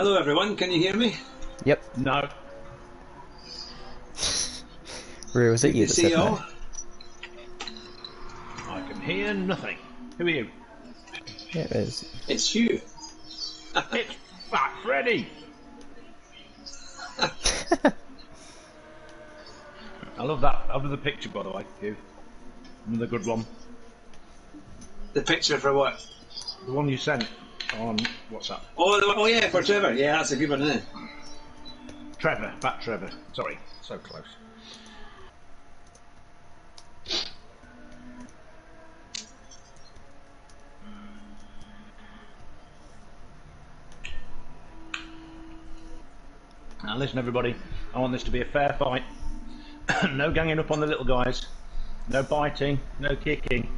Hello everyone, can you hear me? Yep. No. Rue, was it you that said no? I can hear nothing. Who are you? Yeah, it is. It's you. It's Fat Freddy. I love that. I love the picture, by the way. You. Another good one. The picture for what? The one you sent on WhatsApp. Oh yeah, for Trevor. Yeah, that's a good one, isn't it? Trevor, Fat Trevor. Sorry, so close. Now listen everybody, I want this to be a fair fight. No ganging up on the little guys. No biting, no kicking,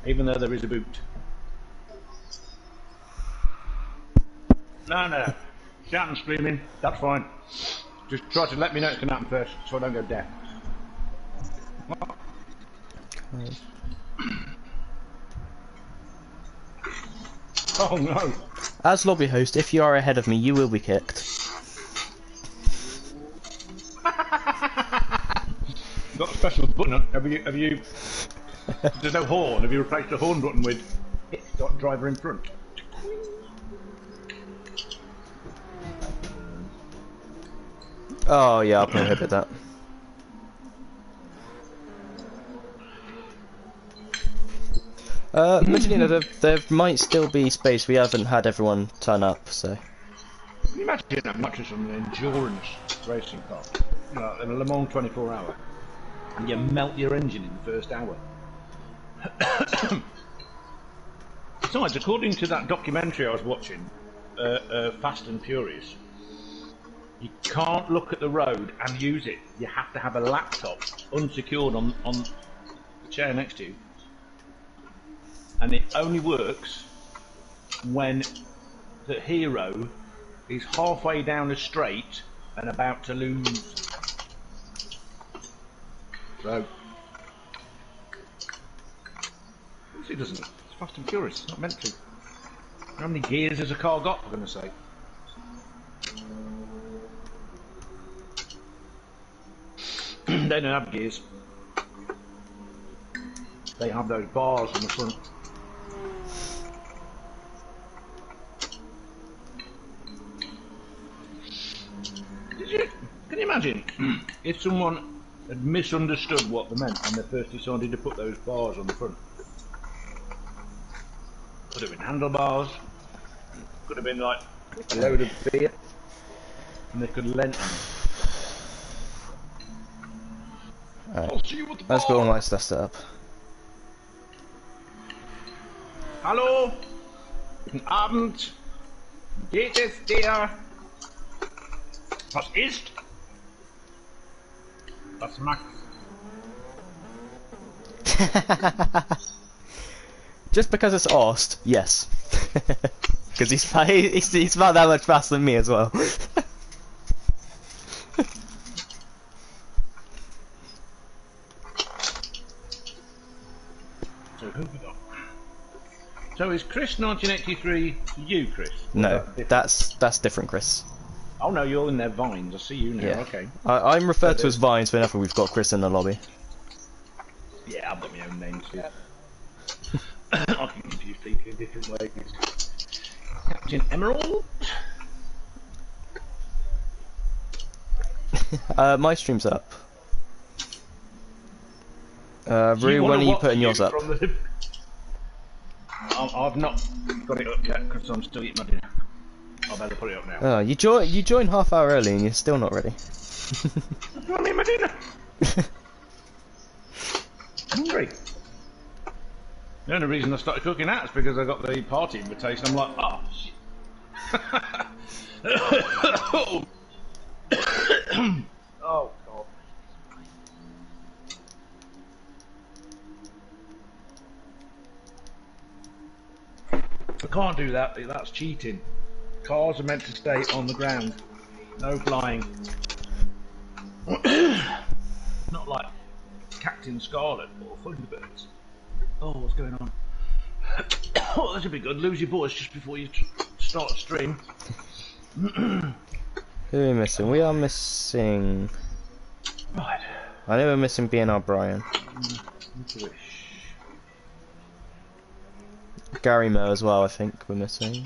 even though there is a boot. No. Shouting and screaming, that's fine. Just try to let me know it's going to happen first, so I don't go deaf. Oh no! As lobby host, if you are ahead of me, you will be kicked. Got a special button. Have you? There's no horn. Have you replaced the horn button with driver in front? Oh yeah, I'll prohibit that. Imagine there might still be space. We haven't had everyone turn up, so. Can you imagine that much as an endurance racing car, in a Le Mans 24-hour, and you melt your engine in the first hour? Besides, according to that documentary I was watching, Fast and Furious, you can't look at the road and use it. You have to have a laptop unsecured on the chair next to you. And it only works when the hero is halfway down a straight and about to lose. So, it doesn't. It's Fast and Furious. It's not meant to. How many gears has a car got, for goodness sake? They don't have gears. They have those bars on the front. Can you imagine if someone had misunderstood what they meant and they first decided to put those bars on the front? Could have been handlebars, could have been like a load of beer, and they could have lent them. Alright, let's go all my stuff set up. Hallo, guten Abend, geht es dir? Was ist? Was macht? Just because it's Ost, yes. Because he's about that much faster than me as well. So who we got? So is Chris 1983 you, Chris? No, that's different, Chris. Oh no, you're in their vines. I see you now. Yeah. Okay. I'm referred to as Vines whenever we've got Chris in the lobby. Yeah, I've got my own name too. I can confuse people in different ways. Captain Emerald. My stream's up. Rue, when are you putting yours up? I've not got it up yet because I'm still eating my dinner. I better put it up now. Oh, you joined half hour early and you're still not ready. I'm eating my dinner. Hungry. The only reason I started cooking that is because I got the party invitation. I'm like, oh shit. Oh god. I can't do that. That's cheating. Cars are meant to stay on the ground. No flying. Not like Captain Scarlet or Thunderbirds. Oh, what's going on? Oh, that should be good. Lose your voice just before you start a stream. Who are we missing? We are missing... Right. I know we're missing B&R Brian. MakeAWish. Gary Moe as well, I think we're missing.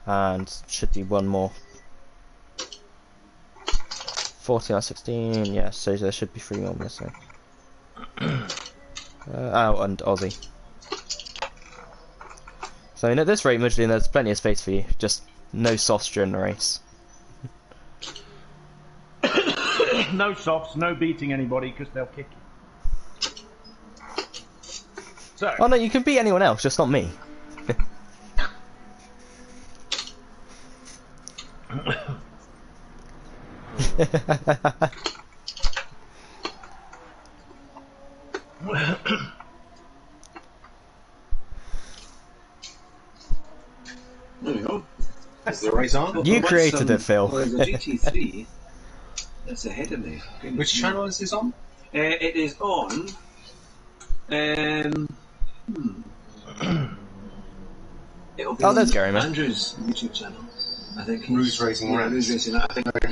And should be one more. 14 or 16, yeah, so there should be 3 more missing. Oh, and Aussie. So at this rate, Mudgeon, there's plenty of space for you. Just no softs during the race. No softs, no beating anybody because they'll kick you. So. Oh no, you can beat anyone else, just not me. There we go. Is the race on? You created it, Phil. Well, there's a GT3 that's ahead of me. Which channel is this on? It is on. Oh, there's Gary, man. Andrew's YouTube channel. I think he's Rue's Racing Rants. Rue's Racing. I think let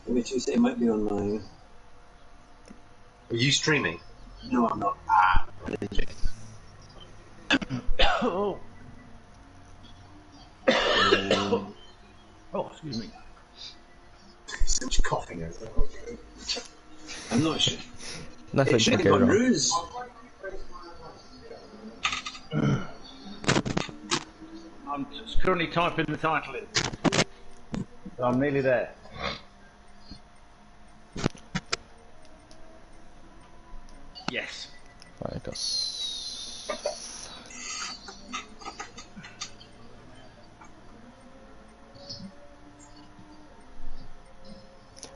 me choose. It might be on mine. Are you streaming? No, I'm not. Oh. Oh, excuse me. Such coughing over there. I'm not sure. Nothing It should can have go gone wrong. Rue's. I'm just currently typing the title in. So I'm nearly there. Yes. Right,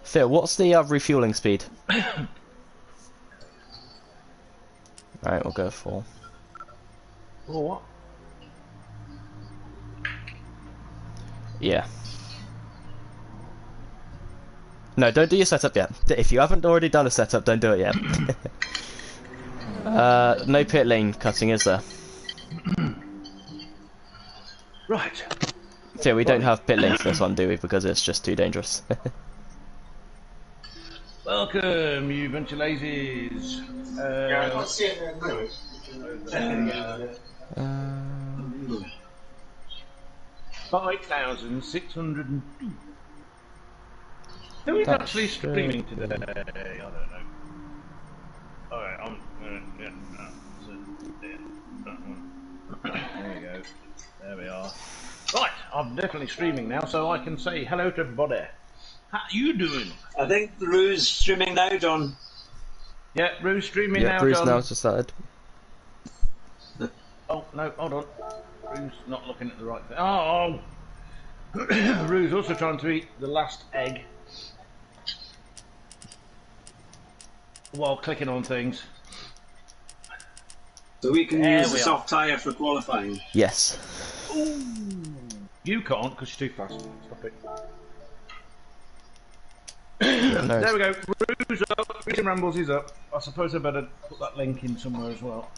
Phil, what's the refueling speed? Alright, we'll go 4. Oh, what? Yeah. No, don't do your setup yet. If you haven't already done a setup, don't do it yet. No pit lane cutting, is there? Right. So we don't have pit lane for this one, do we? Because it's just too dangerous. Welcome, you bunch of lazies. Yeah, I can't see it there at the moment. 5,602. Who is That's actually streaming today? I don't know. Alright, yeah, so, there. That one. There you go. There we are. Right, I'm definitely streaming now, so I can say hello to everybody. How you doing? I think Rue's streaming now, John. Yeah, Rue's streaming Yeah, now, Bruce John. now just started. Oh, no, hold on. Rue's not looking at the right thing. Oh! Rue's also trying to eat the last egg while clicking on things. So we can There use the we are. soft tyre for qualifying. Yes. Ooh. You can't because you're too fast. Stop it. No. There we go. Rue's up. Reading Rambles is up. I suppose I better put that link in somewhere as well.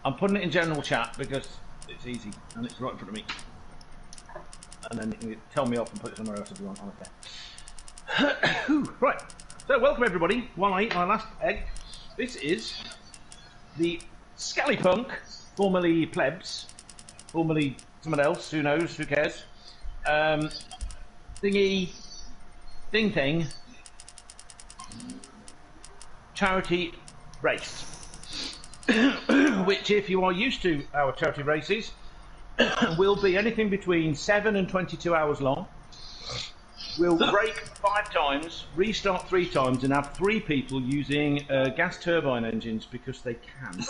I'm putting it in general chat because it's easy and it's right in front of me. And then you can tell me off and put it somewhere else if you want. Okay. Right. So welcome everybody. While I eat my last egg, this is the ScallyPunk, formerly Plebs, formerly someone else. Who knows? Who cares? Thingy, thing, charity race. Which, if you are used to our charity races, will be anything between 7 and 22 hours long. We'll break 5 times, restart 3 times, and have 3 people using gas turbine engines because they can.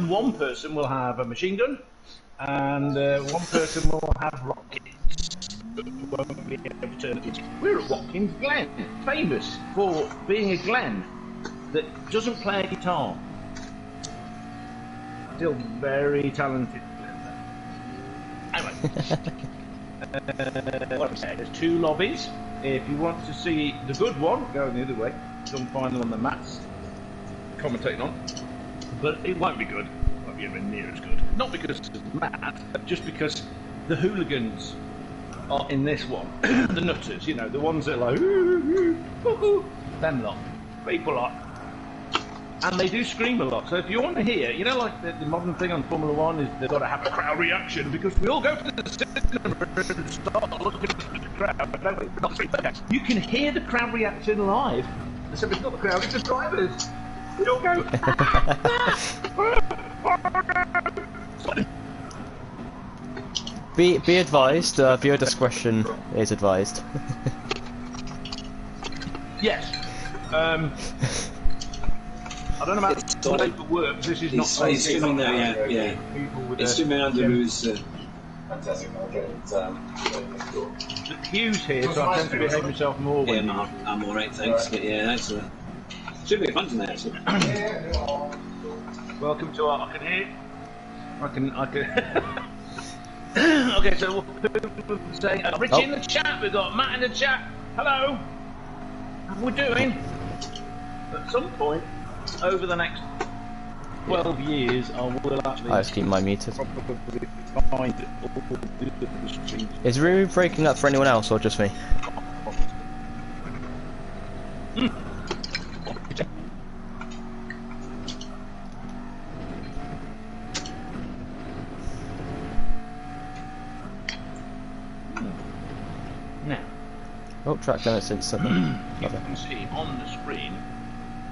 One person will have a machine gun, and one person will have rockets. But won't be able to turn it. We're at Watkins Glen, famous for being a Glen that doesn't play a guitar. Still very talented. What I'm saying, there's 2 lobbies. If you want to see the good one, go the other way. Come find them on the mats. Commentating on. But it won't be good. It won't be anywhere near as good. Not because it's mad, but just because the hooligans are in this one. The nutters, you know, the ones that are like, them lot. People are. And they do scream a lot. So if you want to hear, you know, like the modern thing on Formula 1 is they've got to have a crowd reaction because we all go to the cinema and start looking at the crowd. Don't we? You can hear the crowd reaction live. So it's not the crowd, it's the drivers. We all go. Be advised, viewer discretion is advised. Yes. I don't know about the way it works. This is not He's streaming now, yeah. It's streaming under who's. Fantastic. I'll get it. The queue's here, so I tend to behave myself more. Yeah, I'm alright, thanks. But yeah, excellent. Should be fun tonight, actually. Welcome to our. I can hear. I can. Okay, so we're saying Richie in the chat. We've got Matt in the chat. Hello. How we doing? At some point over the next 12 years, I will actually. I just keep my muted. Probably find all the streams. Is Ruru breaking up for anyone else or just me? Now, Oh, track limits instantly. you Love it. can see on the screen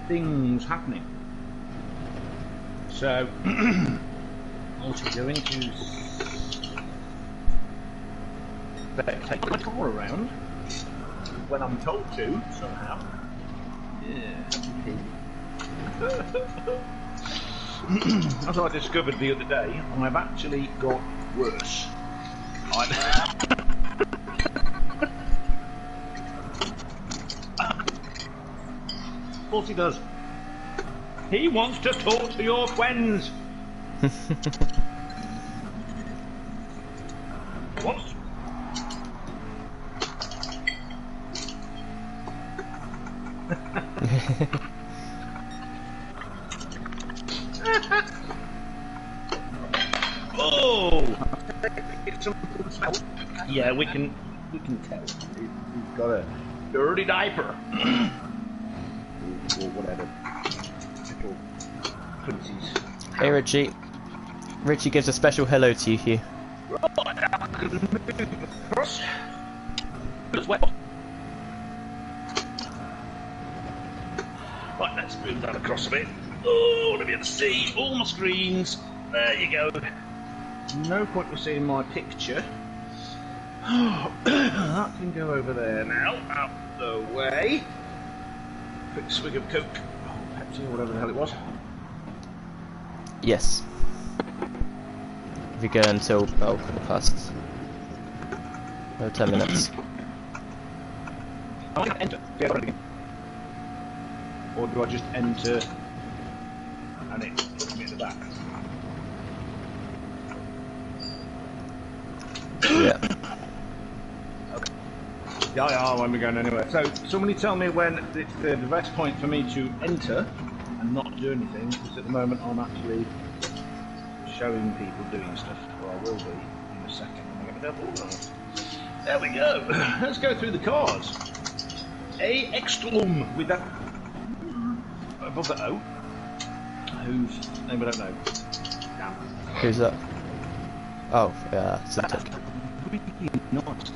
things happening. So, what we're going to take the car around when I'm told to, somehow. Yeah. As I discovered the other day, I've actually got worse. Of course he does. He wants to talk to your friends. Wants. Oh! Yeah, we can tell. He's got a dirty diaper. Or whatever. Little princes. Hey Richie. Richie gives a special hello to you, Hugh. Across. It's wet. Right, let's move that across a bit. Oh, I want to be able to see all my screens. There you go. No point in seeing my picture. That can go over there now. Out the way. Quick swig of Coke. Oh, Pepsi, or whatever the hell it was. Yes. If you go until 10 minutes. I can enter. Or do I just enter and it puts me at the back? Yeah. Okay. Yeah, when we're going anywhere. So, somebody tell me when it's the best point for me to enter and not do anything, because at the moment I'm actually showing people doing stuff, or I will be in a second. I'm going to go, there we go. Let's go through the cars. A Extrem with that above the O. Whose name I don't know. Damn. Who's that? Oh, yeah, Syntac. Really nice.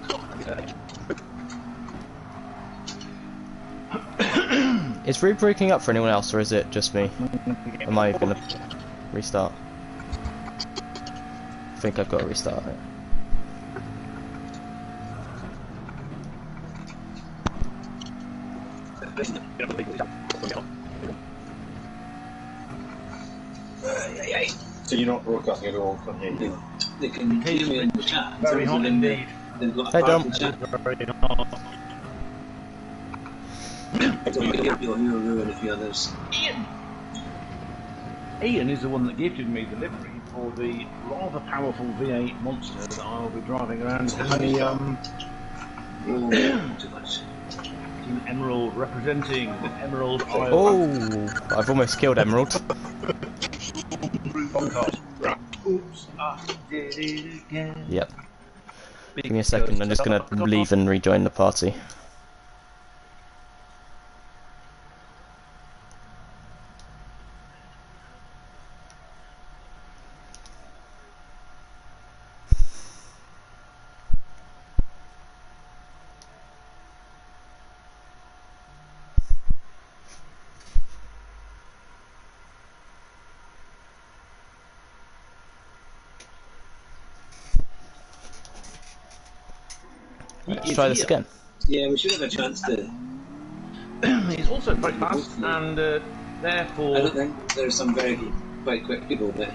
Is Rube breaking up for anyone else, or is it just me? Am I gonna restart? I think I've got to restart it. So you're not broadcasting everyone from here? They can hear me in the chat. Very hot indeed. They've got Hey, a Dom. chat. Very hot. So you can get your Hero and a few others. Ian is the one that gifted me the livery, for the rather powerful V8 monster that I'll be driving around. Too much. Team Emerald representing Emerald Isle. Oh, I've almost killed Emerald. Oops, I did it again. Yep. Give me a second, I'm just gonna leave and rejoin the party. Let's try this again. Yeah, we should have a chance to. He's also very fast, and therefore. I don't think there's some very quite quick people there.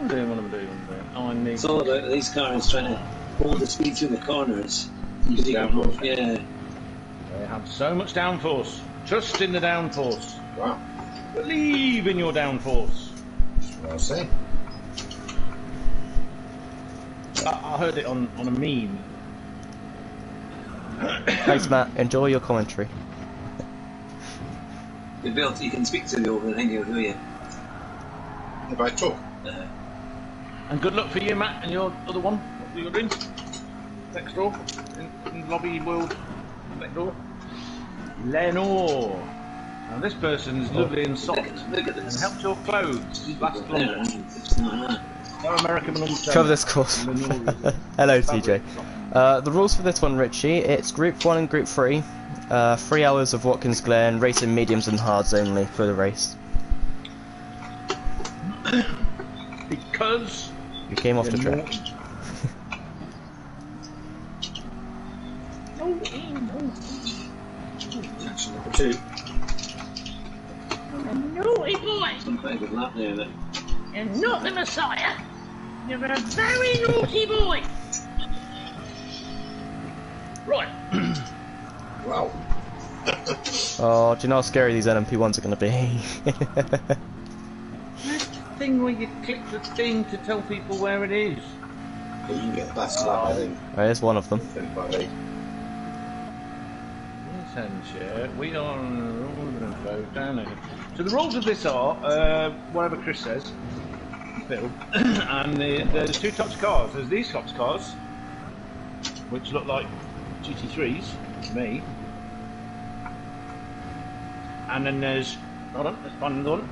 What am I doing? Oh, I need. It's all about these cars trying to hold the speed through the corners. Downforce. Yeah. They have so much downforce. Trust in the downforce. Wow. Believe in your downforce. That's what I was saying. I heard it on a meme. Thanks, Matt. Enjoy your commentary. You can speak to me over the thing, he'll hear you. If I talk. And good luck for you, Matt, and your other one. What you're doing? Next door. In lobby world. Next door. Lenore. Now this person's lovely and soft. Look at And this. helps your clothes last longer. No American will understand. Cover this course. Hello, TJ. The rules for this one, Richie, it's Group 1 and Group 3. 3 hours of Watkins Glen, racing mediums and hards only for the race. Because You came off the track. Action number 2. Naughty boy! Some quite a good lap there, but You're not the Messiah! You're a very naughty boy! right. Wow. Oh, do you know how scary these NMP1s are going to be? Thing where you click the thing to tell people where it is. But you can get past that, I think. There's one of them. 35.8. We are down here. So the rules of this are whatever Chris says, Phil, and there's two types of cars. There's these types of cars, which look like GT3s to me, and then there's hold on, let's find another one.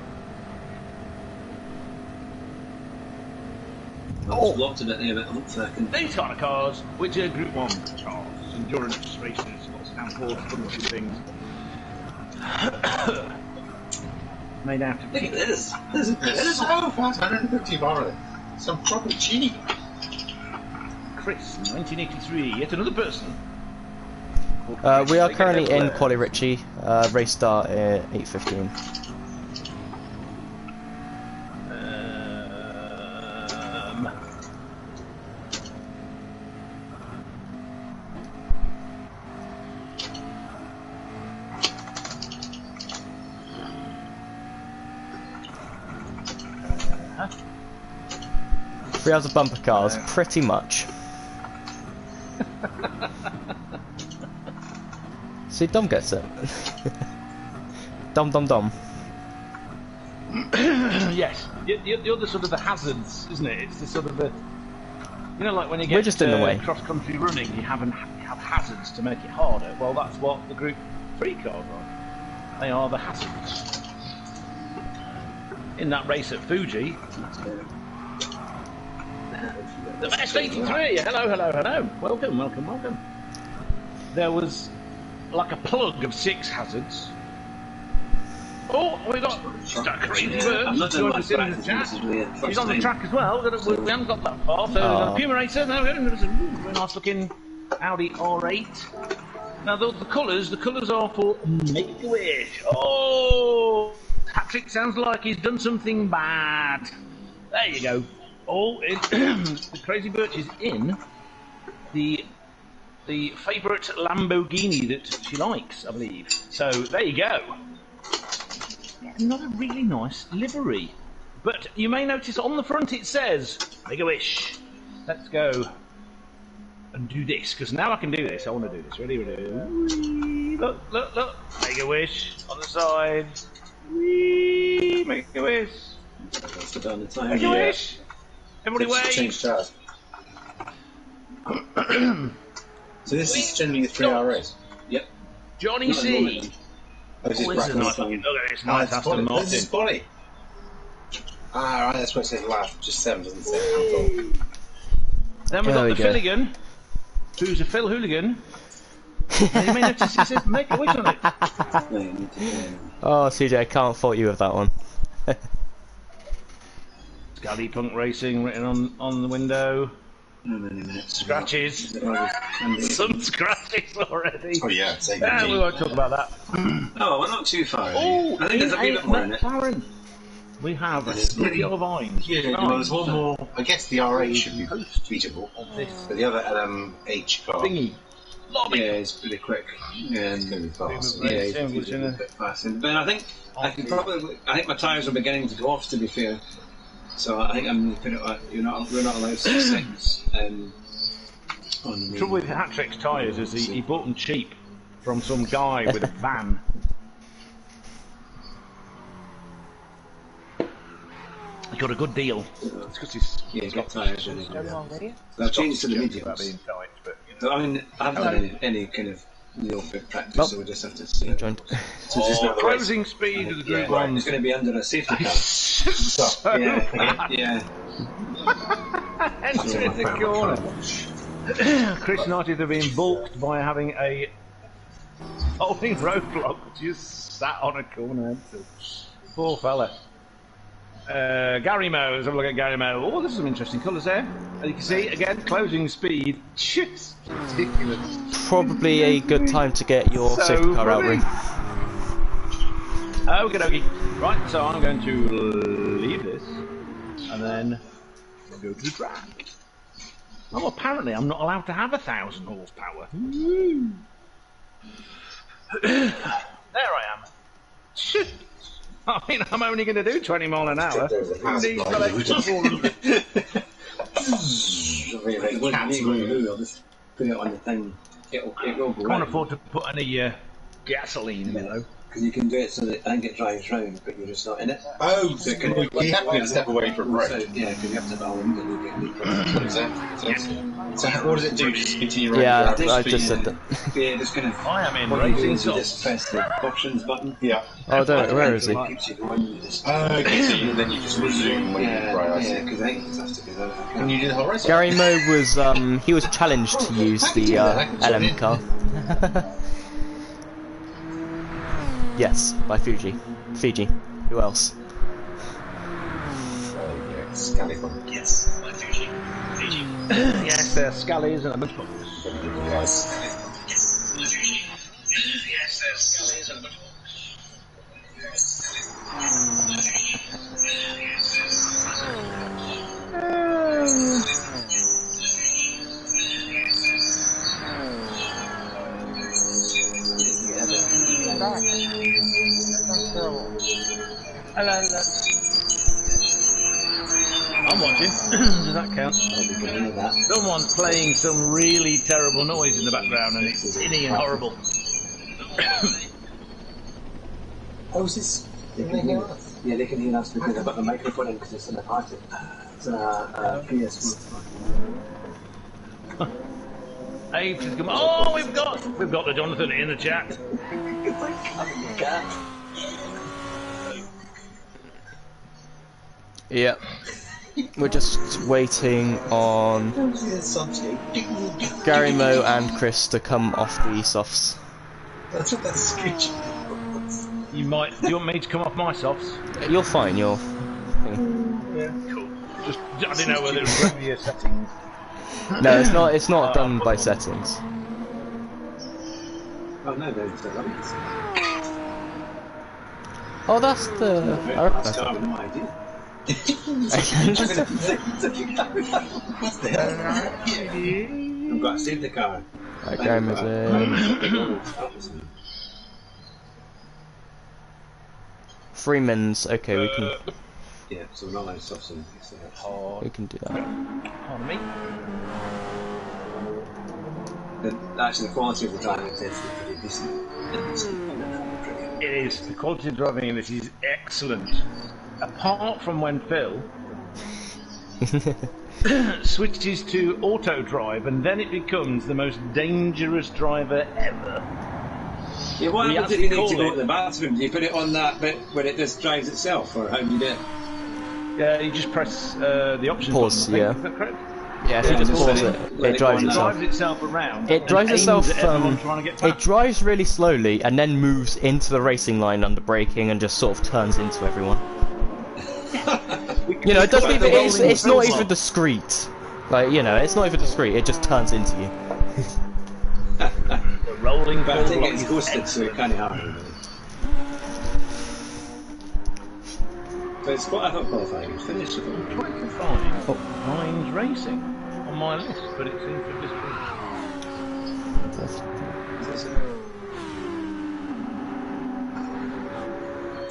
I was blocked a bit there, but hopefully I can. These kind of cars, which are Group 1 cars, endurance races, lots of downforce, bunch of things. Made out of Look at this. This is It's so fast, 150 bar. Some proper cheap. Chris, 1983, yet another person. We are currently in Quali Richie. Race start at 8:15. Three hours of bumper cars, pretty much. See, Dom gets it. Dom. Yes, the other sort of the hazards, isn't it? It's the sort of the, you know, like when you get We're just in the way. cross-country running, you have hazards to make it harder. Well, that's what the Group 3 cars are. They are the hazards. In that race at Fuji, the best 83. Hello. Welcome. There was like a plug of 6 hazards. Oh, we got that crazy bird. I'm not doing my Joined us in the practice. chat. This is really the first He's on the time. track as well. We haven't got that far. So Puma Racer. Now there's a very nice looking Audi R8. Now the colours are for MakeAWish. Oh, Patrick sounds like he's done something bad. There you go. Oh, the Crazy Birch is in the favourite Lamborghini that she likes, I believe. So there you go. Another really nice livery. But you may notice on the front it says, MakeAWish. Let's go and do this, because now I can do this. I want to do this. Ready? Whee! Look, look, look. MakeAWish on the side. Whee! MakeAWish. That's the done the time. MakeAWish. Everybody wave. Change stars. So this is generally a 3-hour race. Yep. Johnny Not at the C. moment. Oh, this is This is Bracknell. nice. Look at this Oh, nice it's Aston Bonnie. Martin. This is Bonnie. Ah, right, that's what it says last. Just 7, doesn't say handful. Then we've There got we the go. Filligan, who's a Phil Hooligan. And you may notice it says MakeAWish on it. No, you need to, Oh, CJ, I can't fault you with that one. ScallyPunk Racing written on the window. how many minutes? Scratches. Oh, Some scratches already. Oh yeah, say We won't talk about that. we're not too far. Oh, I think there's a in bit more in it. McLaren. We have That's Billy Vines. Yeah, well, there's one more. I guess the R8 should be beatable. This But the other LMH car, thingy. Lobby. Yeah, it's pretty quick. it's going to be fast. Yeah, Racing, he's a which bit faster. But I think I think my tyres are beginning to go off. To be fair, so I think I'm going to put it. We're not allowed 6 seconds. On The the trouble with Hat-Trick's tyres is he bought them cheap from some guy with a van. He got a good deal. It's because he's got tyres. I've changed to the mediums. being tight, but So, I mean, I haven't done any kind of real big practice, so we just have to see. Joined. So just now the race. closing speed of the Group It's 1. going to be under a safety car. So Yeah. entering the corner. Chris Knighted have been balked by having a holding roadblock just sat on a corner. Poor fella. Gary Moe, let's have a look at Gary Moe. Oh, there's some interesting colours there. As you can see, again, closing speed. Just ridiculous. Probably a good time to get your So safety car out, funny. Ring. Okie dokie. Right, so I'm going to leave this and then go to the track. Oh, apparently I'm not allowed to have 1,000 horsepower. There I am. Shit. I mean, I'm only going to do 20 mile an hour. Who needs that extra 400? I'll just put it on the thing. It'll go Can't right. afford to put any gasoline in it though. Because you can do it so that I think it drives round, but you're just not in it. Oh, so you have to step away from So, right. yeah, because you have to balance and you get Exactly. So what does it do? Just continue running Yeah, around I speed? just said that. Yeah, just kind of. I am in What you do racing is you socks. just press the options button. Yeah. Oh, don't. Where is he? It keeps you going. You just. Okay, so then you just resume when you right. I see. Yeah, because I think it has to be that. Can you do the whole race? Gary Moe was he was challenged to use the LM car. Yes, by Fiji. Who else? ScallyPunk. Yes, by Fuji. Yes, they're Scallies and a bunch of books. Yes, by Fuji. Yes, there's Scully's and I'm watching. Does that count? Someone's playing some really terrible noise in the background and it's tinny and horrible. Oh, is this? They can hear us? Yeah, they can hear us because I've got the microphone in because it's in the pocket. It's a PS1. Abe's just come. Oh, we've got the Jonathan in the chat. Yeah. We're just waiting on Gary Moe and Chris to come off the softs. That's what that's screeching. You might. Do you want me to come off my softs? You're fine. You're. Yeah. Cool. Just I didn't know whether it was radio settings. No, it's not. It's not done by settings. Oh no, there's the lights. Oh, that's the. I That's recognize no idea. What's the hell? I've got to save the car. Right, Gary Moe's in. Freeman's okay. We can. Yeah, so we're not allowed to stop some. We can do that. Pardon me. Actually, the quality of the driving tends to be pretty decent. It is. The quality of driving in this is excellent. Apart from when Phil switches to auto drive, and then it becomes the most dangerous driver ever. Yeah, what happens if you need to go to the bathroom? Do you put it on that bit where it just drives itself, or how do you do it? Yeah, you just press the option Pause, button, I think. yeah. Is that correct? Yeah, if you just pause it, it drives It itself. drives itself around. It drives and itself. aims at everyone trying to get It past. drives really slowly and then moves into the racing line under braking and just sort of turns into everyone. You know, it doesn't even. It's not even discreet. Like, you know, it's not even discreet. It just turns into you. The rolling But I ball think block it's is ghosted, so it can't happen. But it's quite, I thought qualifying was finished. I'm trying to find Hines Racing on my list, but it seems to have disappeared.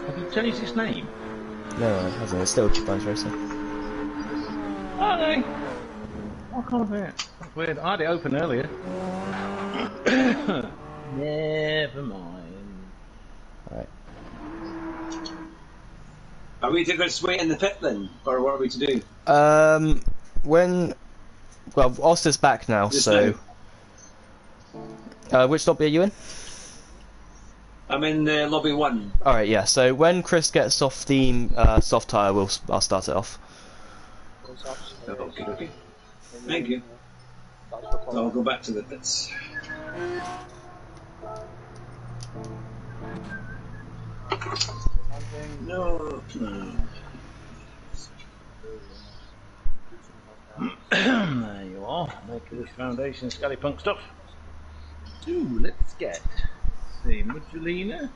Have you changed its name? No, it hasn't. It's still Hines Racing. Oh no! I can't see it. That's weird. I had it open earlier. Never mind. Alright. Are we to just wait in the pit then, or what are we to do? Well, Oster's back now, Just so. Which lobby are you in? I'm in lobby 1. Alright, yeah, so when Chris gets off the soft tyre, I'll start it off. Okay. Thank you. So I'll go back to the pits. No. There you are. MakeAWish Foundation ScallyPunk stuff. Ooh, let's get the Mudgelina.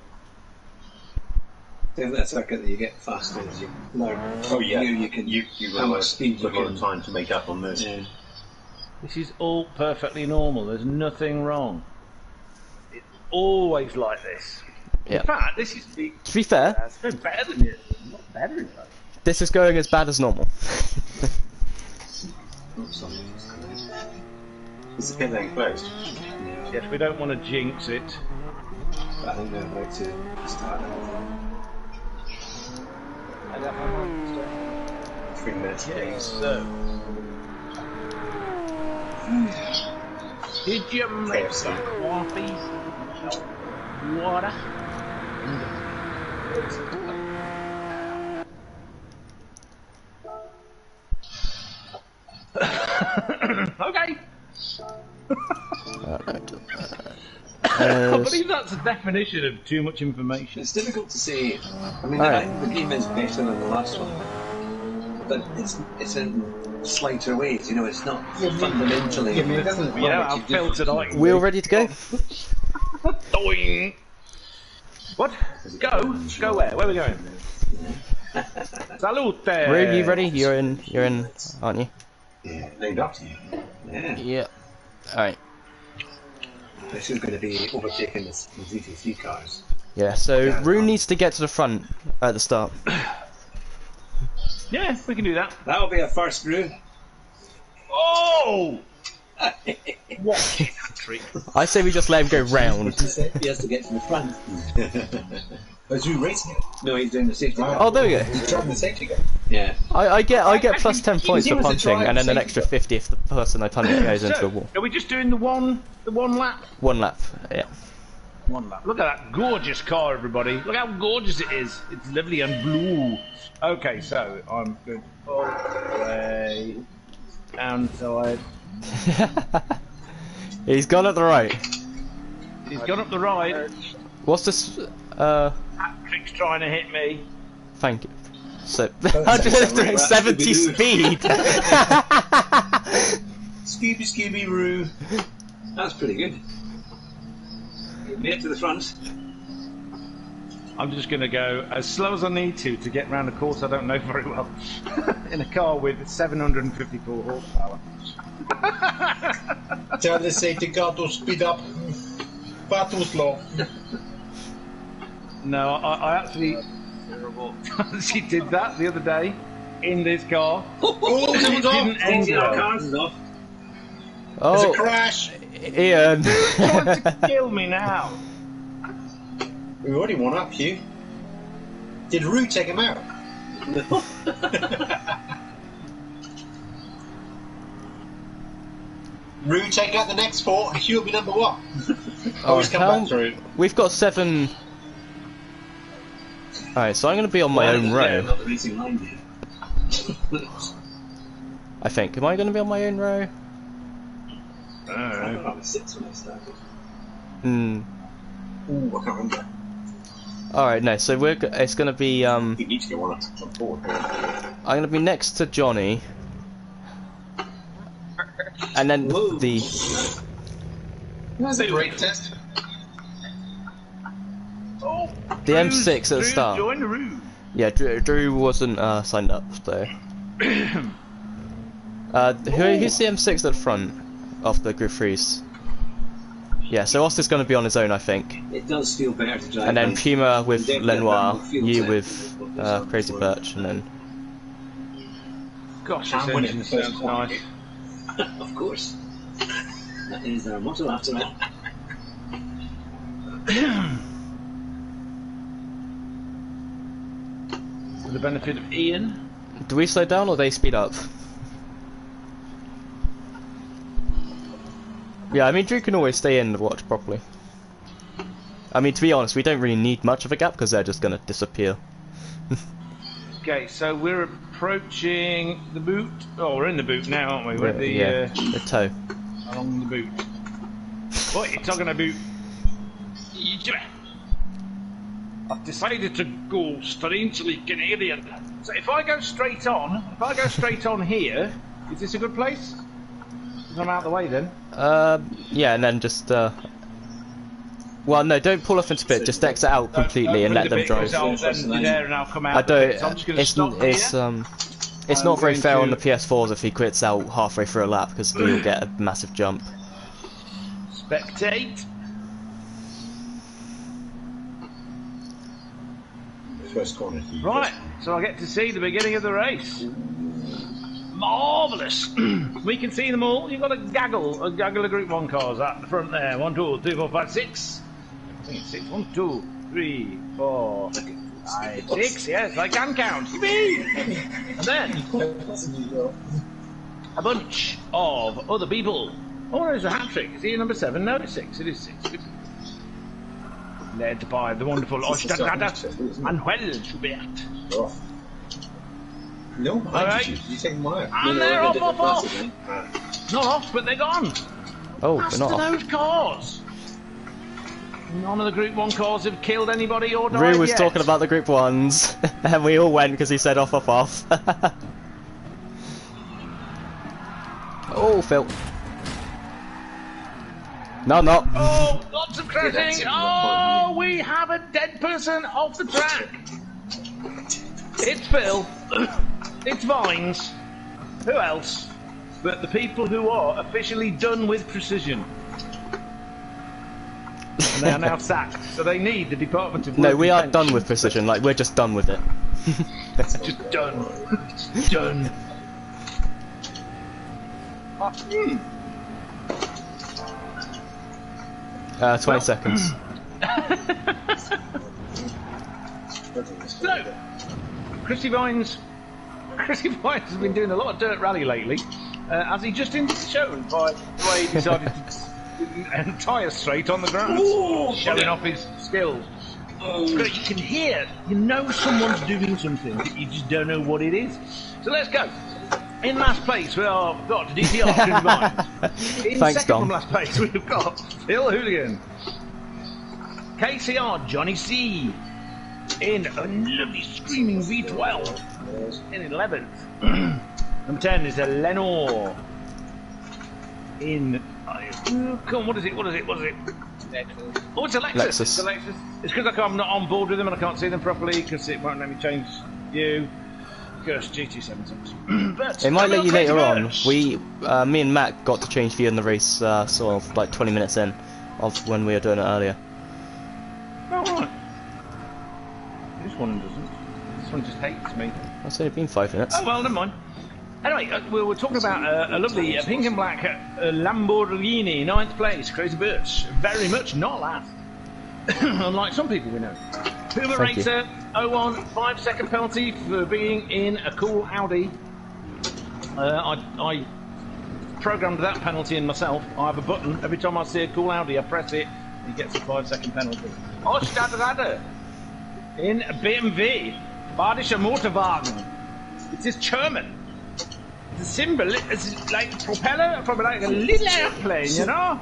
There's that circuit that you get faster as you learn. Oh yeah, you can you how much speed you a lot can. of time to make up on this. Yeah. This is all perfectly normal. There's nothing wrong. It's always like this. Yeah. In fact, this is To be fair, it's no better than it. Not better, in fact. this is going as bad as normal. Is the pit lane closed? Yes, we don't want to jinx it. I think they're about to start now. 3 minutes. Yes, so. Did you make KFC. coffee? Water? Okay. I believe that's the definition of too much information. It's difficult to say. I mean, Alright. I think the game is better than the last one, but it's in slighter ways. You know, it's not fundamentally. Yeah, I mean, it doesn't You know how Phil tonight. We all ready to go? Doing. What? Go? Go where? Where are we going? Salute! Rube, you ready? You're in, aren't you? Yeah. Named up. Yeah. Yeah. Alright. This is going to be overtaking the GT3 cars. Yeah, so Rune needs to get to the front at the start. Yeah, we can do that. That'll be a first, Rue. Oh! What trick? I say we just let him go round. He has to get to the front. Is you racing it? No, he's doing the safety car. Oh, there we go. He's driving the safety car. Yeah. I get plus 10 points he for was the punching, and then an driver extra 50 if the person I punch goes into the wall. Are we just doing the one lap? 1 lap, yeah. 1 lap. Look at that gorgeous car, everybody. Look how gorgeous it is. It's lovely and blue. Okay, so I'm going to pull away downside. He's gone up the right. He's gone up the right. What's this? Patrick's trying to hit me. Thank you. So 170 speed. Scooby Roo. That's pretty good. Near to the front. I'm just going to go as slow as I need to get round a course I don't know very well. In a car with 754 horsepower. Tell the safety car to speed up. Far too slow. No, I actually Terrible. She did that the other day in this car. Oh, someone's off! Didn't end Our well. cars is off. There's a Oh, crash! Ian. Trying to kill me now. We've already won up, Hugh. Did Rue take him out? Rue take out the next 4, Hugh will be number 1. Always come back through. We've got 7. Alright, so I'm going to be on my own row. Not the racing line here. I think. Am I going to be on my own row? I was 6 when I started. Hmm. Ooh, I can't remember. Alright, no, so it's going to be, You need to go on board. I'm going to be next to Johnny. And then the... That's a great test. Oh, The M6 at the Drew's start. joined the room. Yeah, Drew wasn't signed up, though. Who's the M6 at the front of the Group 3s? Yeah, so Austin's going to be on his own, I think. It does feel better to drive. And then Puma with Dave Lenoir, Lenoir feels you it. with Crazy Birch, and then... Gosh, I'm this winning engine the first sounds corner. nice. Of course. That is our motto after that. For the benefit of Ian. Do we slow down or they speed up? Yeah, I mean, Drew can always stay in and watch properly. I mean, to be honest, we don't really need much of a gap because they're just going to disappear. Okay, so we're approaching the boot. Oh, we're in the boot now, aren't we? We're at the, yeah, the toe. along the boot. What are you talking about? I've decided to go strangely Canadian. So if I go straight on, here, is this a good place? Because I'm out of the way then. Yeah, and then just, well, no, don't pull off into pit, just exit out completely and let them drive. I'll then be there and I'll come out. I don't, So I'm just gonna stop here. it's not very fair on the PS4s if he quits out halfway through a lap, because then you'll get a massive jump. Spectate. First corner. Right, so I get to see the beginning of the race. Marvellous. We can see them all. You've got a gaggle of Group 1 cars at the front there. 1, 2, 3, 4, 5, 6. I think it's 6. 1, 2, 3, 4, 5, 6. Yes, I can count. And then a bunch of other people. Oh, there's a hat trick. Is he number 7? No, it's 6. It is 6. Led by the wonderful Ostergader Manuel Schubert. Oh. No, Alright. you take mine out. And they're off. Not off, but they're gone. Oh, As they're to not off. those cars. None of the Group 1 cars have killed anybody or died Rue was yet. talking about the Group 1s, and we all went because he said off. Oh, Phil. No, no. Oh, lots of crashing. Oh, we have a dead person off the track. It's Phil. It's Vines. Who else? But the people who are officially done with precision. And they are now sacked. So they need the Department of No, Work we and are Pensions. done with precision. Like, we're just done with it. Just done. Just done. 20 seconds. So, Chrissy Vines has been doing a lot of dirt rally lately, as he just shown by the way he decided to tyre straight on the grass, showing off his skills. It's great, you can hear, you know someone's doing something, but you just don't know what it is. So let's go. In last place we have got DPR Chrissy Vines. In Thanks, second Dom. from last place we've got Phil Hooligan. KCR Johnny C. In a lovely screaming V12 in 11th. Number 10 is a Lenore in come on, what is it? Oh, it's a Lexus. Lexus. It's a Lexus. It's because I'm not on board with them and I can't see them properly because it won't let me change you. Gosh, GT76. But It might let you later on. Birch. Me and Matt got to change view in the race, sort of like 20 minutes in of when we were doing it earlier. Oh, right. This one doesn't. This one just hates me. It's only been 5 minutes. Oh well, never mind. Anyway, we were talking about a lovely pink and black Lamborghini, 9th place, Crazy Birch. Very much not last. Unlike some people we know. Puma Racer, 01, 5-second penalty for being in a cool Audi. I programmed that penalty in myself. I have a button. Every time I see a cool Audi, I press it. He gets a 5-second penalty. Ostadradder in BMW. Badischer Motorwagen. It is German. The symbol is like a propeller from like a little airplane, you know?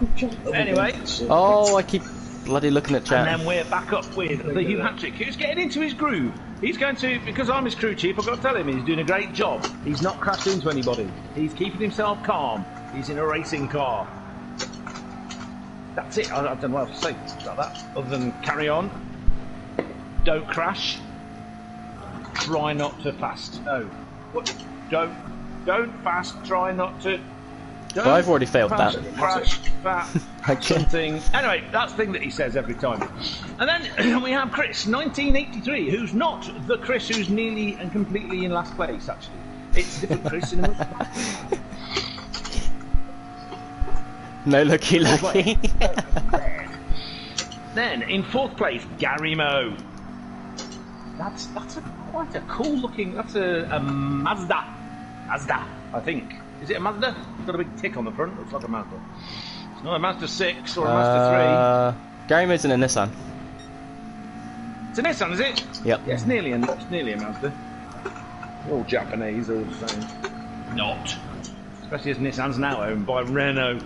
Anyway. Oh, I keep bloody looking at chat. And then we're back up with the Hugh Hattrick, who's getting into his groove. He's going to, because I'm his crew chief, I've got to tell him he's doing a great job. He's not crashed into anybody. He's keeping himself calm. He's in a racing car. That's it. I don't know what else to say about that, other than carry on. Don't crash. Try not to fast. No. What? Don't fast. Try not to. Well, I've already failed crash, that. Crash, fat, something. Anyway, that's the thing that he says every time. And then we have Chris, 1983, who's not the Chris who's nearly and completely in last place, actually. It's a different Chris in a No looky. Then, in 4th place, Gary Moe. That's quite a cool looking, that's a Mazda, I think. Is it a Mazda? It's got a big tick on the front, looks like a Mazda. It's not a Mazda 6 or a Mazda 3. Gary Moe's in a Nissan. It's a Nissan, is it? Yep. Yeah, it's nearly a Mazda. They're all Japanese, they're all the same. Not. Especially as Nissan's now owned by Renault.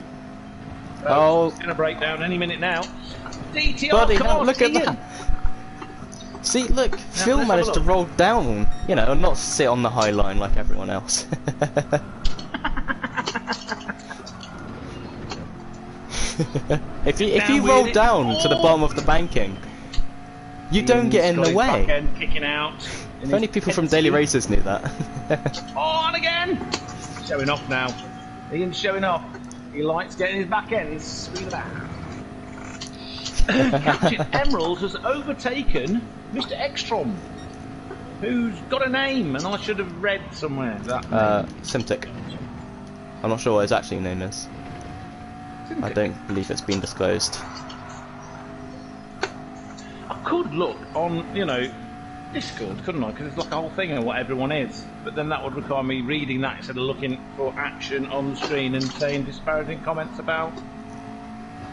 Oh. It's going to break down any minute now. DTR, Buddy, come on, look at Ian. that. See, look, Phil let's managed have a to look. roll down, you know, and not sit on the high line like everyone else. If you roll down to the bottom of the banking, you don't get in the way. Back end kicking out. If only people from Daily Racers knew that. On again! Showing off now. Ian's showing off. He likes getting his back ends swinging about. Captain Emerald has overtaken Mr. Ekstrom, who's got a name, and I should have read somewhere that name. Simtic. I'm not sure what his actual name is. Simtic. I don't believe it's been disclosed. I could look on, you know, Discord, couldn't I? Because it's like a whole thing of what everyone is. But then that would require me reading that instead of looking for action on the screen and saying disparaging comments about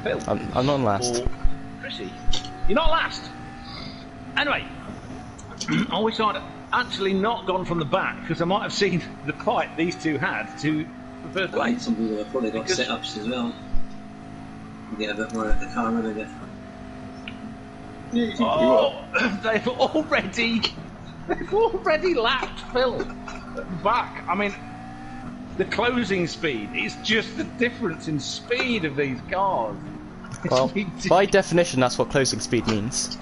Phil. I'm not last. Or Chrissy. You're not last. Anyway, I wish I'd actually not gone from the back, because I might have seen the fight these two had to the first I think place. some people have probably got Because- setups as well. You get a bit more out of the car, maybe. Oh, they've already lapped Phil back. I mean, the closing speed is just the difference in speed of these cars. It's Well, ridiculous. by definition, that's what closing speed means.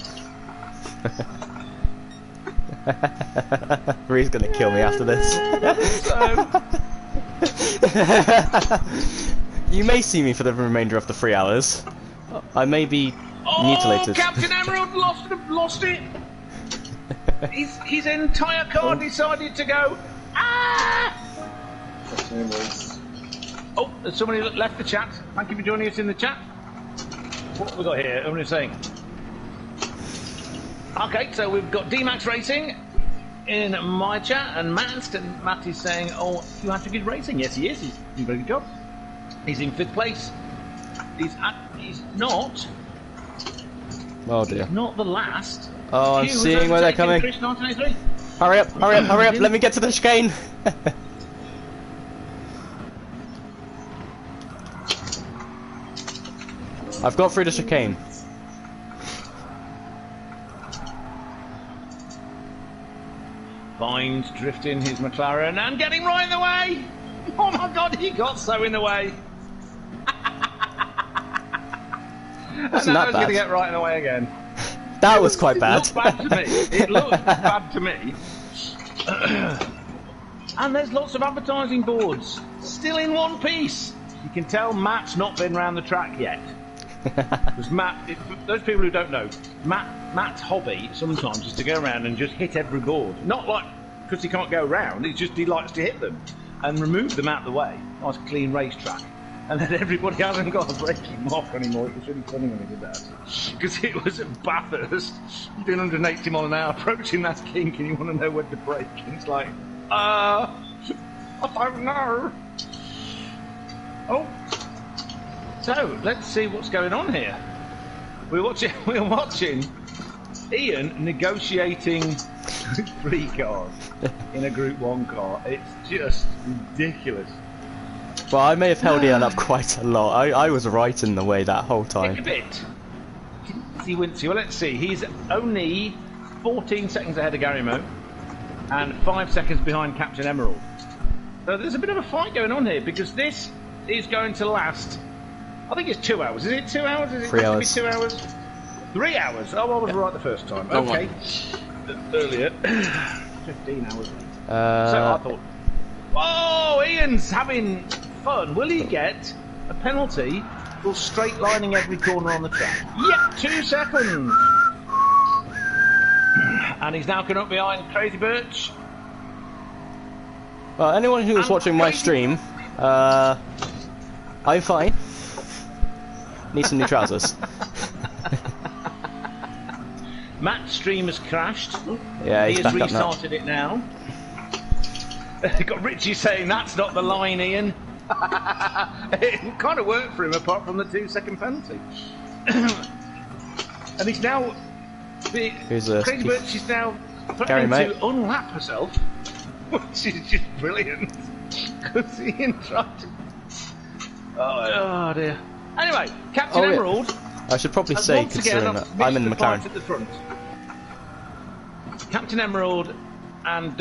Ree's gonna kill me after this. You may see me for the remainder of the 3 hours. I may be mutilated. Captain Emerald lost it. His entire car decided to go. Ah! Oh, there's somebody that left the chat. Thank you for joining us in the chat. What have we got here? Everyone is saying. Okay, so we've got D-Max Racing in my chat, and Matt is saying, oh, you have to get racing. Yes, he is. He's doing a very good job. He's in 5th place. He's not. Oh dear. Not the last. Oh, I'm Hugh has seeing where they're overtaken coming. Chris 1983. Hurry up, hurry up, hurry up, let me get to the chicane! I've got through the chicane. Vines drifting his McLaren and getting right in the way! Oh my god, he got so in the way! Wasn't that and now he's going to bad? get right in the way again. That was quite bad. It looked bad to me. It looked bad to me. And there's lots of advertising boards. Still in one piece. You can tell Matt's not been round the track yet. Because Matt, those people who don't know, Matt's hobby sometimes is to go around and just hit every board. Not like because he can't go around, it's just he likes to hit them and remove them out of the way. Nice clean racetrack. And then everybody hasn't got a braking mark anymore. It was really funny when he did that. Because it was at Bathurst, doing 180 mile an hour, approaching that kink, and you want to know when to brake. And it's like, I don't know. Oh. So, let's see what's going on here. We're watching Ian negotiating 3 cars in a Group 1 car. It's just ridiculous. Well, I may have held Ian up quite a lot. I was right in the way that whole time. A bit. Well, let's see. He's only 14 seconds ahead of Gary Moe and 5 seconds behind Captain Emerald. So there's a bit of a fight going on here because this is going to last. I think it's 2 hours. Is it 2 hours? Is it 3 hours. 2 hours? 3 hours. Oh, I was right the first time. Okay. Earlier. 15 hours later. So I thought, oh, Ian's having fun. Will he get a penalty for straight lining every corner on the track? Yep, 2 seconds. And he's now coming up behind Crazy Birch. Well, anyone who was watching my stream, I'm fine. Need some new trousers. Matt's stream has crashed. Yeah, he's he has back up now. restarted it now. Got Richie saying that's not the line, Ian. It kind of worked for him apart from the 2 second penalty. And he's now Crazy Birch is now threatening to unlap herself, which is just brilliant. Because Ian tried to... Oh dear. Anyway, Captain Emerald. I should probably say, considering that I'm in the McLaren. At the front. Captain Emerald and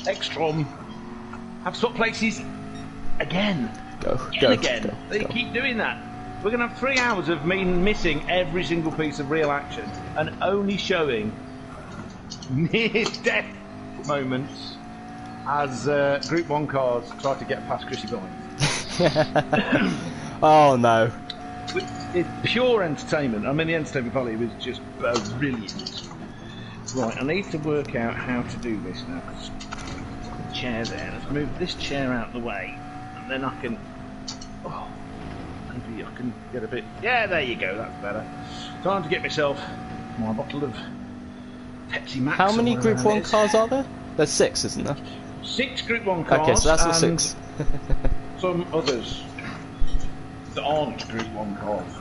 Ekstrom have swapped places again. Again. They keep doing that. We're going to have 3 hours of me missing every single piece of real action and only showing near-death moments as Group 1 cars try to get past Chrissy Bynes. Oh no. It's pure entertainment. I mean, the entertainment quality was just brilliant. Right, I need to work out how to do this now. The chair there. Let's move this chair out of the way, and then I can. Oh, maybe I can get a bit. Yeah, there you go. That's better. Time to get myself my bottle of Pepsi Max. How many Group 1 cars are there? There's 6, isn't there? 6 Group 1 cars. Okay, so that's the 6. Some others that aren't Group 1 cars.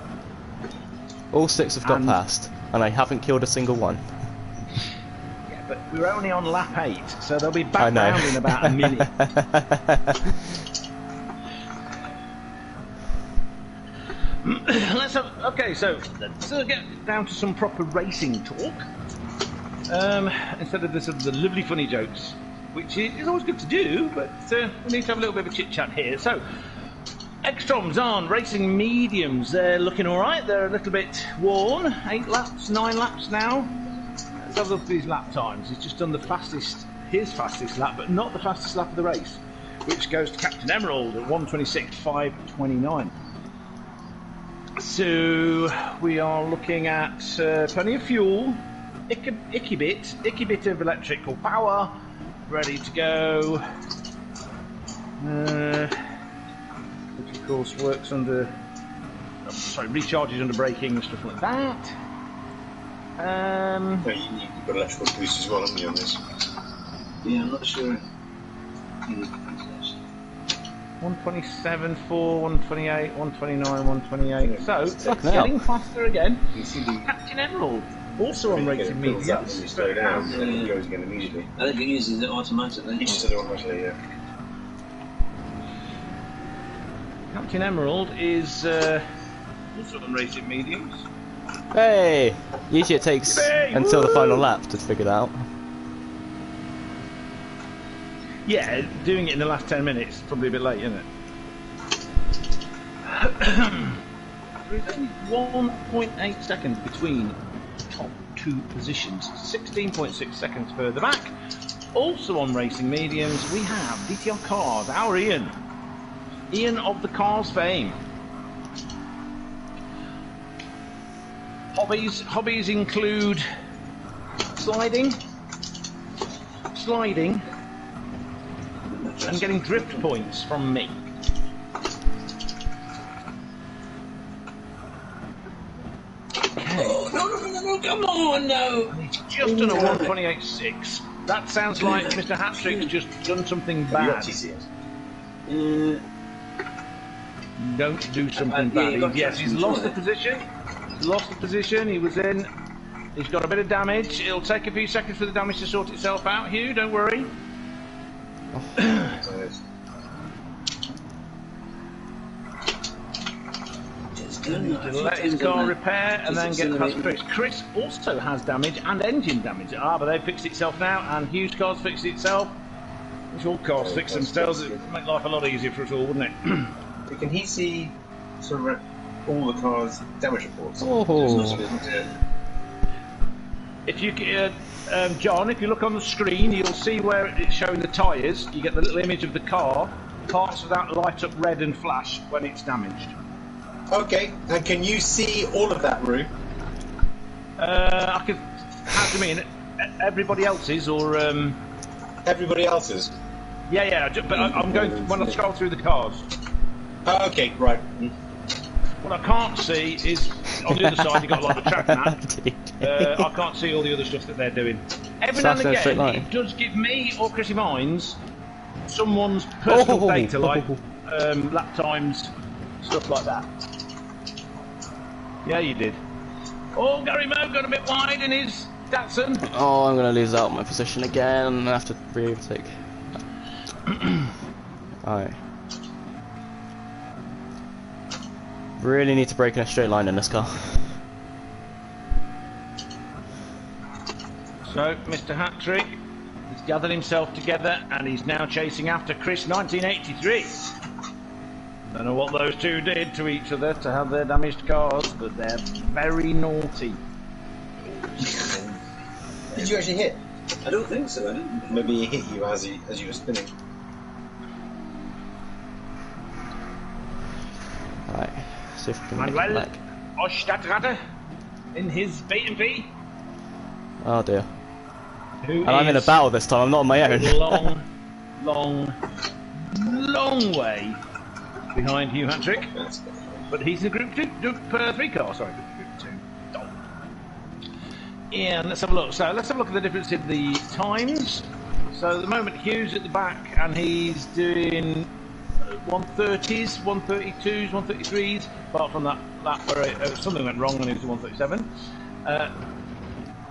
All 6 have got past, and I haven't killed a single one. Yeah, but we're only on lap 8, so they'll be back round in about a minute. Okay, so let's get down to some proper racing talk. Instead of the lovely funny jokes, which is always good to do, but we need to have a little bit of a chit-chat here. So, Ekstroms on racing mediums. They're looking alright. They're a little bit worn. 8 laps, 9 laps now. Let's have a look at these lap times. He's just done his fastest lap, but not the fastest lap of the race, which goes to Captain Emerald at 1:26.529. So we are looking at plenty of fuel, icky bit of electrical power, ready to go. Which of course works under, recharges under braking and stuff like that. You've got electrical boost as well, haven't you, on this? Yeah, I'm not sure. 127.4, 128, 129, 128. So it's getting faster again. Captain Emerald, also on racing mediums. When you slow down, it goes again immediately. I think it uses it automatically. It just does it automatically, yeah. Captain Emerald is also on racing mediums. Hey! Usually it takes until the final lap to figure it out. Yeah, doing it in the last 10 minutes is probably a bit late, isn't it? There's only 1.8 seconds between the top 2 positions. 16.6 seconds further back. Also on racing mediums, we have DTR Cars, our Ian. Ian of the Cars fame. Hobbies include sliding, and getting drift points from me. Oh, no, come on, no! He's just done a 128.6. That sounds like Mr. Hattrick's just done something Have you bad. actually seen it? Don't do something bad. Yes, he's lost the position. He's lost the position. He was in. He's got a bit of damage. It'll take a few seconds for the damage to sort itself out, Hugh. Don't worry. Let his car repair and then get past Chris. Chris also has damage and engine damage. But they've fixed itself now, and Hugh's car's fixed itself. Which all cars fix themselves. It would make life a lot easier for us all, wouldn't it? Can he see sort of all the cars' damage reports? If you John, if you look on the screen, you'll see where it's showing the tyres. You get the little image of the car. Parts of that light up red and flash when it's damaged. Okay, and can you see all of that room? I could. How do you mean? Everybody else's or? Everybody else's. Yeah. But I'm going when I scroll through the cars. Okay, right. What I can't see is on the other side. You've got like the track map. I can't see all the other stuff that they're doing. Every now and again, it does give me or Chrissy Mines someone's personal data, like lap times, stuff like that. Yeah, you did. Oh, Gary Moe got a bit wide in his Datsun. Oh, I'm going to lose out my position again. I'm going to have to re-overtake. Alright. Really need to break in a straight line in this car. So, Mr. Hattrick has gathered himself together and he's now chasing after Chris 1983. Don't know what those two did to each other to have their damaged cars, but they're very naughty. Did you actually hit? I don't think so. I didn't. Maybe he hit you as you were spinning. Alright, see if we can make it back. Ostadtrader in his B&B. Oh dear. And I'm in a battle this time, I'm not on my own. long way behind Hugh Hattrick. But he's in a group 3 car, sorry, group 2. And let's have a look. So let's have a look at the difference in the times. So at the moment Hugh's at the back and he's doing 130s, 132s, 133s, apart from that where something went wrong and he was 137.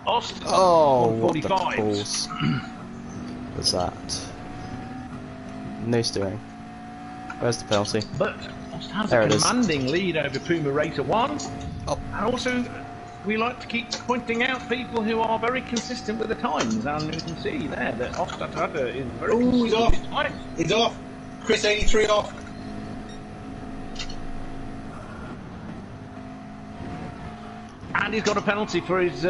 Ost, oh, what the 145s. balls was that? No steering. Where's the penalty? But Ost has there a commanding lead over Puma Racer 1. Oh. And also, we like to keep pointing out people who are very consistent with the times. And you can see there that Ostadtrader is very consistent he's off. with his times. He's off. Chris 83 off. And he's got a penalty for his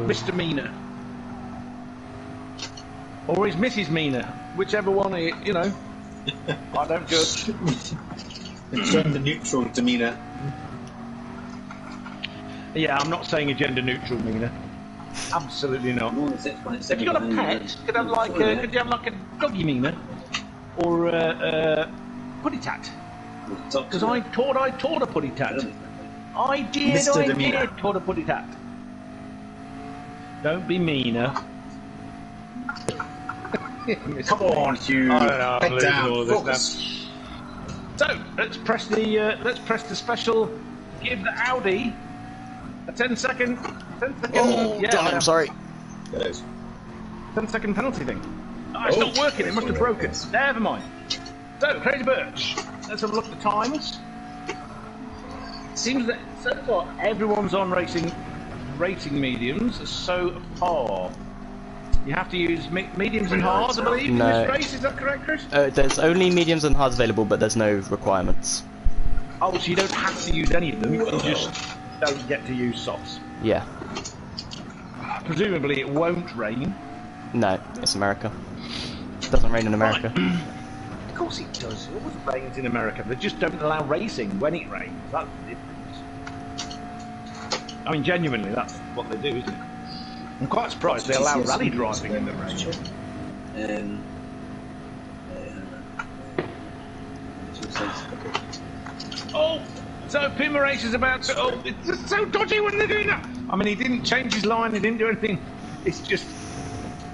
misdemeanor. Or his Mrs. Mina, whichever one, you know. I don't judge. Gender neutral demeanour. Yeah, I'm not saying a gender neutral Mina. Absolutely not. Have you got a pet? Could you have like a doggy Mina? Or a putty tat? Because I taught a putty tat. I did taught a putty tat. Don't be meaner. Come on, Hugh. Head down. Focus. So let's press the special. Give the Audi a 10-second. Oh, yeah, damn, I'm sorry. 10-second penalty thing. Oh, it's not working. It must have broken. Never mind. So Crazy Birch. Let's have a look at the times. Seems that so far everyone's on rating mediums so far. You have to use mediums and hards, I believe, in this race. Is that correct, Chris? There's only mediums and hards available, but there's no requirements. Oh, so you don't have to use any of them. You just don't get to use softs. Yeah. Presumably, it won't rain. No, it's America. It doesn't rain in America. Right. Of course it does. It always rains in America. They just don't allow racing when it rains. That's the difference. I mean, genuinely, that's what they do, isn't it? I'm quite surprised they allow rally driving in the rain. Oh, so Pimmer Race is about to... Oh, it's just so dodgy when they're doing that. I mean, he didn't change his line, he didn't do anything. It's just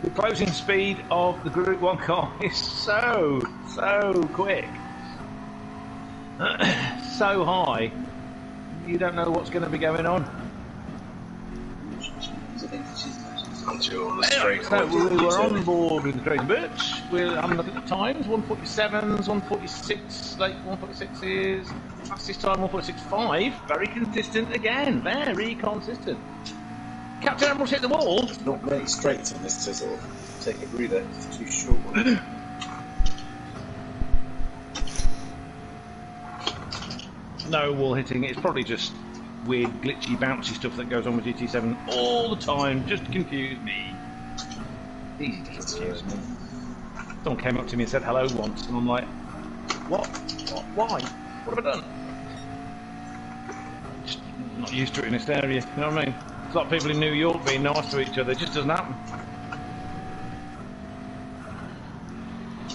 the closing speed of the Group 1 car is so quick. So high, you don't know what's going to be going on. Anyway, so we're on board with the Crazy Birch. I'm looking at the times, 147s, 146, late 146s, fastest time 146.5, very consistent again, very consistent. Captain Admiral's hit the wall. Not many straights on this to sort of take a breather, it's too short one. No wall hitting, it's probably just weird glitchy bouncy stuff that goes on with GT7 all the time, just to confuse me. Easy to confuse me. Someone came up to me and said hello once, and I'm like, what? Why? What have I done? Just not used to it in this area, you know what I mean? It's like people in New York being nice to each other, it just doesn't happen.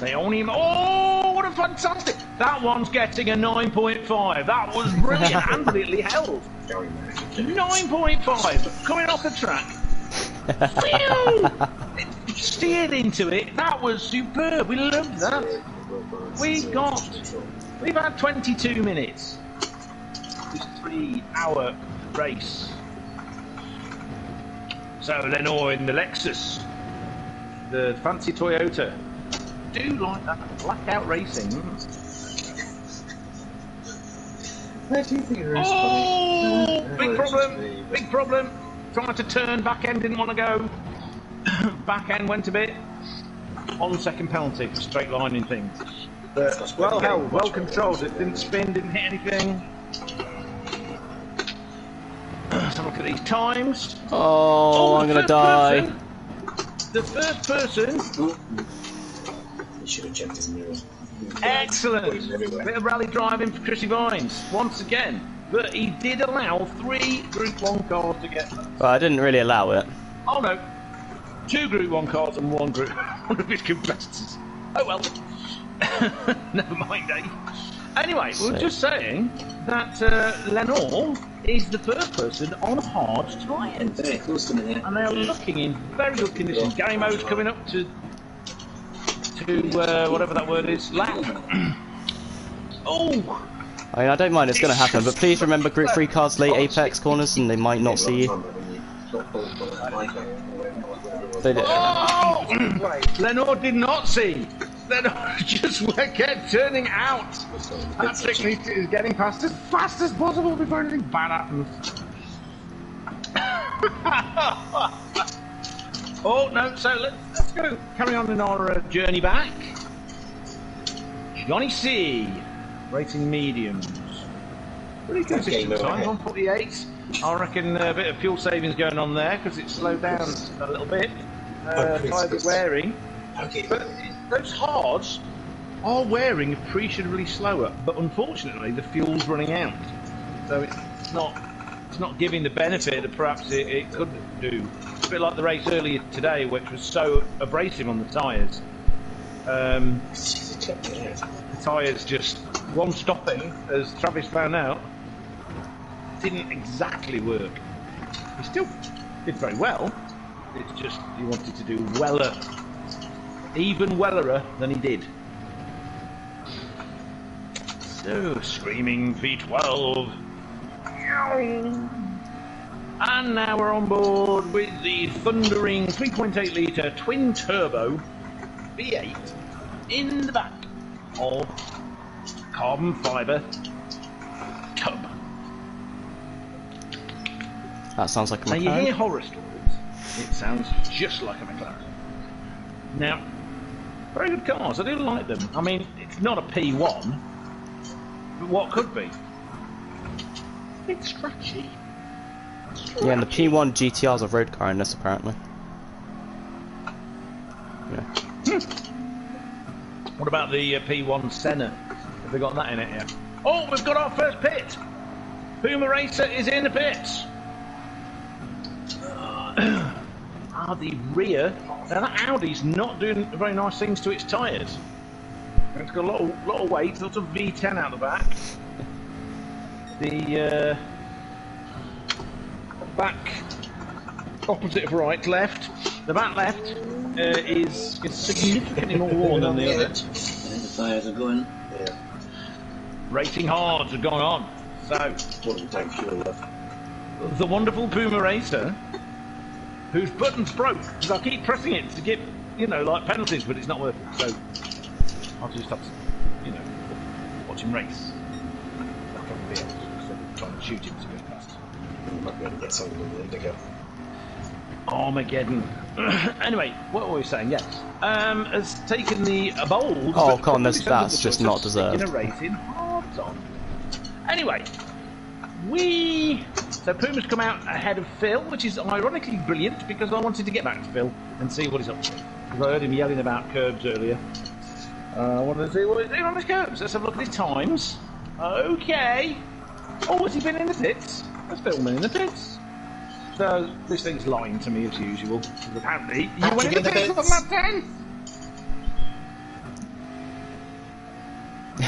They only... Oh, what a fantastic... That one's getting a 9.5. That was brilliant and brilliantly held. 9.5 coming off the track. It steered into it. That was superb. We loved that. We've had 22 minutes. This 3-hour race. So Lenore in the Lexus, the fancy Toyota. Do like that blackout racing. Where do you think it is? Oh, big problem. Trying to turn, back end didn't want to go. Back end went a bit. On second penalty for straight lining things. But well held, well controlled. It didn't spin, didn't hit anything. Let's have a look at these times. Oh, I'm gonna die. The first person. He should have checked his mirrors. Excellent! Bit of rally driving for Chrissy Vines, once again. But he did allow 3 Group 1 cars to get... Well, I didn't really allow it. Oh no, 2 Group 1 cars and 1 of his competitors. Oh well. Never mind, eh? Anyway, we were just saying that Lenore is the first person on hard tyres. Very close to me there. And they are looking in very good condition. Game mode's coming up to whatever that word is, lap. Oh! I mean, I don't mind, it's going to happen, but please remember Group 3 cars late apex corners and they might not see you. They did. Oh! Lenore did not see. Lenore just kept turning out. Patrick is getting past as fast as possible before anything bad happens. Oh no, so let's go carry on in our journey back. Johnny C, rating mediums. Pretty consistent time, 148. I reckon a bit of fuel savings going on there because it slowed down a little bit. Tyres are wearing. But those hards are wearing appreciably slower, but unfortunately the fuel's running out. So it's not giving the benefit that perhaps it could do. A bit like the race earlier today, which was so abrasive on the tyres. The tyres just, one stopping, as Travis found out, didn't exactly work. He still did very well, it's just he wanted to do weller. Even wellerer than he did. So, screaming V12. And now we're on board with the thundering 3.8 litre twin turbo V8 in the back of carbon fibre tub. That sounds like a McLaren. Now you hear horror stories, it sounds just like a McLaren. Now, very good cars, I do like them. I mean, it's not a P1, but what could be? A bit scratchy. Yeah, and the P1 GTR's a road car in this, apparently. Yeah. What What about the P1 Senna? Have they got that in it yet? Oh, we've got our first pit! Puma Racer is in the pits! The rear. Now that Audi's not doing very nice things to its tyres. It's got a lot of weight, lots of V10 out the back. The back opposite of right, left. The back left is significantly more worn than the other. The tyres are going. Yeah. Racing hards are going on. So, Wouldn't take fuel left. the wonderful Puma Racer, whose button's broke, because I keep pressing it to get, like penalties, but it's not worth it. So, I'll just have to, watch him race. Like everybody else, instead of trying to shoot him to go past. You might be able to get something in the Indigo. Armageddon. Anyway, what were we saying? Yes. Has taken the bold. Oh, come on, that's just not deserved. In a racing hard on. Anyway, so Puma's come out ahead of Phil, which is ironically brilliant because I wanted to get back to Phil and see what he's up to. Because I heard him yelling about curbs earlier. I wanted to see what he's doing on his curbs. Let's have a look at his times. Okay. Oh, has he been in the pits? There's Phil been in the pits. So this thing's lying to me as usual. Because apparently you went in the pits on lap 10.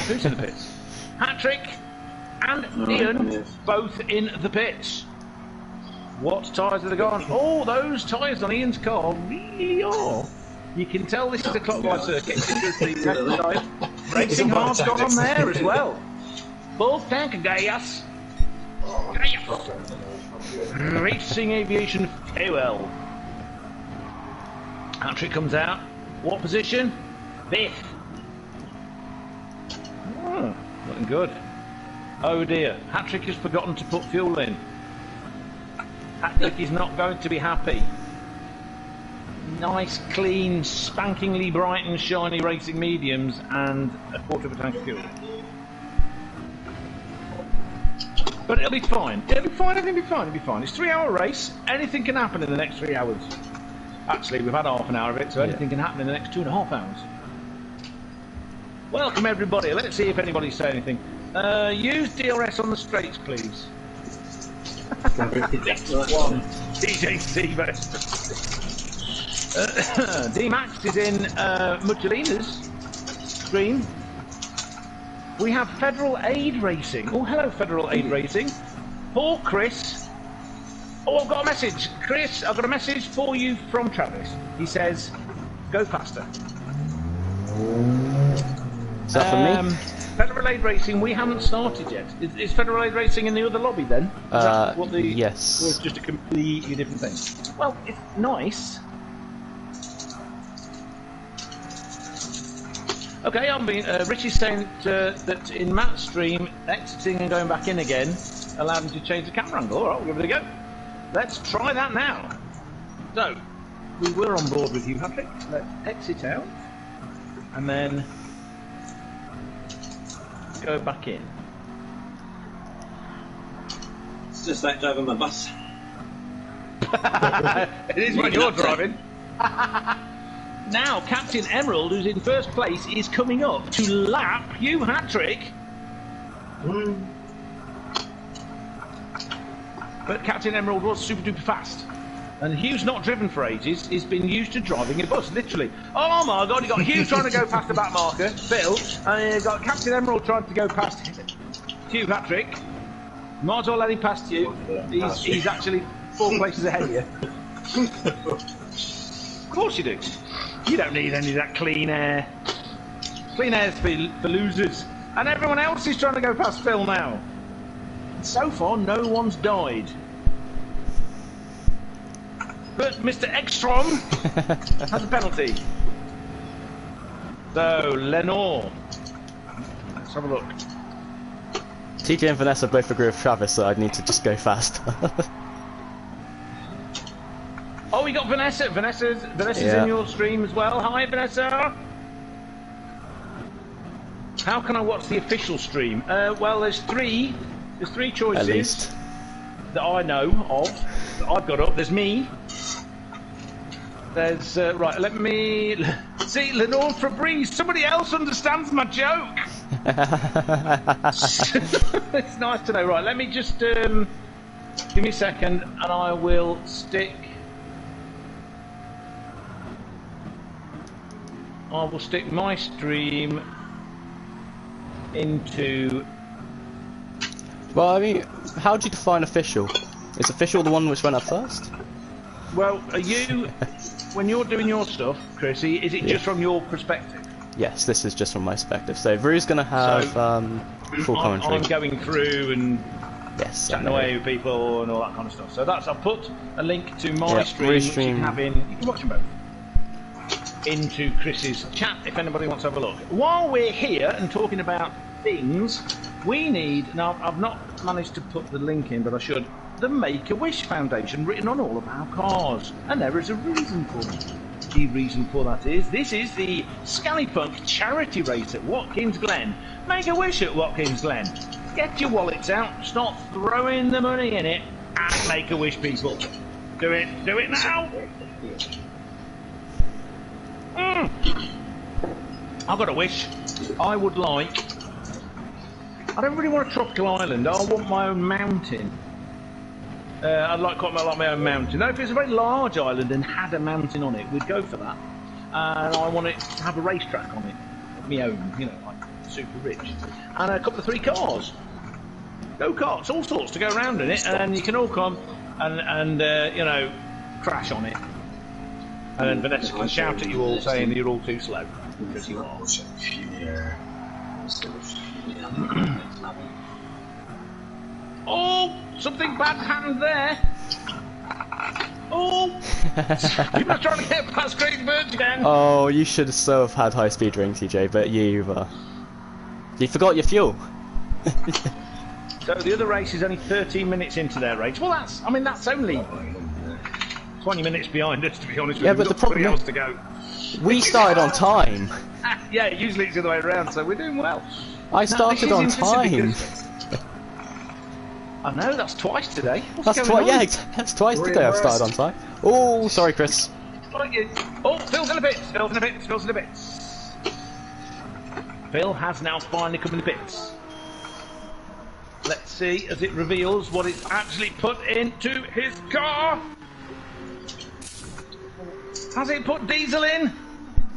Who's in the pits? Patrick and Ian both in the pits. What tyres have they got on? Oh, those tyres on Ian's car really are. You can tell this is a clockwise circuit because the racing hard's got on there as well. Both tank gas. Racing aviation farewell. Patrick comes out. What position? 5th. Oh, looking good. Oh dear, Patrick has forgotten to put fuel in. Patrick is not going to be happy. Nice, clean, spankingly bright and shiny racing mediums and a quarter of a tank of fuel. But it'll be fine. It'll be fine, everything will be fine, it'll be fine. It's a 3-hour race, anything can happen in the next 3 hours. Actually, we've had half an hour of it, so anything can happen in the next 2.5 hours. Welcome everybody, let's see if anybody's saying anything. Use DRS on the straights, please. One. DJ Steve. D-Max is in Mucciolina's screen. We have Federal Aid Racing. Oh, hello, Federal Aid Racing. For Chris. Oh, I've got a message. Chris, I've got a message for you from Travis. He says, go faster. Is that for me? Federal Aid Racing, we haven't started yet. Is Federal Aid Racing in the other lobby then? Is that what yes. Or it's just a completely different thing? Well, it's nice. Okay, Richie's saying that in Matt's stream, exiting and going back in again allowed him to change the camera angle. Alright, we'll give it a go. Let's try that now. So, we were on board with you, Patrick. Let's exit out. And then go back in. It's just like driving my bus. It is when you're driving. Now, Captain Emerald, who's in first place, is coming up to lap Hugh Hattrick. But Captain Emerald was super duper fast. And Hugh's not driven for ages. He's been used to driving a bus, literally. Oh my god, you got Hugh trying to go past the back marker, Phil, and you got Captain Emerald trying to go past Hugh Hattrick. Might as well let him past you. He's actually 4 places ahead of you. Of course you do. You don't need any of that clean air. Clean air's for losers. And everyone else is trying to go past Phil now. So far, no one's died. But Mr. Ekstrom has a penalty. So, Lenore. Let's have a look. TJ and Vanessa both agree with Travis that I'd need to just go fast. Oh, we got Vanessa. Vanessa's in your stream as well. Hi, Vanessa. How can I watch the official stream? Well, there's three choices. At least. That I know of. That I've got up. There's me. There's right. Let me See, Lenore Fabrice, somebody else understands my joke. It's nice to know. Right, let me just give me a second, and I will stick. I will stick my stream into. Well, I mean, how do you define official? Is official the one which went up first? Well, are you, when you're doing your stuff, Chrissy, is it just from your perspective? Yes, this is just from my perspective. So Rue's going to have full commentary. I'm going through and yes, chatting away with people and all that kind of stuff. So that's, I've put a link to my stream, which you can have in, you can watch them both, into Chris's chat if anybody wants to have a look. While we're here and talking about things, we need, now I've not managed to put the link in, but I should, the Make-A-Wish Foundation written on all of our cars. And there is a reason for it. The reason for that is, this is the ScallyPunk charity race at Watkins Glen. Make-A-Wish at Watkins Glen. Get your wallets out, start throwing the money in it, and Make-A-Wish people. Do it now! I've got a wish. I would like, I don't really want a tropical island, I want my own mountain. I'd like quite like my own mountain. Now, if it's a very large island and had a mountain on it, we'd go for that. And I want it to have a racetrack on it, my own, you know, like super rich, and a couple of 3 cars, go-karts, all sorts to go around in it, and you can all come and you know, crash on it. And then Vanessa can shout at you all saying that you're all too slow because you are. Oh, something bad happened there. Oh, people are trying to get past Great Bird again. Oh, you should so have had high-speed ring, TJ, but you forgot your fuel. So the other race is only 13 minutes into their race. Well, that's only 20 minutes behind us, to be honest with you. Yeah, but the problem else to go. We started on time. Yeah, usually it's the other way around, so we're doing well. I started on time. I know, that's twice today. That's twice today I've started on time. Oh, sorry, Chris. Oh, Phil's in a bit. Phil's in a bit. Phil has now finally come in the bits. Let's see as it reveals what it's actually put into his car. Has it put diesel in?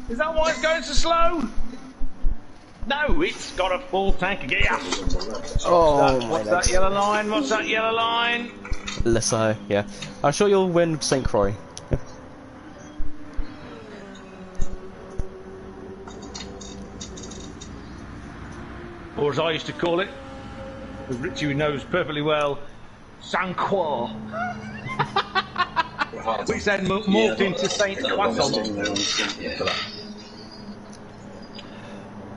Is that why it's going so slow? No, it's got a full tank of gas. Oh, what's that yellow line? What's that yellow line? Lisso, yeah. I'm sure you'll win St. Croix. Or as I used to call it, as Richie knows perfectly well, Saint Croix. Which then morphed into Saint Croissant.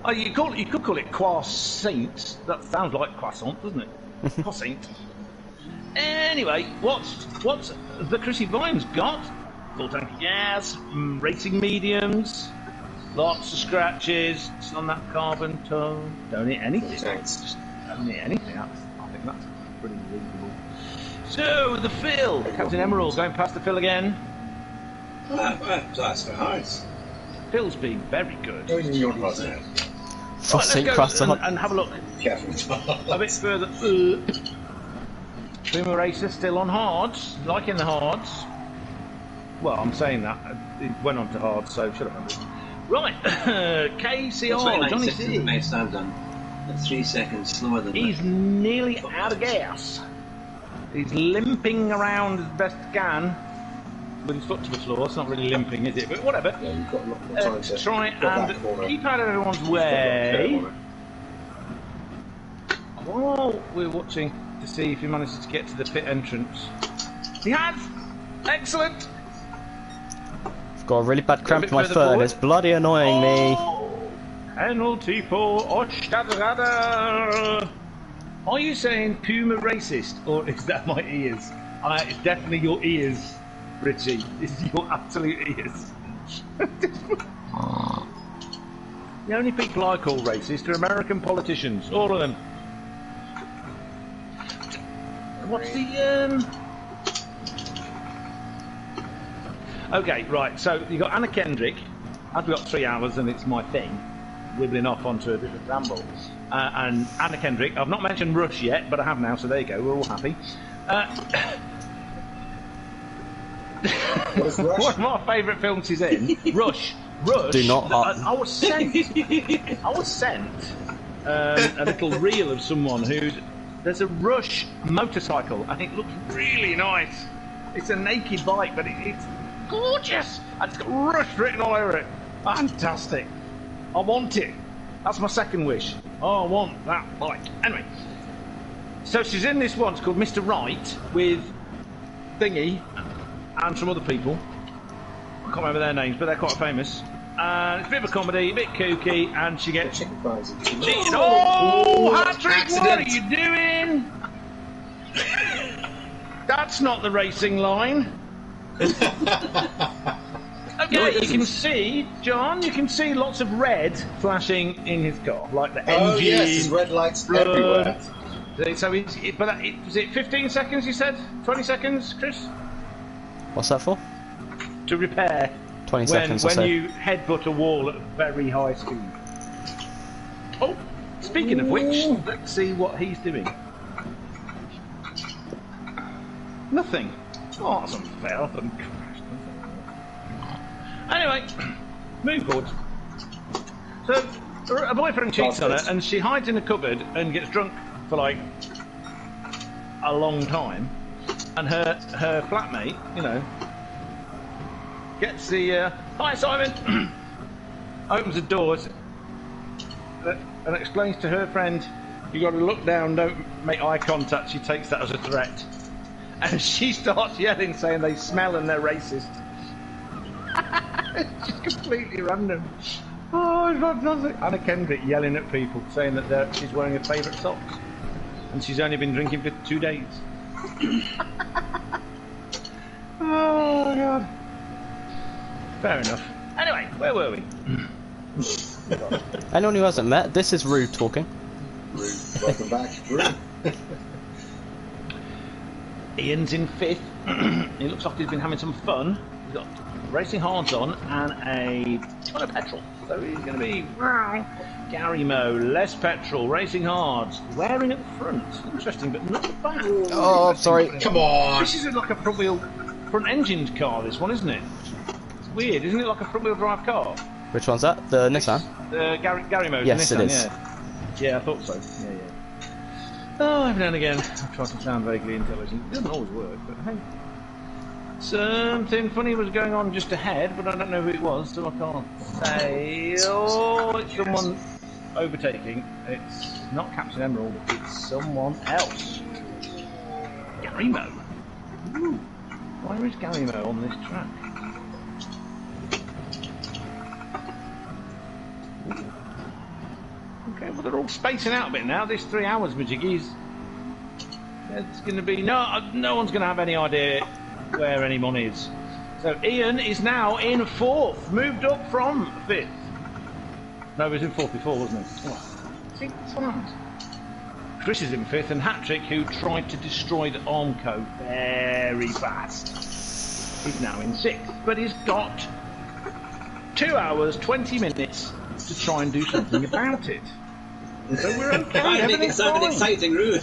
Oh, you could call it Croissant. That sounds like croissant, doesn't it? Croissant. Anyway, what's the Chrissy Vine's got? Full tank of gas, racing mediums, lots of scratches on that carbon toe. Don't hit anything. Just don't hit anything. I think that's pretty reasonable. So the Phil, Captain Emerald, going past the Phil again. That's nice. Phil's been very good. For St. Croissant. And have a look. A bit further. Boomer Racer still on hards, liking the hards. Well, I'm saying that. It went on to hards, so should have done. Right, KCR, Johnny C. Nice time done. 3 seconds slower than He's nearly out of gas. He's limping around as best he can with his foot to the floor. It's not really limping, is it? But whatever. Yeah, you've got a lot more time to try and keep out of everyone's way while we're watching to see if he manages to get to the pit entrance. He has! Excellent! I've got a really bad cramp in my foot and it's bloody annoying me. Penalty for Oshtadrada! Are you saying Puma racist, or is that my ears? It's definitely your ears, Richie. It's your absolute ears. The only people I call racist are American politicians, all of them. What's the Okay, right. So you got Anna Kendrick, as we've got 3 hours and it's my thing, wibbling off onto a different ramble. And Anna Kendrick, I've not mentioned Rush yet, but I have now, so there you go, we're all happy. What is Rush? One of my favourite films she's in, Rush. Do not. I was sent a little reel of someone there's a Rush motorcycle, and it looks really nice. It's a naked bike, but it's gorgeous, and it's got Rush written all over it. Fantastic. I want it. That's my second wish. Oh, I want that bike. Anyway, so she's in this one. It's called Mr. Right with Thingy and some other people. I can't remember their names, but they're quite famous. And it's a bit of a comedy, a bit kooky, and she gets Chicken fries. cheated. Oh, hat-trick! What are you doing? That's not the racing line. Okay, you can see, John, you can see lots of red flashing in his car, like the engine. Oh yes, there's red lights everywhere. So is it 15 seconds, you said? 20 seconds, Chris? What's that for? To repair 20 seconds or so. when you headbutt a wall at very high speed. Oh, speaking of which, let's see what he's doing. Nothing. Oh, that's unfair. I thought he crashed. Anyway, move forward. So, a boyfriend cheats on her, and she hides in a cupboard and gets drunk for like a long time. And her flatmate, gets the hi Simon, opens the doors and explains to her friend, "You got to look down, don't make eye contact." She takes that as a threat, and she starts yelling, saying they smell and they're racist. It's just completely random. Oh, it's fantastic. Anna Kendrick yelling at people, saying that she's wearing her favourite socks, and she's only been drinking for 2 days. Oh my god. Fair enough. Anyway, where were we? Anyone who hasn't met, this is Rude talking. Rude. Welcome back, Rude. Ian's in 5th. He looks like he's been having some fun. He's got racing hards on and a ton of petrol. So he's going to be Gary Moe, less petrol, racing hards, wearing at the front. Interesting, but not the back. Oh, sorry. Come on. This is like a front-wheel, front-engined car, this one, isn't it? It's weird, isn't it like a front-wheel drive car? Which one's that? The Nissan? Gary Moe's Yes, Nissan, it is. Yeah, I thought so. Yeah. Oh, every now and again, I try to sound vaguely intelligent. It doesn't always work, but hey. Something funny was going on just ahead, but I don't know who it was, so I can't say. Oh, it's someone overtaking. It's not Captain Emerald, it's someone else. Gary Moe. Ooh. Why is Gary Moe on this track? Okay, well they're all spacing out a bit now. This 3 hours, majiggies. It's going to be no one's going to have any idea where anyone is. So Ian is now in 4th, moved up from 5th. No, he was in 4th before, wasn't he? Oh. See, that's what happens. Chris is in 5th, and Hattrick, who tried to destroy the Armco very fast, is now in 6th. But he's got 2 hours, 20 minutes to try and do something about it. So we're okay. I think it's an exciting route.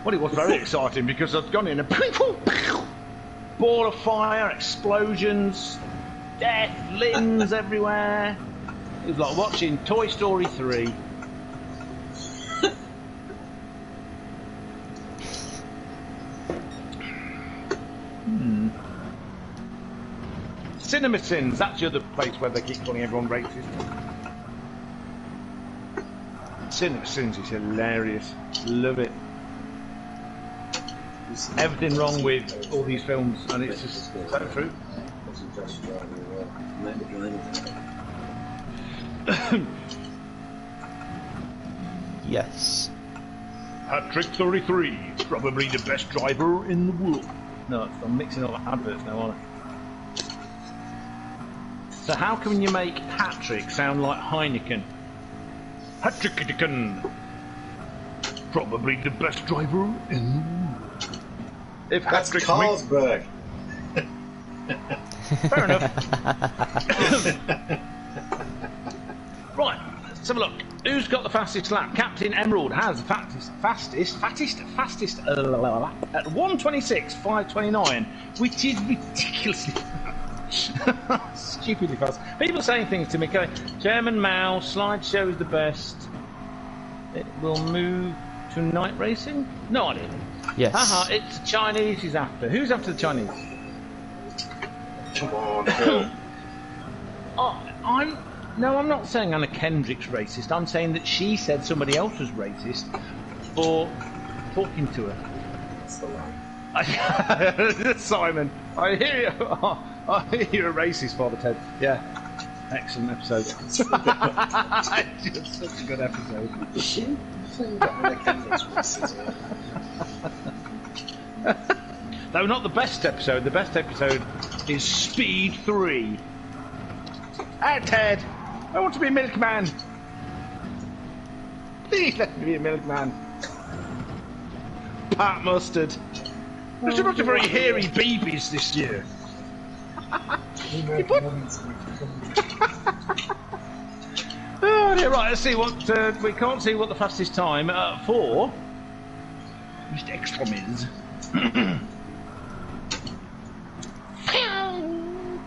Well, it was very exciting because I'd gone in and ball of fire, explosions, death, limbs everywhere. It was like watching Toy Story 3. Cinema Sins, that's the other place where they keep calling everyone racist. Cinema Sins is hilarious. Love it. Everything wrong with all these films, and it's just so true. Yes. Hat-trick 33, probably the best driver in the world. No, I'm mixing up adverts now, aren't I? So how can you make hat-trick sound like Heineken? Hat-trick-a-dicken, probably the best driver in the world. If That's Hat-trick Carlsberg. Fair enough. Right, let's have a look. Who's got the fastest lap? Captain Emerald has the fastest at 1:26.529, which is ridiculously fast. Stupidly fast. People saying things to me going, Chairman Mao, slideshow is the best. It will move to night racing? No idea. Yes. Haha, it's the Chinese he's after. Who's after the Chinese? Come on, Phil. I'm not saying Anna Kendrick's racist. I'm saying that she said somebody else was racist for talking to her. That's the line. Simon, I hear you. I hear you're a racist, Father Ted. Yeah. Excellent episode. Just such a good episode. No, not the best episode. The best episode is Speed 3. Hey, Ted, I want to be a milkman. Please let me be a milkman. Pat Mustard. There's a bunch of very hairy babies this year. Oh dear, right, let's see what we can't see what the fastest time for Mr. Ekstrom is.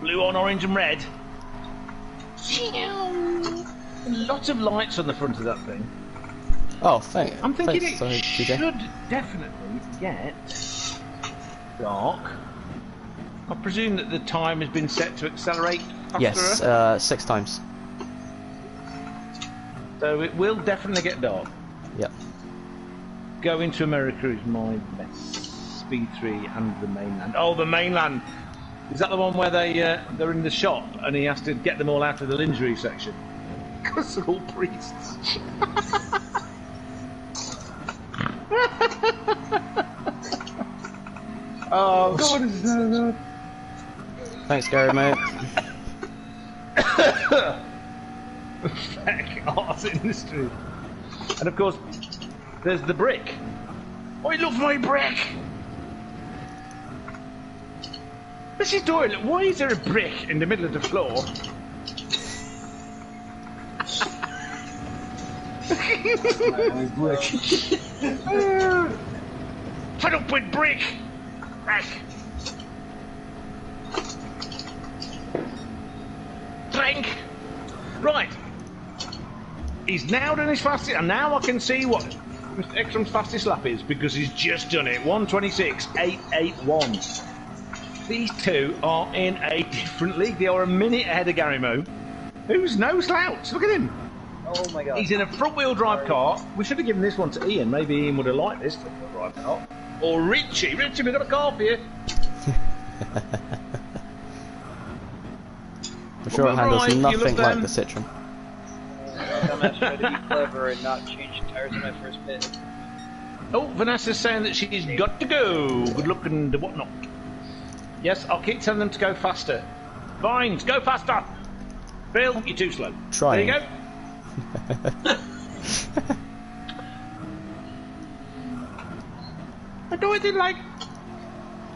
Blue on orange and red. Lots of lights on the front of that thing. Oh, thanks. I'm thinking thanks, it TJ. should definitely get dark. I presume that the time has been set to accelerate faster. Yes, 6 times. So it will definitely get dark. Yep. Going to America is my best. Speed 3 and the mainland. Oh, the mainland! Is that the one where they're in the shop and he has to get them all out of the lingerie section? Because they're all priests. Oh, God, it's so good. Thanks, Gary, mate. Feck art industry. And of course, there's the brick. I love my brick! This is doing it. Why is there a brick in the middle of the floor? Fed up with brick! Brick! Drink! Right. He's now done his fastest, and now I can see what Mr. Ekstrom's fastest lap is, because he's just done it. 1:26.881. These two are in a different league. They are a minute ahead of Gary Moe, who's no slouch. Look at him. Oh my God. He's in a front-wheel drive car. We should have given this one to Ian. Maybe Ian would have liked this front-wheel drive car. Or Richie. Richie, we've got a car for you. I'm sure it handles Right, you nothing look, like the Citroen. Dumbass tried to be clever and not change tires in my first pit. Oh, Vanessa's saying that she's got to go. Good luck and whatnot. Yes, I'll keep telling them to go faster. Vines, go faster! Bill, you're too slow. Trying. There you go. I do it in like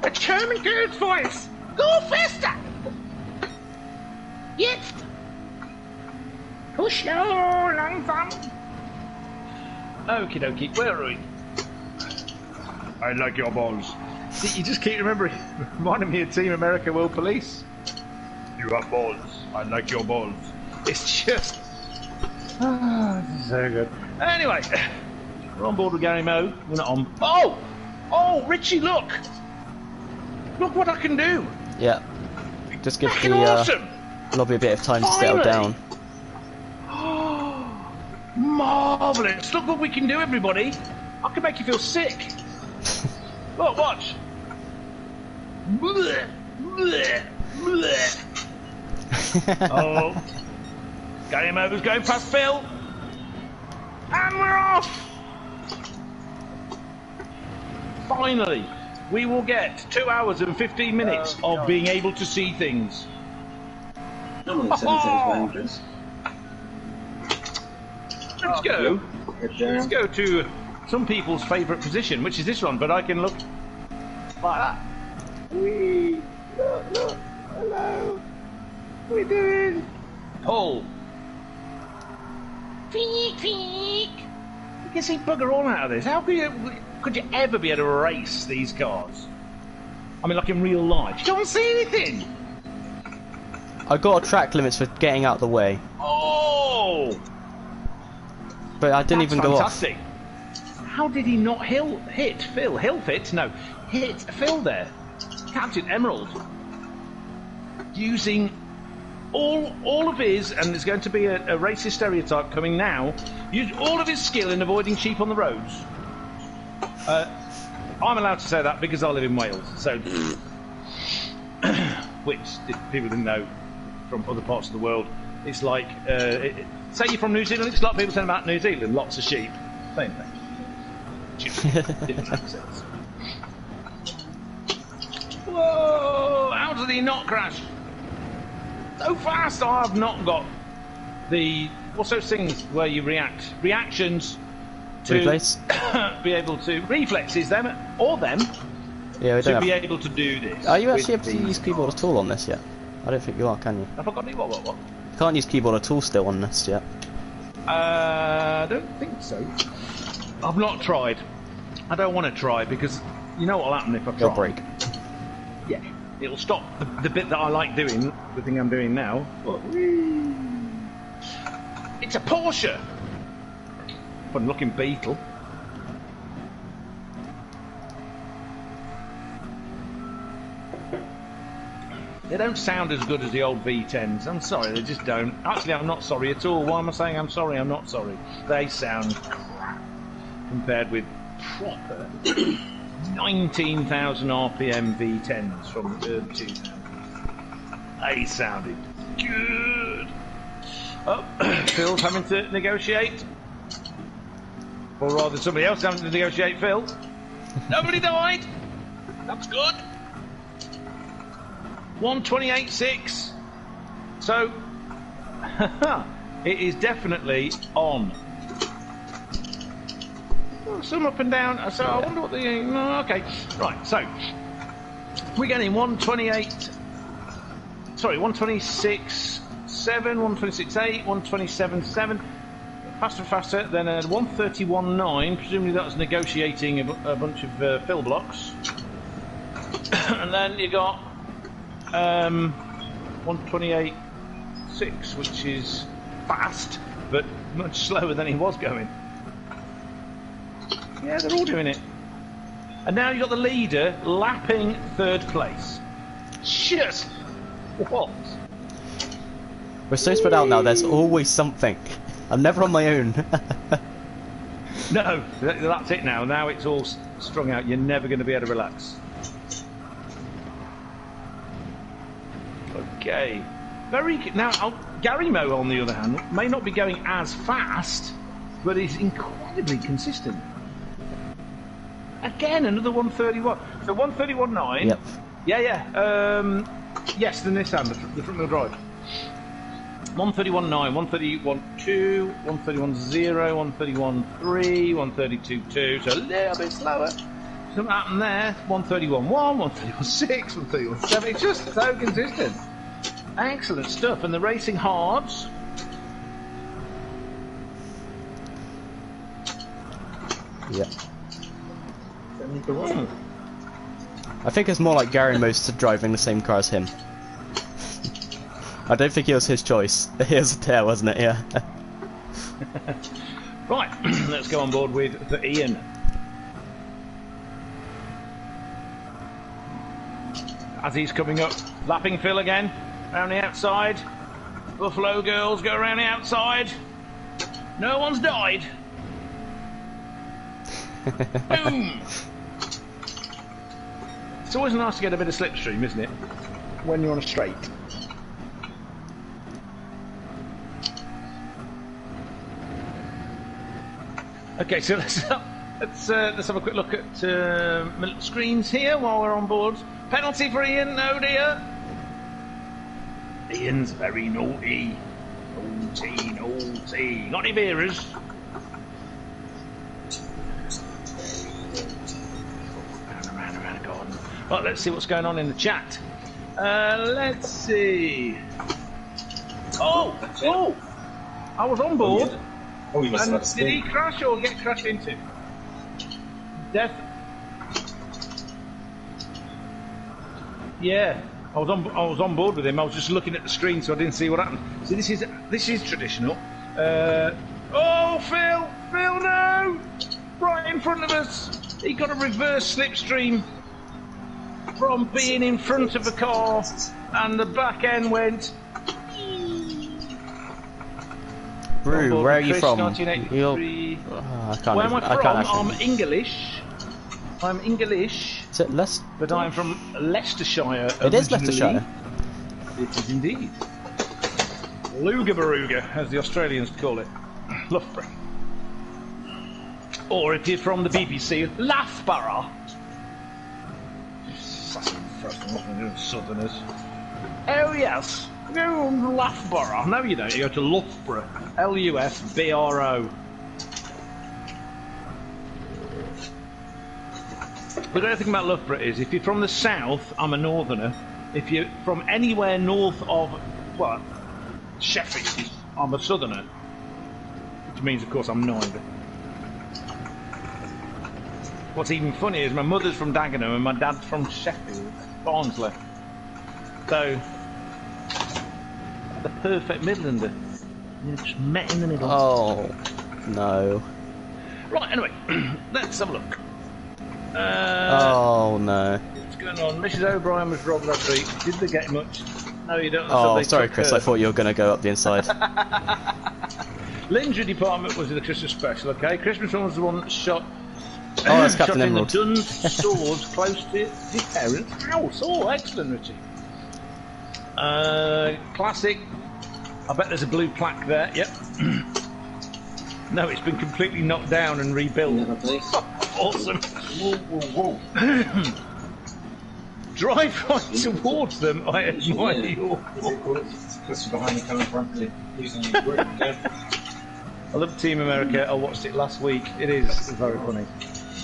a German girl's voice. Go faster! Jetzt! Push langsam! Okie dokie, where are we? I like your balls. See, you just keep reminding me of Team America World Police. You have balls. I like your balls. It's just... this is so good. Anyway, we're on board with Gary Moe. We're not on... Oh! Oh, Richie, look! Look what I can do! Yeah. Just give Fucking the awesome! lobby a bit of time to settle down. Oh, marvellous! Look what we can do, everybody! I can make you feel sick! Look, watch! Blech, blech, blech. Oh, Gary Moe's going past Phil, and we're off. Finally, we will get 2 hours and 15 minutes of being able to see things. Let's go. Let's go to some people's favourite position, which is this one. But I can look like that. Whee! Look, look. Hello. What are we doing? Pull. Peek, peek. You can see bugger all out of this. How could you ever be able to race these cars? I mean, like in real life. You can't see anything. I got a track limits for getting out the way, Oh! but I didn't That's even go off. fantastic. How did he not hit Phil? Hit Phil there. Captain Emerald. Using all of his, and there's going to be a racist stereotype coming now, use all of his skill in avoiding sheep on the roads. I'm allowed to say that because I live in Wales, so which if people didn't know from other parts of the world, it's like say you're from New Zealand, it's like people saying about New Zealand, lots of sheep, same thing. Different accents. Whoa! How did he not crash? So fast! I've not got the what's those things where you reactions to be able to reflexes them or them Yeah, we to don't be have... able to do this. Are you actually able to use keyboard at all on this yet? I don't think you are, can you? Have I got any what? You can't use keyboard at all still on this yet. I don't think so. I've not tried. I don't want to try because you know what'll happen if I try. It'll break. Yeah, it'll stop the bit that I like doing, the thing I'm doing now. It's a Porsche! Fun looking Beetle. They don't sound as good as the old V10s. I'm sorry, they just don't. Actually, I'm not sorry at all. Why am I saying I'm sorry? I'm not sorry. They sound crap compared with proper 19,000 RPM V10s from the early 2000s. They sounded good. Oh, Phil's having to negotiate. Or rather, somebody else having to negotiate Phil. Nobody died. That's good. 128.6. So, it is definitely on. Oh, some up and down. So I wonder what the. Okay, right. So we're getting 128. Sorry, 126.7, 126.8, 127.7. Faster and faster. Then 131.9. Presumably that's negotiating a bunch of fill blocks. And then you got 128.6, which is fast, but much slower than he was going. Yeah, they're all doing it. And now you've got the leader lapping third place. Just what? We're so spread out now, there's always something. I'm never on my own. No, that's it now. Now it's all strung out. You're never going to be able to relax. Okay. Now, Gary Moe, on the other hand, may not be going as fast, but he's incredibly consistent. Again, another 131. So 131.9. Yep. Yeah. Yes, the Nissan, the front wheel drive. 131.9, 131.2, 131.0, 131.3, 132.2. So a little bit slower. Something happened there. 131.1, 131.6, 131.7. It's just so consistent. Excellent stuff. And the racing hards. Yeah. I think it's more like Gary Moe's driving the same car as him. I don't think it was his choice. It was a tear, wasn't it? Yeah. Right, let's go on board with the Ian. As he's coming up, lapping Phil again, around the outside. Buffalo girls go around the outside. No one's died. Boom! It's always nice to get a bit of slipstream, isn't it? When you're on a straight. Okay, so let's have a quick look at screens here while we're on board. Penalty for Ian, no dear. Ian's very naughty. Naughty. Got any beerers? Around a garden. Right, let's see what's going on in the chat. Let's see. Oh! I was on board. Oh, you must have had a Did spin. he crash or get crashed into? Yeah, I was on board with him. I was just looking at the screen, so I didn't see what happened. See, this is traditional. Oh, Phil, no! Right in front of us. He got a reverse slipstream from being in front of a car, and the back end went. Brew, where are you Chris, from? 1983. I can't. Where am I I from? can't actually. I'm English. I'm English, Is it Leicester? but I'm from Leicestershire. It is originally. Leicestershire. It is indeed. Lugabaruga, as the Australians call it. Loughborough. Or if you're from the BBC, Loughborough. Southerners. Oh yes, go to Loughborough. No you don't, you go to Loughborough. Loughborough. The great thing about Loughborough is, if you're from the south, I'm a northerner. If you're from anywhere north of, well, Sheffield, I'm a southerner. Which means, of course, I'm neither. What's even funnier is my mother's from Dagenham and my dad's from Sheffield, Barnsley. So, the perfect Midlander. You just met in the middle. Oh, no. Right, anyway, let's have a look. Oh, no. What's going on? Mrs. O'Brien was robbed last week. Did they get much? No, you don't. Oh, So they sorry, took Chris. her. I thought you were going to go up the inside. Lingerie department was in the Christmas special, okay? Christmas one was the one that shot. Oh, that's Captain shot in Emerald. the Duns swords close to his parents' house. Oh, excellent, Richie. Classic. I bet there's a blue plaque there. Yep. No, it's been completely knocked down and rebuilt. Never place. Awesome. Whoa. Drive right towards them. I admire your. Because you're behind the camera front, using your grip. I love Team America. I watched it last week. It is very funny.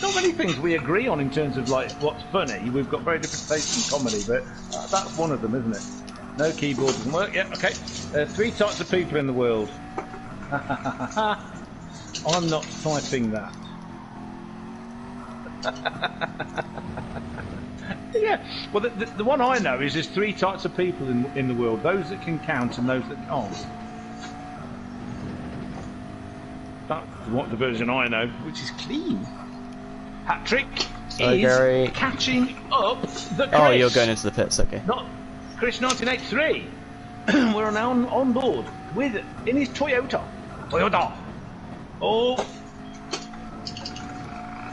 Not many things we agree on in terms of like what's funny. We've got very different tastes in comedy, but that's one of them, isn't it? No keyboard doesn't work. Yeah, okay. 3 types of people in the world. I'm not typing that. Yeah. Well, the one I know is there's 3 types of people in the world: those that can count and those that can't. That's what the version I know, which is clean. Hat trick is Gary. catching up the Chris. Oh, you're going into the pits, okay. Not Chris 1983. We're now on board with in his Toyota. Oh,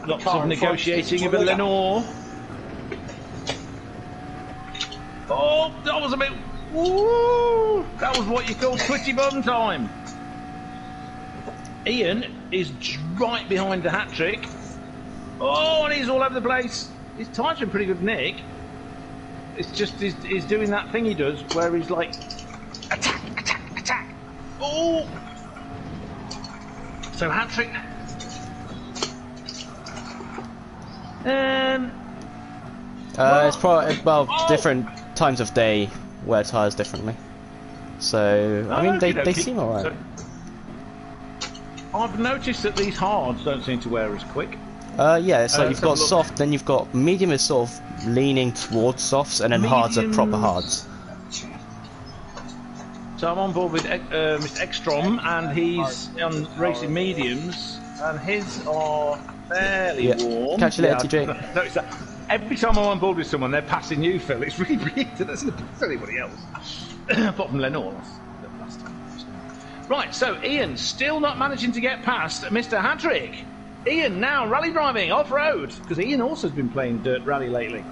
lots of negotiating of a Lenore. Oh, that was a bit. Woo! That was what you call twitty bum time. Ian is right behind the hat trick. Oh, and he's all over the place. His tyres are in pretty good nick. It's just he's doing that thing he does where he's like attack. Oh, so hat trick. It's probably different times of day wear tyres differently. So I mean they seem alright. So, I've noticed that these hards don't seem to wear as quick. Yeah, it's like you've got let's have a look. soft, then you've got medium is sort of leaning towards softs, and then hards are proper hards. So I'm on board with Mr. Ekstrom, and he's on racing mediums, and his are fairly warm. Catch you later, Yeah, TJ. notice that. Every time I'm on board with someone, they're passing you, Phil. It's really weird. That doesn't pass anybody else. Apart from Lenore. That's the last time. Right, so Ian still not managing to get past Mr. Hadrick. Ian now rally driving off-road, because Ian also has been playing Dirt Rally lately.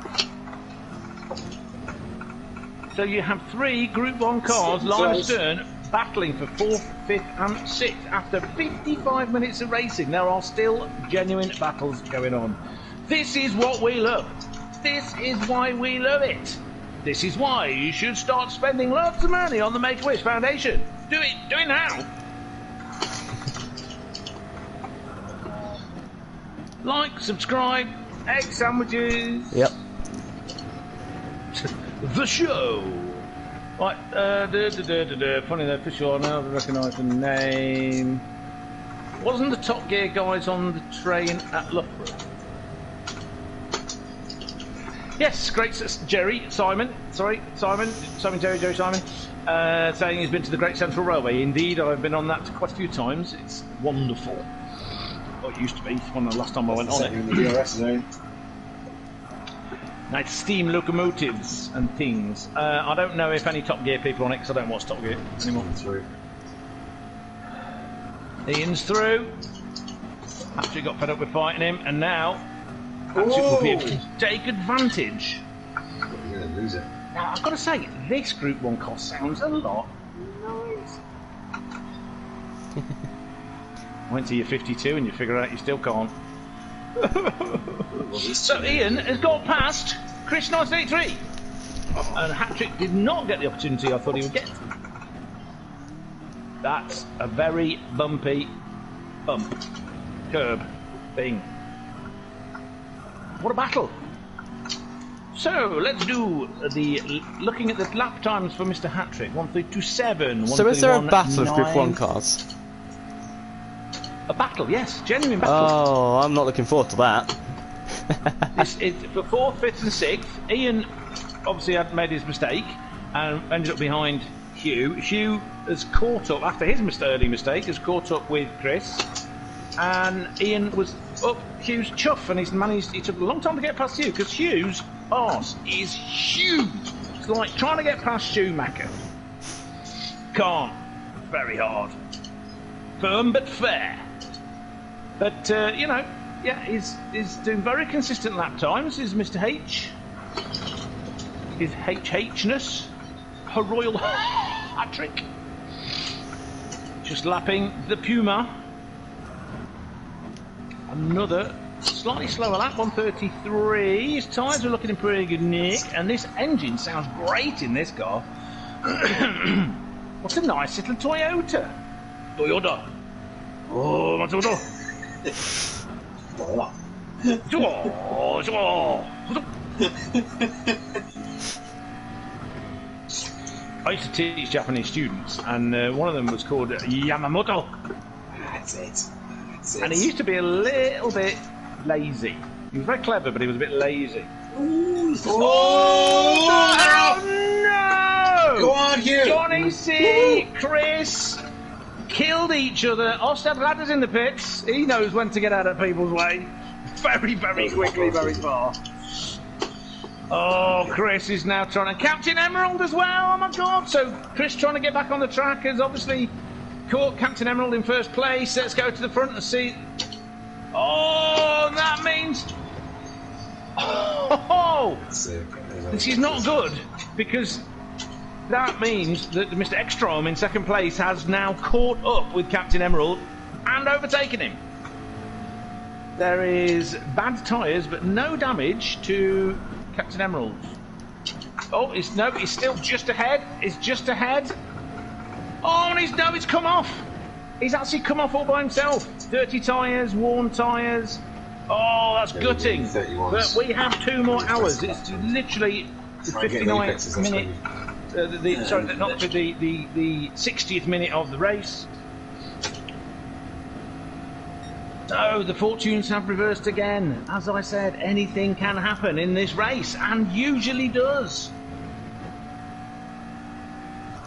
So you have 3 Group 1 cars, line astern, battling for 4th, 5th and 6th. After 55 minutes of racing, there are still genuine battles going on. This is what we love. This is why we love it. This is why you should start spending lots of money on the MakeAWish Foundation. Do it now. Like, subscribe, egg sandwiches. Yep. the show. Right, funny the official now to recognise the name. Wasn't the Top Gear guys on the train at Loughborough? Yes, great, Jerry, Simon, Jerry, Simon, saying he's been to the Great Central Railway. Indeed, I've been on that quite a few times. It's wonderful. Well, it used to be. It's one of the last time I went on it. In the DRS zone. Nice steam locomotives and things. I don't know if any Top Gear people are on it because I don't watch Top Gear anymore. Through. Ian's through. Actually got fed up with fighting him, and now Patrick will be able to take advantage. You're going to lose it. Now, I've got to say, this Group 1 car sounds a lot nice. Went to your 52 and you figure out you still can't. So Ian has got past Chris 1983. And Hattrick did not get the opportunity I thought he would get. That's a very bumpy curb thing. What a battle! So let's do the looking at the lap times for Mr. Hattrick. 1:37. So is there a battle of Group 1 cars? A battle, yes, genuine battle. Oh, I'm not looking forward to that. This is for 4th, 5th, and 6th. Ian obviously had made his mistake and ended up behind Hugh. Hugh has caught up after his early mistake. Has caught up with Chris, and Ian was up Hugh's chuff, and he's managed. He took a long time to get past Hugh because Hugh's arse is huge. It's like trying to get past Schumacher. Can't. Very hard. Firm but fair. But you know, yeah, he's doing very consistent lap times. Is Mr. H. His HHness, her royal Hattrick. Just lapping the Puma. Another slightly slower lap, 1:33. His tyres are looking in pretty good nick, and this engine sounds great in this car. What's a nice little Toyota? Oh, Matsumoto. I used to teach Japanese students, and one of them was called Yamamoto. That's it. And he used to be a little bit lazy. He was very clever, but he was a bit lazy. Oh no! Go on, Hugh! Johnny C, Chris, killed each other. Ostad ladders in the pits. He knows when to get out of people's way. Very, very quickly, very far. Oh, Chris is now trying to... Captain Emerald as well, oh my god! So, Chris trying to get back on the track has obviously caught Captain Emerald in first place. Let's go to the front and see... Oh, that means... Oh! This is not good, because that means that Mr. Ekstrom in second place has now caught up with Captain Emerald and overtaken him. There is bad tyres, but no damage to Captain Emerald. Oh, he's still just ahead. He's just ahead. Oh, and he's come off. He's actually come off all by himself. Dirty tyres, worn tyres. Oh, that's gutting. But we have 2 more hours. It's literally the 59th minute. The 60th minute of the race. So the fortunes have reversed again. As I said, anything can happen in this race, and usually does.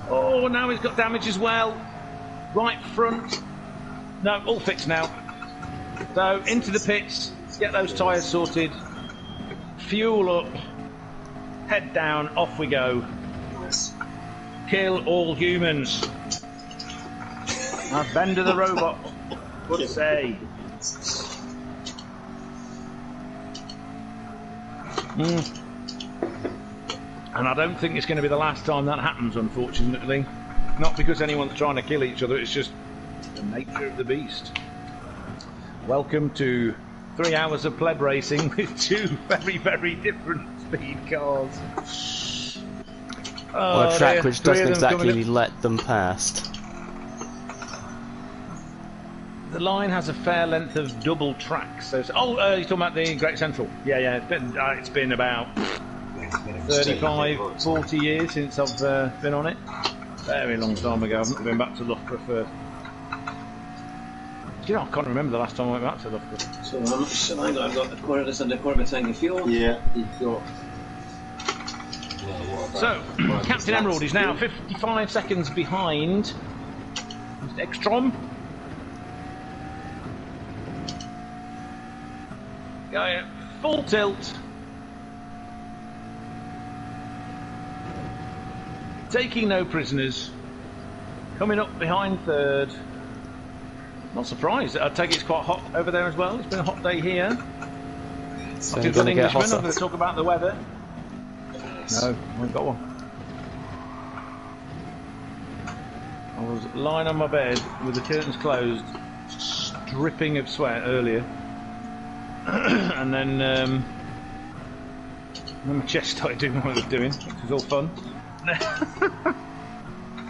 Oh, now he's got damage as well. Right front. No, all fixed now. So into the pits, get those tyres sorted, fuel up, head down, off we go. Nice. Kill all humans. Now Bender the robot. What to say? And I don't think it's going to be the last time that happens, unfortunately. Not because anyone's trying to kill each other, it's just the nature of the beast. Welcome to 3 hours of pleb racing with 2 very, very different speed cars. On a track which doesn't exactly let them past. The line has a fair length of double tracks. So you're talking about the Great Central? Yeah, it's been about 35, 40 years since I've been on it. Very long time ago. I've not been back to Loughborough for... You know, I can't remember the last time I went back to Loughborough. So how much have I got? I've got a quarter of this and a quarter of a tank of fuel. Yeah, you've got. So, Captain Emerald is now 55 seconds behind Mr. Ekstrom. Going at full tilt. Taking no prisoners. Coming up behind third. Not surprised. I take it it's quite hot over there as well. It's been a hot day here. So I you're think an going to get Englishman. I'm hotter. going to talk about the weather. No, I haven't got one. I was lying on my bed with the curtains closed, dripping of sweat earlier, and then my chest started doing what it was doing, which was all fun. I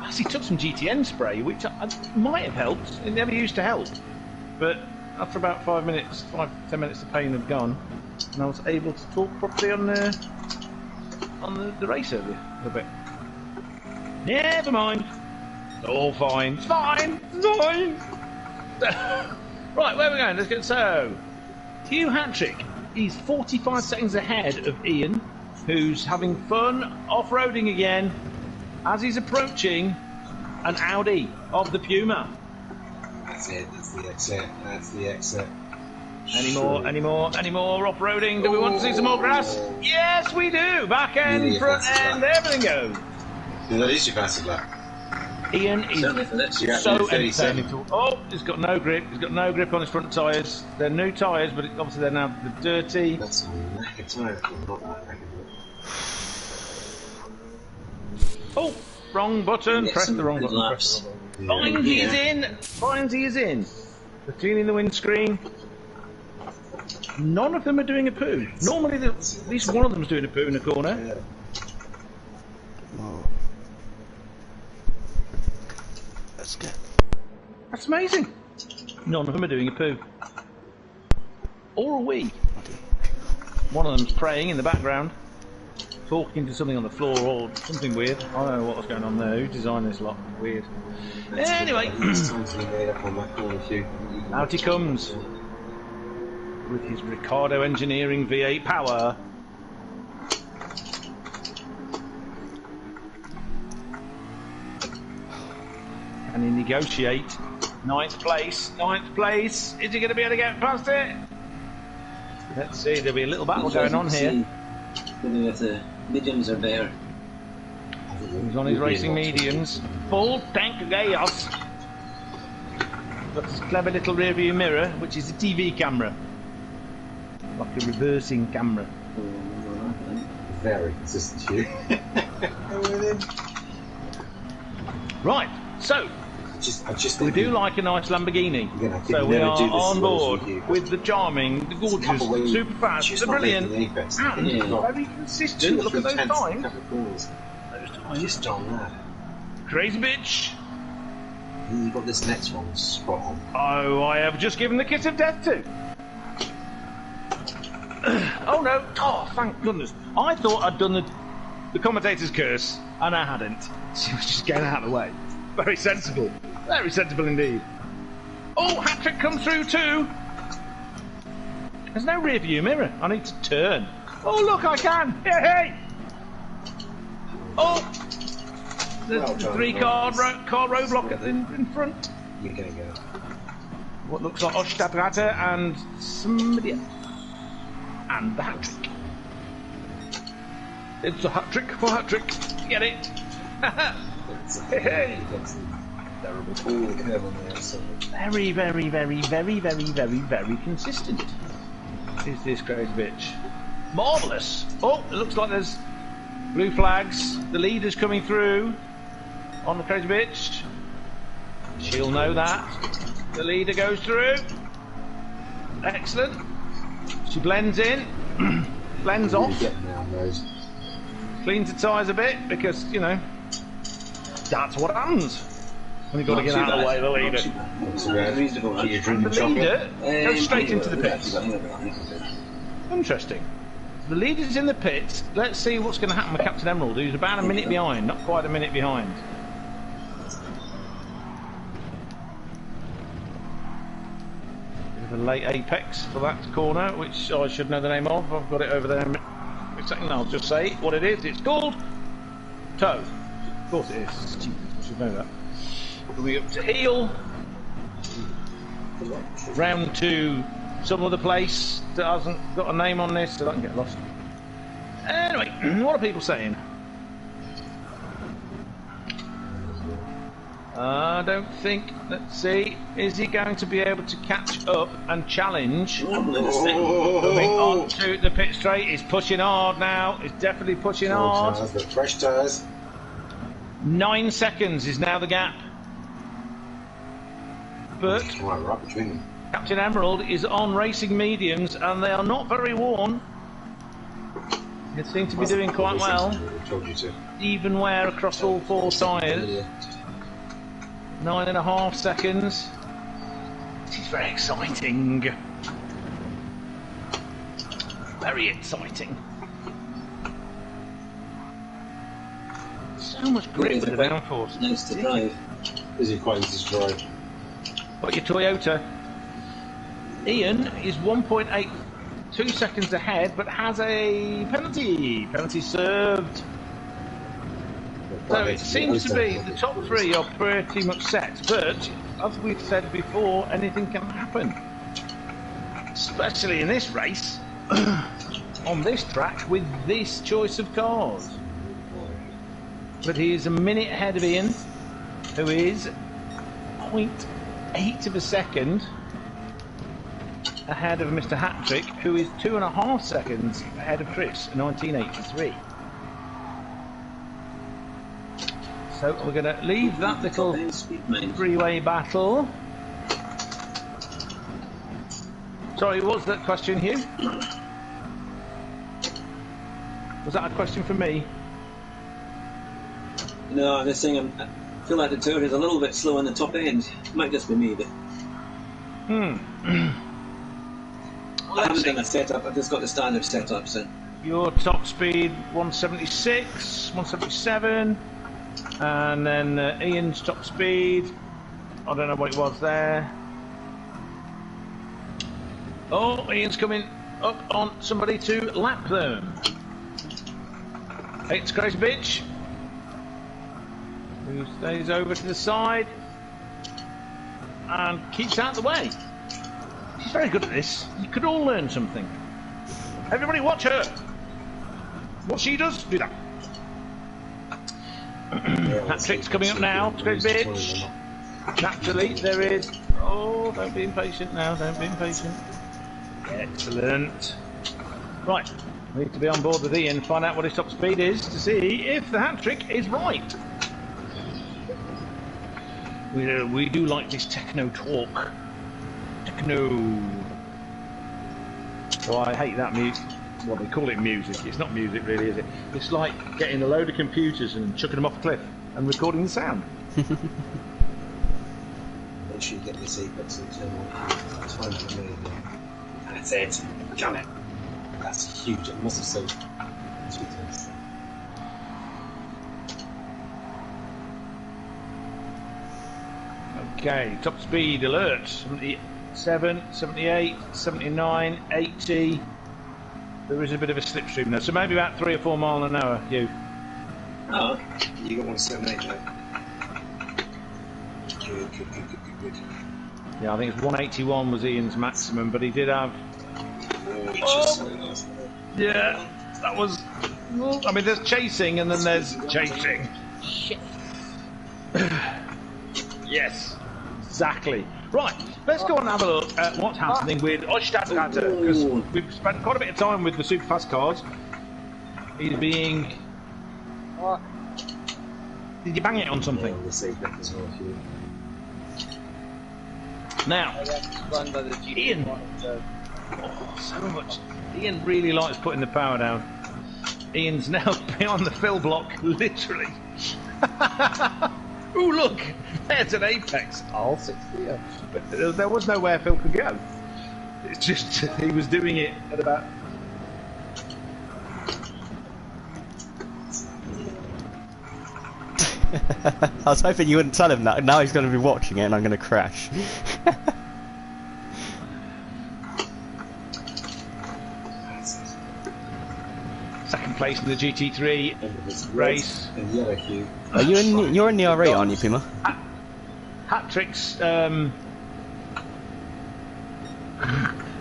actually took some GTN spray, which I might have helped. It never used to help, but after about 5 minutes, 5-10 minutes, the pain had gone, and I was able to talk properly on the race earlier a little bit. Never mind. It's all fine. It's fine. It's fine. Right, where are we going? Let's get so. Hugh Hattrick. He's 45 seconds ahead of Ian, who's having fun off-roading again as he's approaching an Audi of the Puma. That's it. That's the exit. That's the exit. Any more off-roading? Do we want to see some more grass? Yes, we do. Back end, Really front fast end, everything goes. No, that is your fastest lap. Ian is Certainly for this. Yeah, so 37. entertaining. Oh, he's got no grip. He's got no grip on his front tyres. They're new tyres, but obviously they're now the dirty. That's a knackered tyre. Not that knackered. Oh, wrong button. Get Press some the wrong good button. laps. Finds he is in. Finds he is in. They're cleaning the windscreen. None of them are doing a poo. Normally, at least one of them's doing a poo in the corner. Whoa. Let's get. That's amazing. None of them are doing a poo. Or a wee. One of them's praying in the background, talking to something on the floor or something weird. I don't know what was going on there. Who designed this lot? Weird. Anyway, It's time to be made up on that corner too. out he comes with his Ricardo Engineering V8 power. Can he negotiate? Ninth place. Is he going to be able to get past it? Let's see, there'll be a little battle going on here. Maybe if the mediums are better. He's on his racing mediums. Full tank of chaos. Got this clever little rear view mirror, which is a TV camera. Like a reversing camera. Very consistent to you. Right, so I just we think do like a nice Lamborghini. Yeah, I think So we we never are do this on as well as board we do. with the charming, the gorgeous, Way, super fast, just the not brilliant, making any best. and Yeah. very consistent. Look at those times. Those times. Just on that. Crazy bitch. You've got this next one spot on. Oh, I have just given the kiss of death to. Oh no! Oh, thank goodness! I thought I'd done the commentator's curse, and I hadn't. She was just getting out of the way. Very sensible indeed. Oh, Hattrick comes through too. There's no rear view mirror. I need to turn. Oh look, I can! Hey! Oh, there's Well the done, 3-car Watkins. car roadblock in front. You're gonna go. What looks like Oshtabrata and somebody else. And the hat trick. It's a hat trick for hat trick. Get it? Hey. Terrible. All the curve on the outside. Very, very, very, very, very, very, very consistent. Is this crazy bitch? Marvellous. Oh, it looks like there's blue flags. The leader's coming through on the crazy bitch. She'll know that. The leader goes through. Excellent. She blends in, blends Really off, getting down those. cleans the tyres a bit because, you know, that's what happens when you've got to get out of the way of the leader. Looks around. Reasonable, You're right? The drinking chocolate. leader goes straight into the pits. pits. Interesting. the leader's in the pits. Let's see what's going to happen with Captain Emerald, who's about a minute behind, not quite a minute behind. Bit of a late apex for that corner, which I should know the name of. I've got it over there. A second, I'll just say what it is. It's called Toe. Of course it is. I should know that. Coming up to heel. Round to some other place that hasn't got a name on this, so that can get lost. Anyway, what are people saying? I don't think. Let's see. Is he going to be able to catch up and challenge? Coming on to the pit straight. He's pushing hard now. He's definitely pushing hard. Fresh tyres. 9 seconds is now the gap. But Right between them. Captain Emerald is on racing mediums, and they are not very worn. They seem to be doing quite well. Even wear across all 4 tyres. 9.5 seconds. This is very exciting. Very exciting. So much grip with the downforce. Nice to drive. Is it quite easy to drive? Got your Toyota. Ian is 1.82 seconds ahead, but has a penalty. Penalty served. So it seems to be the top 3 are pretty much set, but as we've said before, anything can happen. Especially in this race, on this track, with this choice of cars. But he is a minute ahead of Ian, who is 0.8 of a second ahead of Mr. Hattrick, who is 2.5 seconds ahead of Chris, 1983. So we're going to leave that little three-way battle. Sorry, what was that question, Hugh? Was that a question for me? No, I'm just saying I feel like the tour is a little bit slow on the top end. It might just be me, but... I haven't done a setup, I've just got the standard setup, so... Your top speed, 176, 177, and then Ian's top speed, I don't know what it was there. Oh, Ian's coming up on somebody to lap them. It's Crazy Bitch, who stays over to the side and keeps out of the way. She's very good at this. You could all learn something. Everybody watch her. What she does, do that. That trick's coming up now. Crazy Bitch. Naturally, there is... Oh, don't be impatient now. Don't be impatient. Excellent. Right. We need to be on board with Ian, find out what his top speed is to see if the hat trick is right. We do like this techno talk. Techno. So I hate that music. Well, they call it music. It's not music, really, is it? It's like getting a load of computers and chucking them off a cliff and recording the sound. Make sure you get this apex and turn on. It's fine for me. That's it. Done it. That's huge. It must have saved 2 times. Okay, top speed alert. 77, 78, 79, 80. There is a bit of a slipstream there, so maybe about 3 or 4 miles an hour, Hugh. Oh, you got 178 now. Good. Yeah, I think it's 181 was Ian's maximum, but he did have... Yeah, that was... I mean, there's chasing and then there's chasing. Shit. Yes, exactly. Right, let's go and have a look at what's happening with Ostadgatter, because we've spent quite a bit of time with the super fast cars. He's being... Did you bang it on something? Now, Ian... Oh, so much. Ian really likes putting the power down. Ian's now behind the fill block, literally. Ooh, look! There's an apex. I'll sit here. But there was nowhere Phil could go. It's just he was doing it at about I was hoping you wouldn't tell him that. Now he's going to be watching it and I'm going to crash. Second place in the GT3 race. Are you in? You're in the R8, aren't you, Puma? Hat tricks.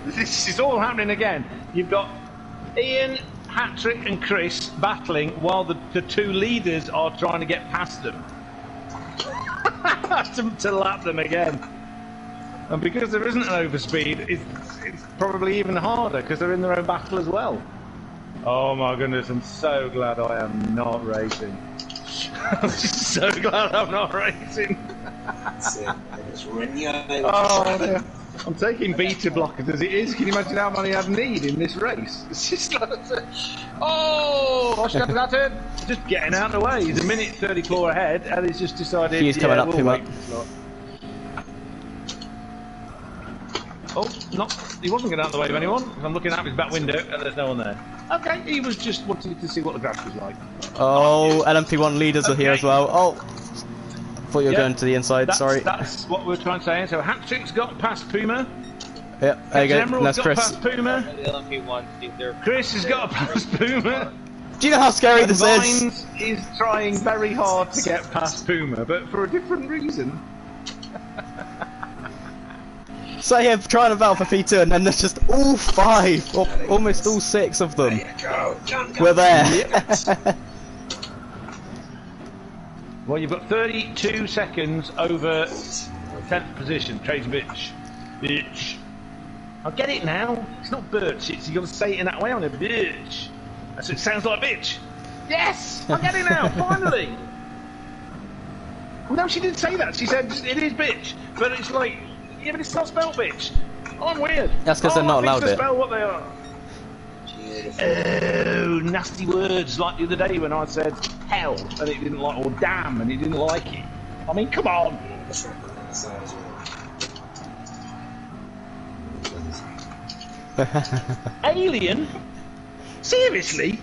This is all happening again. You've got Ian, Hat-Trick and Chris battling while the two leaders are trying to get past them. to lap them again. And because there isn't an overspeed, it's probably even harder because they're in their own battle as well. Oh my goodness, I'm so glad I am not racing. I'm just so glad I'm not racing. Oh, dear. I'm taking beta blockers as it is. Can you imagine how many I'd need in this race? It's just like, oh, just getting out of the way. He's a minute 34 ahead, and he's just decided. He's coming up, Puma. Oh, not. He wasn't getting out of the way of anyone. I'm looking out his back window, and there's no one there. Okay, he was just wanting to see what the grass was like. Oh, LMP1 leaders are here as well. Oh. Thought you were going to the inside, sorry. That's what we're trying to say. So Hat-Trick's got past Puma. Yep, there you go. That's Chris. Past Puma. Chris has got past Puma. Do you know how scary this is? Vines is trying very hard to get past Puma, but for a different reason. So yeah, trying to battle for P2, and then there's just all 5, or almost all 6 of them. We're there. Well, you've got 32 seconds over 10th position. Trades bitch. Bitch. I get it now. It's not birch. You've got to say it in that way. I'm a bitch. That's what it sounds like, bitch. Yes! I get it now, finally! Well, no, she didn't say that. She said it is bitch. But it's like, yeah, but it's not spelled bitch. Oh, I'm weird. That's because they're not allowed to it. Spell what they are. Oh, nasty words like the other day when I said hell and it didn't like, or damn and it didn't like it. I mean, come on. Alien? Seriously?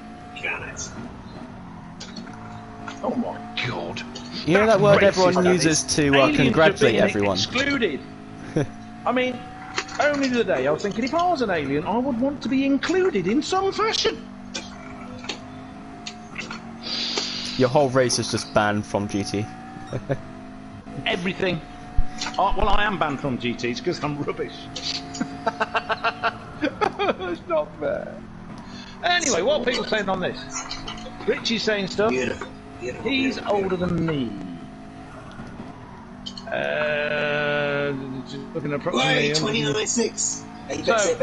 Oh my god. You know that word everyone uses to congratulate everyone? Excluded. I mean, only the other day I was thinking if I was an alien I would want to be included in some fashion. Your whole race is just banned from GT. Everything. Oh, well, I am banned from GTs because I'm rubbish. It's not fair. Anyway, what are people saying on this? Richie's saying stuff. He's older than me. Looking approximately 29.6.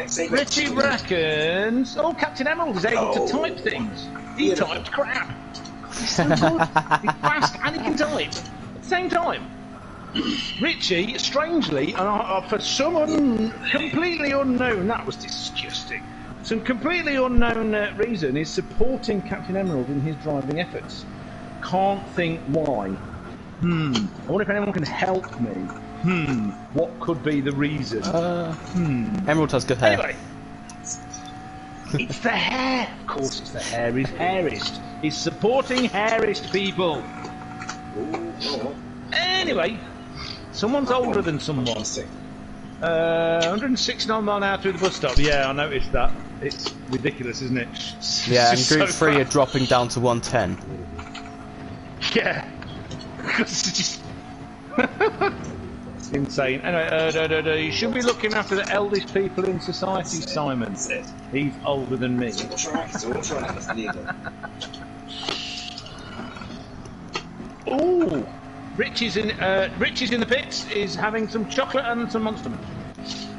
So, Richie reckons. Oh, Captain Emerald is able to type things. He typed crap. He's so good. He's fast and he can type at the same time. Richie, strangely, and for someone completely unknown, that was disgusting. Some completely unknown reason is supporting Captain Emerald in his driving efforts. Can't think why. I wonder if anyone can help me. What could be the reason? Emerald has good hair. Anyway, it's the hair. Of course, it's the hair. He's hairist. He's supporting hairist people. Anyway, someone's older than someone. 169 mile an hour through the bus stop. Yeah, I noticed that. It's ridiculous, isn't it? Yeah, and Group 3 are dropping down to 110. Yeah. It's just insane. Anyway, you should be looking after the eldest people in society, Simon. He's older than me. Ooh, Richie's in the pits. Is having some chocolate and some Monster Munch.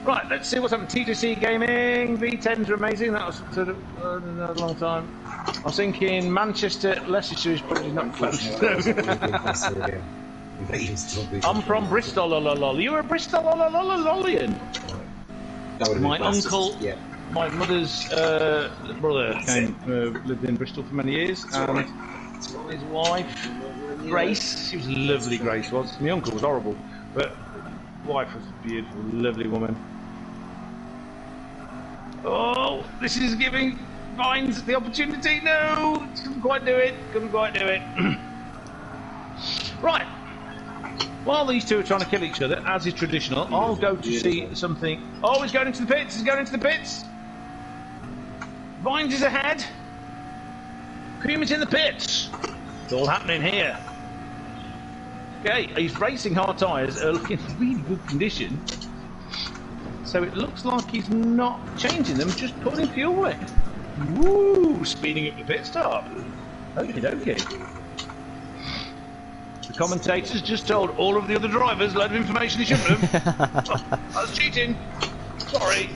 Right, let's see what's happening. T2C Gaming, V10s are amazing. That was sort of a long time. I was thinking Manchester, Leicestershire is probably not close. I'm from Bristol, lol. You're a Bristol, lolian. My uncle, my mother's brother lived in Bristol for many years, and his wife, Grace, she was lovely, Grace was. My uncle was horrible, but wife was a beautiful, lovely woman. Oh, this is giving Vines the opportunity. No, couldn't quite do it. Right. While these two are trying to kill each other, as is traditional, I'll go to see something. Oh, he's going into the pits. He's going into the pits. Vines is ahead. Cream is in the pits. It's all happening here. Okay, his racing hard tyres are looking in really good condition. So it looks like he's not changing them, just putting fuel in. Woo! Speeding up the pit stop. Okie dokie. The commentators just told all of the other drivers a load of information he shouldn't have. Oh, I was cheating. Sorry.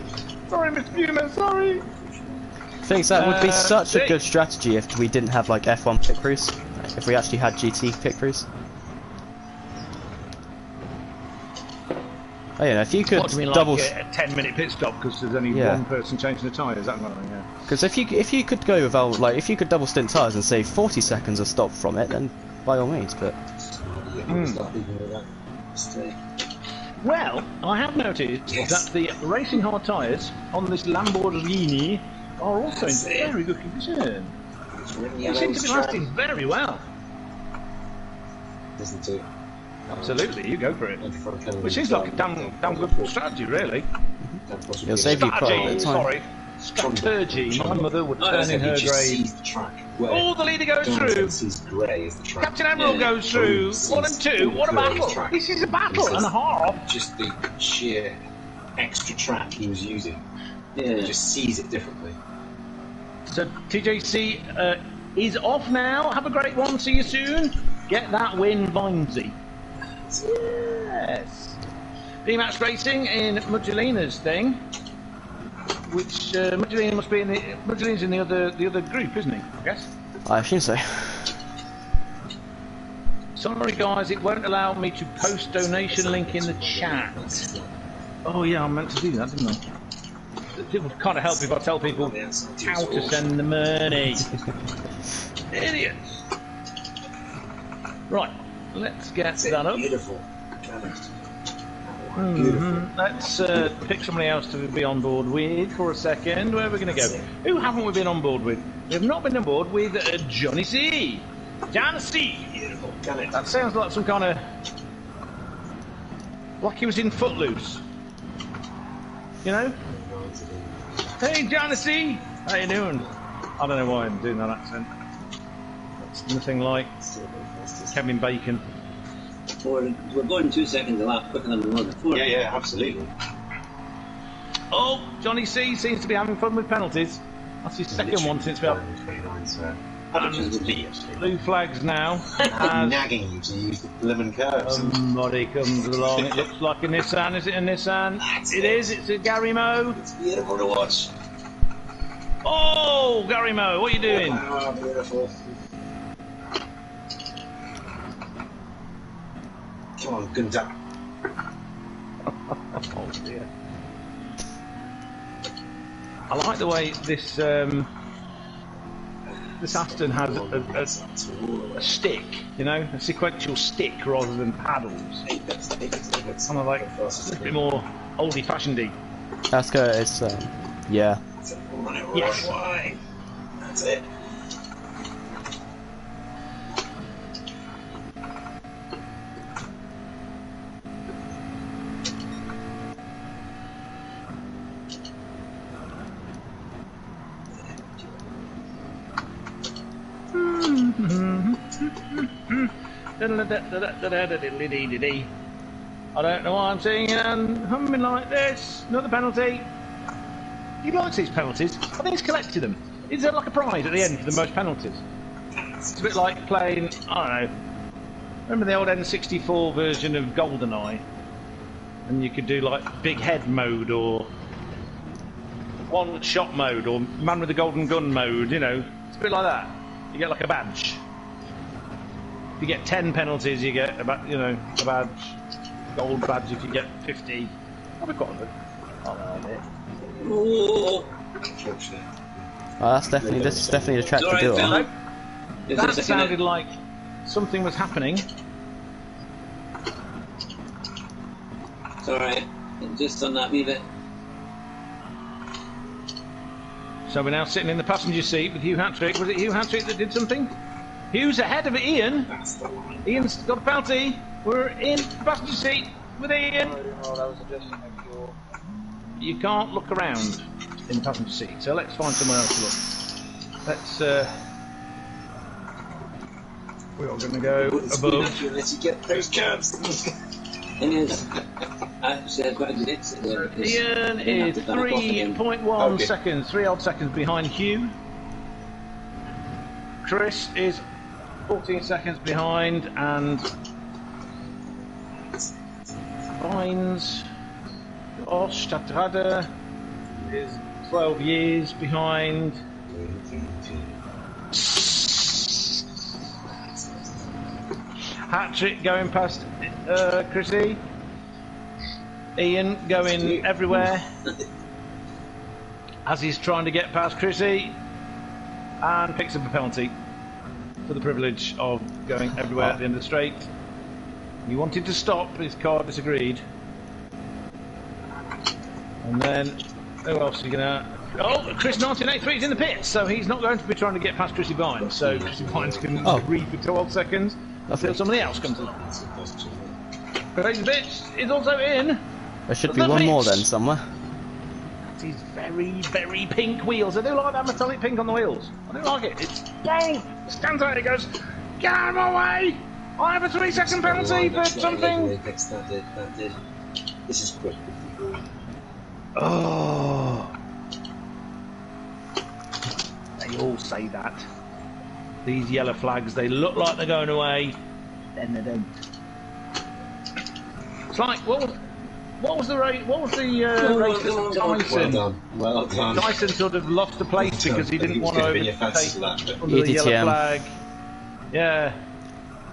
Sorry, Mr. Buma, sorry. I think that would be such a good strategy if we didn't have like F1 pit crews. If we actually had GT pit crews. Oh yeah, if you could what do you mean, double like a 10-minute pit stop because there's only one person changing the tyres, that kind of thing, yeah. Because if you could go without, like, if you could double stint tyres and save 40 seconds of stop from it, then by all means. But well, I have noticed that the racing hard tyres on this Lamborghini are also in very good condition. They seem to be lasting very well. Isn't it? Absolutely, you go for it. Which seems like a damn good strategy, really. It'll save you quite a bit of time. Sorry. Strategy. My mother would turn in her grave. Oh, the leader goes through. Captain Admiral goes through. 1 and 2. What a battle! This is a battle and a half. Just the sheer extra track he was using. He just sees it differently. So TJC is off now. Have a great one. See you soon. Get that win, Vinesy. Yes. D-Max Racing in Muggelina's thing, which Muggelina must be in the Muggelina's in the other group, isn't he? I guess. I assume so. Sorry guys, it won't allow me to post donation link in the chat. Oh yeah, I meant to do that, didn't I? It would kind of help if I tell people how to send the money. Idiots. Right. Let's get that up. Beautiful. Let's pick somebody else to be on board with for a second. Where are we going to go? Who haven't we been on board with? We have not been on board with Johnny C. Johnny C. Beautiful. That sounds like some kind of... like he was in Footloose. You know? Hey, Johnny C. How you doing? I don't know why I'm doing that accent. It's nothing like Kevin Bacon. We're going 2 seconds a lap quicker than we were before. Yeah, absolutely. Oh, Johnny C seems to be having fun with penalties. That's his second one since we have. Blue flags now. Nagging you to use the lemon curves. Somebody comes along. It looks like a Nissan. Is it a Nissan? It is. It's a Gary Moe. It's beautiful to watch. Oh, Gary Moe, what are you doing? Wow, beautiful. Come on, Gunter. Oh dear. I like the way this this Aston has a stick, you know, a sequential stick rather than paddles. Kind of like a little bit more oldie-fashionedy. That's good. It's yeah. Yes. That's it. I don't know why I'm singing and humming like this. Another penalty. He likes these penalties. I think he's collected them. Is there like a prize at the end for the most penalties? It's a bit like playing, I don't know, remember the old N64 version of GoldenEye? And you could do like big head mode or one shot mode or man with the golden gun mode, you know. It's a bit like that. You get like a badge. If you get 10 penalties, you get a badge. Gold badge if you get 50. That'd be quite good. I like it. Oh, That's definitely the track to do it on. That sounded like something was happening. It's alright. Just on that wee bit. So we're now sitting in the passenger seat with Hugh Hattrick. Was it Hugh Hattrick that did something? Hugh's ahead of Ian. That's the line. Ian's got a penalty. We're in the passenger seat with Ian. Oh, that was adjusting my fuel. You can't look around in the passenger seat, so let's find somewhere else to look. Let's. We're all going to go above. Unless you get those curbs. Thing is, actually, I've got a good exit there. because Ian I didn't have is to back off again. 3.1 Okay. seconds, 3 odd seconds behind Hugh. Chris is 14 seconds behind, and Vines Oststrader is 12 years behind. Hat-trick going past Chrissy. Ian going everywhere as he's trying to get past Chrissy, and picks up a penalty for the privilege of going everywhere at the end of the straight. He wanted to stop, his car disagreed. And then, who else are you gonna... Oh, Chris 1983 is in the pits, so he's not going to be trying to get past Chrissy Vines, so Chrissy Vines can breathe for 12 seconds until somebody else comes along. Crazy Bitch is also in. There should be one more then somewhere. These very, very pink wheels. I do like that metallic pink on the wheels. I do like it. It's bold. It stands out. It goes, get out of my way! I have a 3-second penalty for something. That did. This is quick. Oh. They all say that. These yellow flags, they look like they're going away, then they don't. It's like, what was the race? What was the race that Dyson? Well done. Dyson sort of lost a place because he didn't want to overtake under the yellow EDTM. flag. Yeah,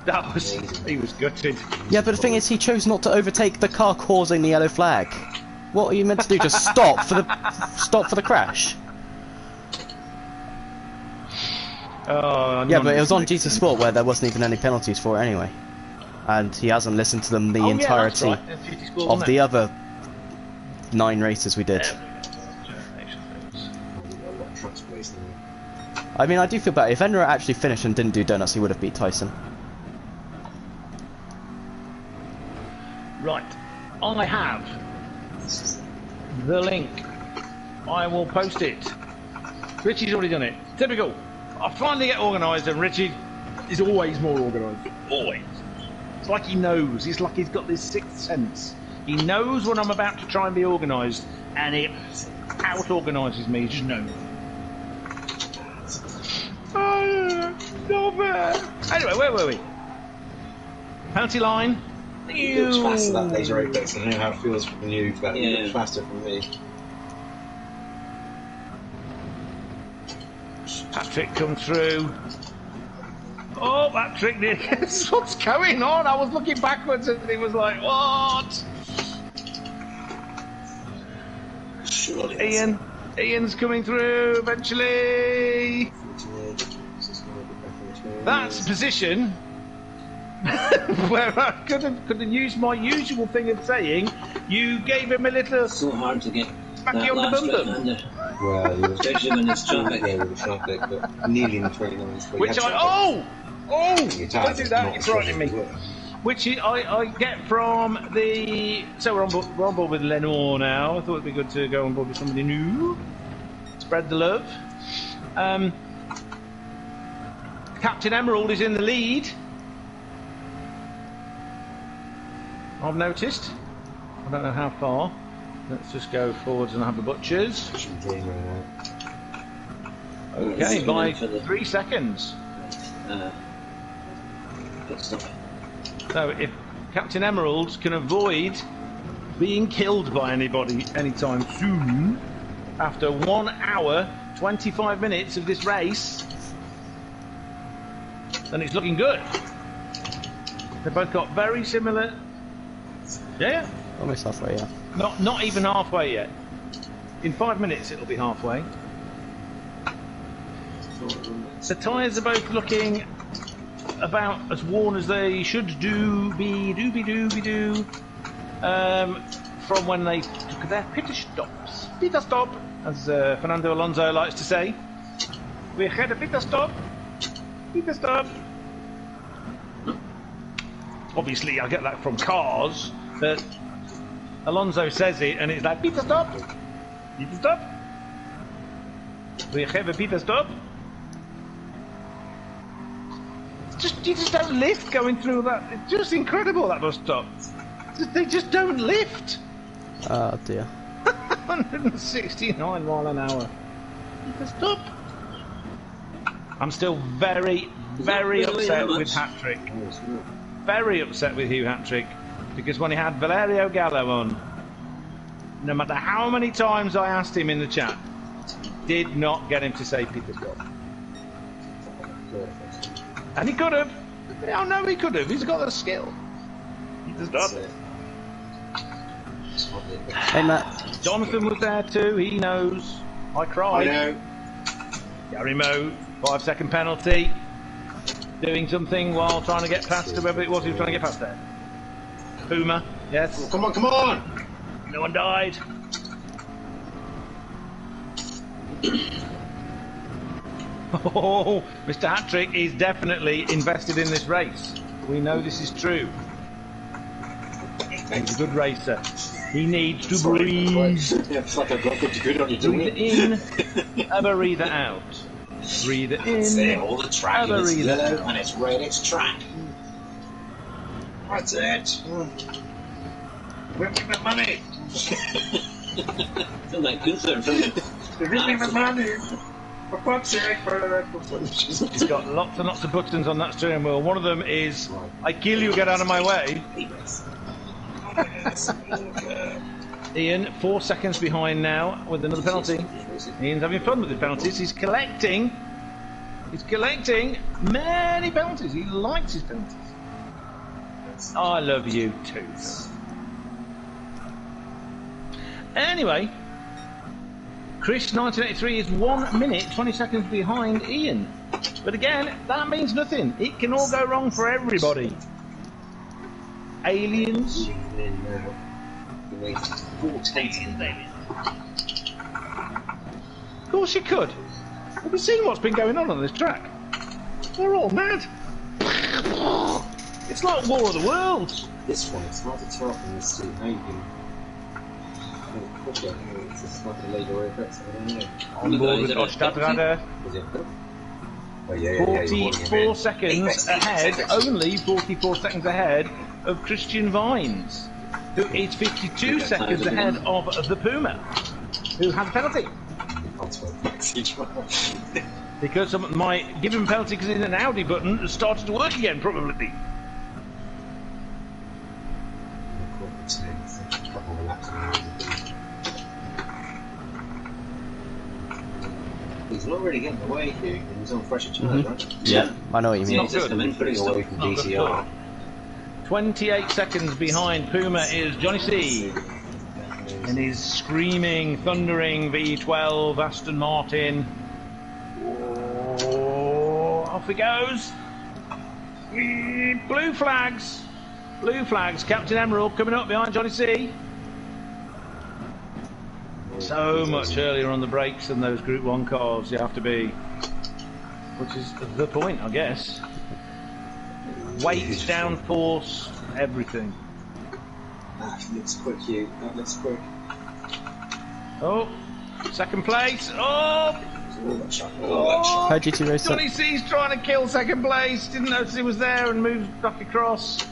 that was. He was gutted. Yeah, but the thing is, he chose not to overtake the car causing the yellow flag. What are you meant to do? Just stop for the crash? Oh, Yeah, but it was on GT Sport where there wasn't even any penalties for it anyway. And he hasn't listened to them the entirety of the other 9 races we did. I mean, I do feel bad. If Enra actually finished and didn't do donuts, he would have beat Tyson. Right, I have the link. I will post it. Richie's already done it. Typical. I finally get organised, and Richie is always more organised. Always. It's like he knows. It's like he's got this sixth sense. He knows when I'm about to try and be organised, and it out-organises me. Just knows. Oh, not fair. Anyway, where were we? Penalty line. It looks faster that laser apex. I don't know how it feels from you, but it looks faster from me. Patrick come through. Oh, Patrick did. What's going on? I was looking backwards and he was like, what? Surely. Ian's coming through eventually. That's a position where I could have used my usual thing of saying, you gave him a little So hard to get smacky that on the last bum bit bum. under. Well, you were Especially when it's traffic. yeah, with the traffic, but nearly in the 29s. Which don't do that, it's frightening me. Which I get from the... So we're on board with Lenore now. I thought it'd be good to go on board with somebody new. Spread the love. Captain Emerald is in the lead. I've noticed. I don't know how far. Let's just go forwards and have the butchers. Okay, by 3 seconds. Pit stop. So if Captain Emerald can avoid being killed by anybody anytime soon, after 1 hour, 25 minutes of this race, then it's looking good. They've both got very similar... Yeah? Almost halfway, yeah. Not even halfway yet. In 5 minutes it'll be halfway. The tyres are both looking about as worn as they should do from when they took their pit stop, as Fernando Alonso likes to say. We had a pit stop. obviously I get that from cars, but Alonso says it and it's like, Peter stop! Peter stop! We have a Peter stop! You just don't lift going through that. It's just incredible, that bus stop. They just don't lift. Oh dear. 169 mile an hour. Peter stop! I'm still very, very upset with Hat-Trick. Very upset with Hugh Hat-Trick, because when he had Valerio Gallo on, no matter how many times I asked him in the chat, did not get him to say Peter stop. And he could have. Oh no, he could have. He's got the skill. Peter stop. Hey Matt. Jonathan was there too. He knows. I cried. I know. Gary Moe, 5-second penalty. Doing something while trying to get past whoever it was he was trying to get past there. Puma, yes. Come on, come on! No one died. Oh, Mr. Hat-Trick is definitely invested in this race. We know this is true. He's a good racer. He needs to breathe. Yeah, it's like I've got good to good on you, doing Breathe it in, ever breathe it out. Breathe it That's it, in, all the track ever is breathe it yellow out. and it's red, it's track. That's it. Bring me the money. Feel like Gunther, doesn't it? Bring me the money. For fuck's sake. He's got lots and lots of buttons on that steering wheel. One of them is, I kill you, get out of my way. Ian, 4 seconds behind now with another penalty. Ian's having fun with the penalties. He's collecting many penalties. He likes his penalties. I love you too. Anyway, Chris 1983 is 1 minute 20 seconds behind Ian. But again, that means nothing. It can all go wrong for everybody. Aliens. Of course you could. Have you seen what's been going on this track? They're all mad. It's like War of the Worlds. This one, it's not a top and it's how you can. It's just like a later effect, I don't know. On board with Ostadradder. Is it? Oh, yeah, 44 seconds ahead, only 44 seconds ahead of Christian Vines, who is 52 seconds ahead of the Puma, who had a penalty. Because my give him a penalty because it's an Audi button has started to work again, probably. He's not really getting away here, he's on fresher tires, right? Yeah, I know what you mean. Not good. Pretty away from DTR. 28 seconds behind Puma is Johnny C. And he's screaming, thundering V12 Aston Martin. Oh, off he goes. Blue flags. Blue flags. Captain Emerald coming up behind Johnny C. So much earlier on the brakes than those Group 1 cars you have to be. Which is the point, I guess. Weight, downforce, everything. That looks quick, Hugh. That looks quick. Oh, second place. Oh, How GT race up? Johnny C's trying to kill second place. Didn't notice he was there and moved back across.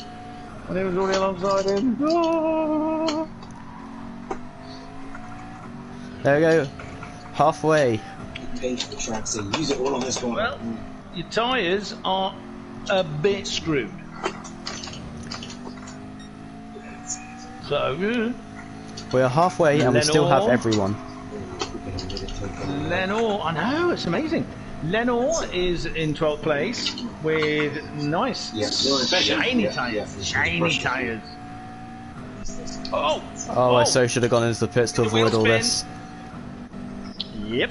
And he was already alongside him. Oh. There we go. Halfway. Pay for the track, so use it all on this one. Well, your tyres are a bit screwed. So, We are halfway and we still have Lenore. everyone. Lenore, I know, it's amazing. Lenore is in 12th place with nice shiny tyres. Shiny tyres. Oh! Oh, I so should have gone into the pits to avoid all this. Yep.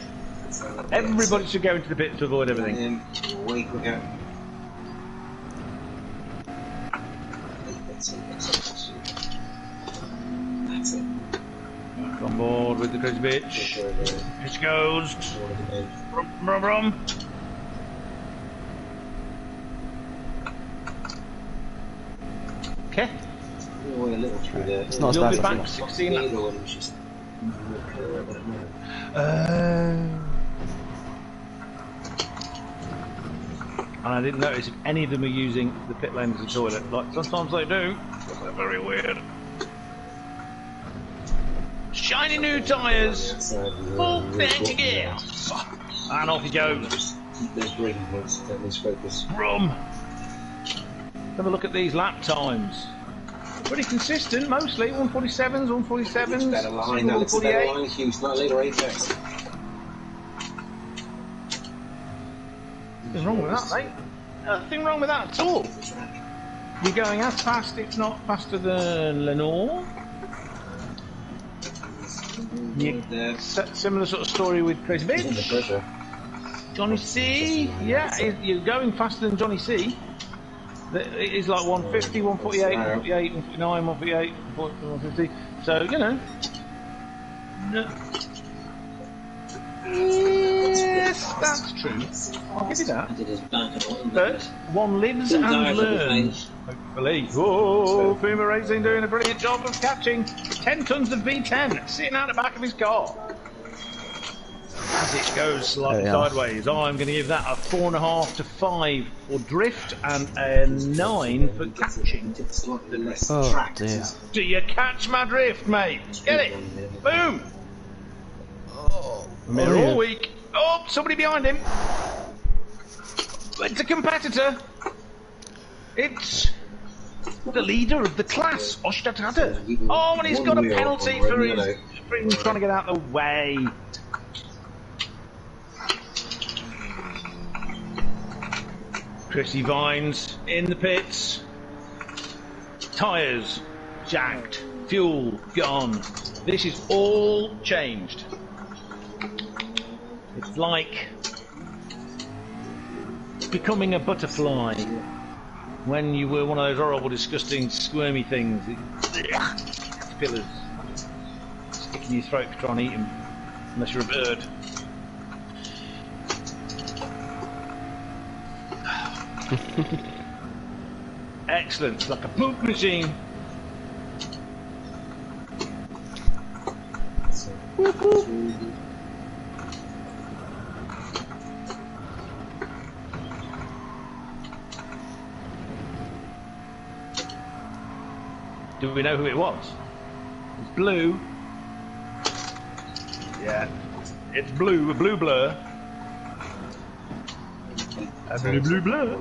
Everybody should go into the pits to avoid everything. Away we go. That's it. Back on board with the crazy bitch. Pitch goes. Brum, brum, brum. Okay. A little through there. It's not as You'll bad be as I back thought. 16 laps. And I didn't notice if any of them are using the pit lane as a toilet. Like sometimes they do. They're very weird. Shiny new tyres. Full tank of gas. And off he goes. There's green points, don't lose focus. Rum. Have a look at these lap times. Pretty consistent, mostly 147s, 147s, Better line, that looks a better 148. line, Hughes, not a leader apex. Nothing wrong with that, mate. Nothing wrong with that at all. You're going as fast, if not faster than Lenore. Similar sort of story with Chris Bitch. Johnny C, yeah, you're going faster than Johnny C. It is like 150, 148, 148, 149, 148, 150. So, you know. No. Yes, that's true. I'll give you that. But one lives and learns. Hopefully. Whoa, Puma Racing doing a brilliant job of catching 10 tons of V10 sitting out the back of his car. As it goes slightly sideways, I'm going to give that a 4.5 to 5 for drift and a 9 for catching. Oh dear. Do you catch my drift, mate? Get it! Boom! They're all weak. Oh, somebody behind him. It's a competitor. It's the leader of the class, Oshtatata. Oh, and he's got a penalty for him trying to get out of the way. Chrissy Vines in the pits. Tyres jacked. Fuel gone. This is all changed. It's like becoming a butterfly when you were one of those horrible, disgusting, squirmy things. Caterpillars sticking in your throat to try and eat them, unless you're a bird. Excellent, it's like a poop machine. Do we know who it was? It's blue. Yeah, it's blue, a blue blur. A blue blur.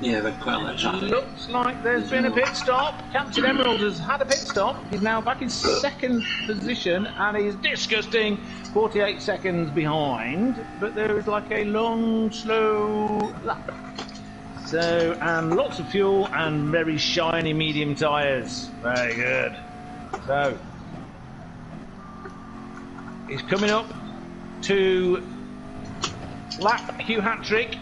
Yeah, they're quite like that. Looks like there's been a pit stop. Captain Emerald has had a pit stop. He's now back in second position and he's disgusting 48 seconds behind. But there is like a long, slow lap. So, and lots of fuel and very shiny medium tyres. Very good. So, he's coming up to lap Hugh Hat-Trick.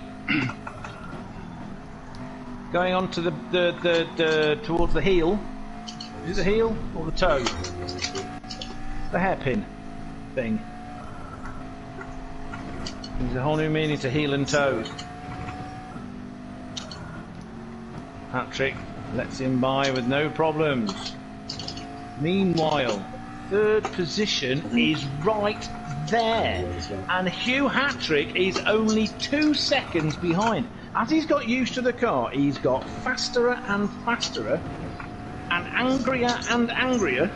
Going on to the towards the heel. Is it the heel or the toe? The hairpin thing. There's a whole new meaning to heel and toe. Hat-Trick lets him by with no problems. Meanwhile, third position is right there, and Hugh Hat-Trick is only 2 seconds behind. As he's got used to the car, he's got faster and faster, and angrier.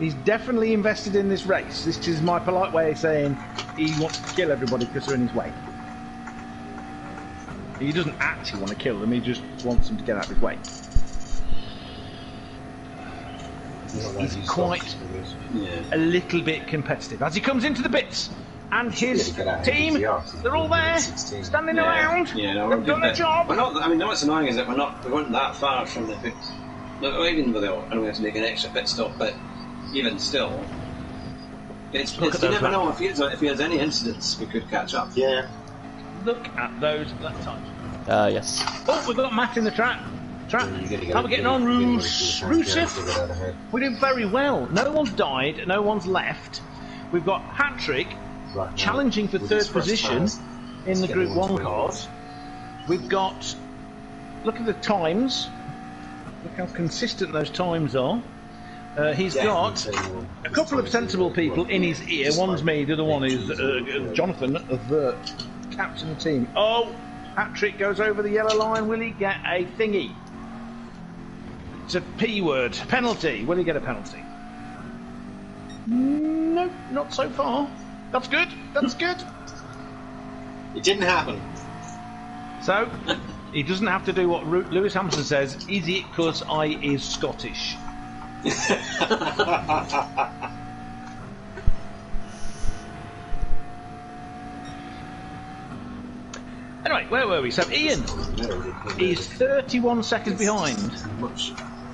He's definitely invested in this race. This is my polite way of saying he wants to kill everybody because they're in his way. He doesn't actually want to kill them, he just wants them to get out of his way. He's quite a little bit competitive. As he comes into the bits, and his team, they're all there, standing around, they've done their job. We're not, I mean, what's annoying is that we weren't that far from the pit. Even without, and we have to make an extra pit stop, but even still, you never know if he has any incidents, we could catch up. Yeah. Look at those lap times. Yes. Oh, we've got Matt in the trap. How are we getting on, Rusif? We're doing very well. No one's died, no one's left. We've got Hat-Trick challenging for third position in the Group 1 cars. We've got look at the times. Look how consistent those times are. He's got a couple of sensible people in his ear. One's me, the other one is Jonathan, the captain of the team. Oh, Patrick goes over the yellow line. Will he get a thingy? It's a P word. Penalty. Will he get a penalty? No, not so far. That's good. That's good. It didn't happen. So, he doesn't have to do what Lewis Hamilton says. Is it because I is Scottish? Anyway, where were we? So Ian is 31 seconds behind. Much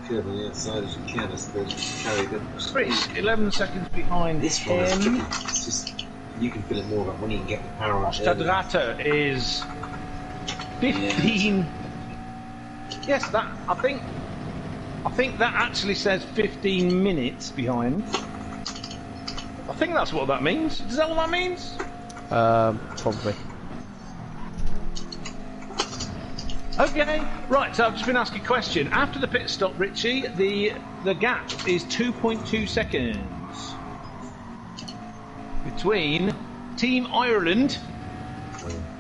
curve on the outside as you can, I suppose. Carry good. Chris, 11 seconds behind This one is him. tricky. It's just, you can feel it more about when you can get the power on. Stadrata is 15. Yes, that I think that actually says 15 minutes behind. I think that's what that means. Is that what that means? Probably. Okay, right, so I've just been asked a question. After the pit stop, Richie, the gap is 2.2 seconds between Team Ireland.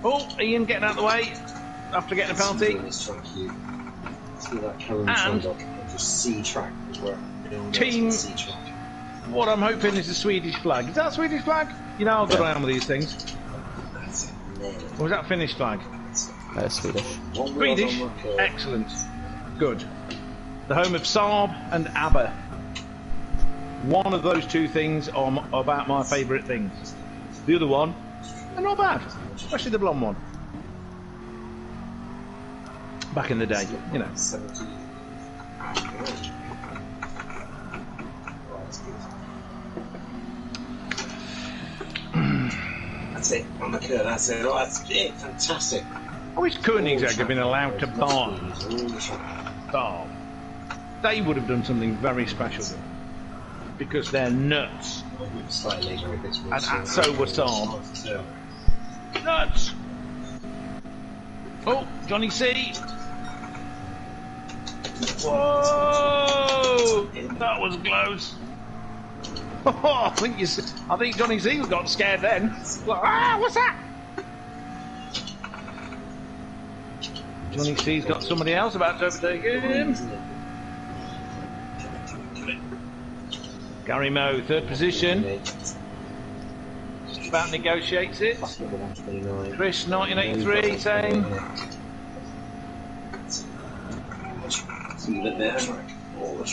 Oh, Ian getting out of the way after getting a penalty. And C track as well. Team. C track. What I'm hoping is a Swedish flag. Is that a Swedish flag? You know how good I am with these things. That's it. Or is that a Finnish flag? Swedish. Swedish? Excellent. Good. The home of Saab and ABBA. One of those two things are about my favourite things. The other one, they're not bad. Especially the blonde one. Back in the day, you know. 70. That's it. On the curve, that's it. Oh, that's it. Fantastic. I wish Koenigsegg had been allowed to barn Saab. They would have done something very special then. Because they're nuts. Slightly later if it's And so was Saab. Nuts! Oh, Johnny C. Whoa! That was close. Oh, I think Johnny C got scared then. Ah, what's that? Johnny C's got somebody else about to overtake him. Gary Moe, third position. Just about negotiates it. Chris, 1983, saying.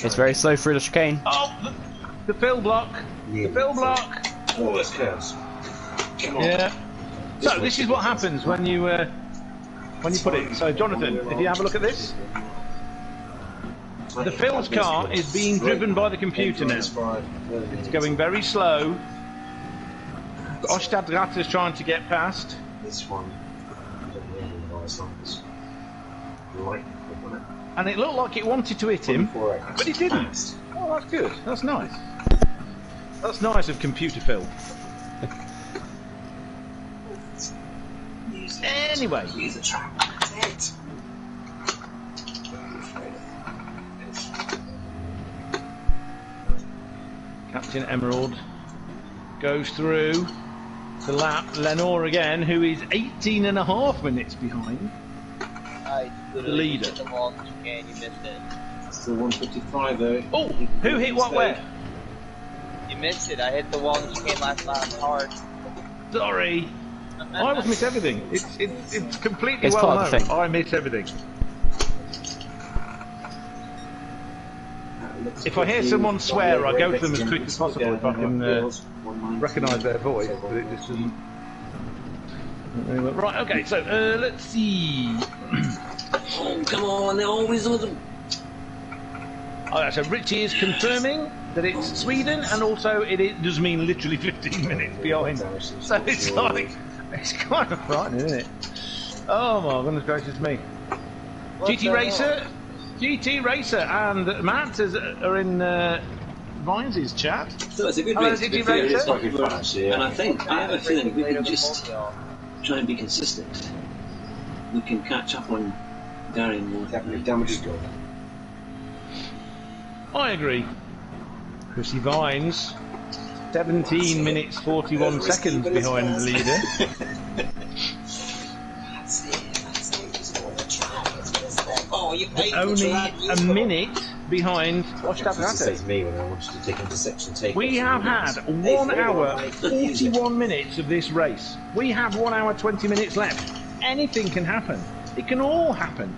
It's very slow through the chicane. Oh, the fill block. The fill block. Oh, this curves. Come on. Yeah. So this is what happens when you put it. So Jonathan, if you have a look at this, the Phil's car is being driven by the computer now. It's going very slow. Ostadrata is trying to get past. This one. And it looked like it wanted to hit him, but it didn't. Oh, that's good. That's nice. That's nice of computer Phil. Anyway. Use a trap. That's it. Captain Emerald goes through to lap Lenore again, who is 18.5 minutes behind the leader. The wall chicane, you missed it. Still 155 though. Oh, who hit what where? You missed it. I hit the wall chicane last lap hard. Sorry. I always miss everything. It's completely It's well part of the known. thing. I miss everything. If I hear someone swear, I go to them as quick as possible if I can recognise their voice, but it just doesn't. Right, okay, so let's see. Oh, come on, they're always on them. Oh, so Richie is confirming that it's Sweden, and also it does mean literally 15 minutes behind. So it's like, it's kind of frightening, isn't it? Oh my goodness gracious me. GT Racer and Matt are in Vines' chat. So it's a good Hello, race. GT Good Racer. finish. And I think, I have a feeling we can just try and be consistent. We can catch up on down anymore. Definitely damage is good. I agree. Chrissy Vines, 17 minutes 41 seconds behind the leader. Oh, you paid Only a minute behind This Oshtabrate. says me when I wanted to take intersection take. We have had 1 hour 41 minutes of this race. We have 1 hour 20 minutes left. Anything can happen. It can all happen.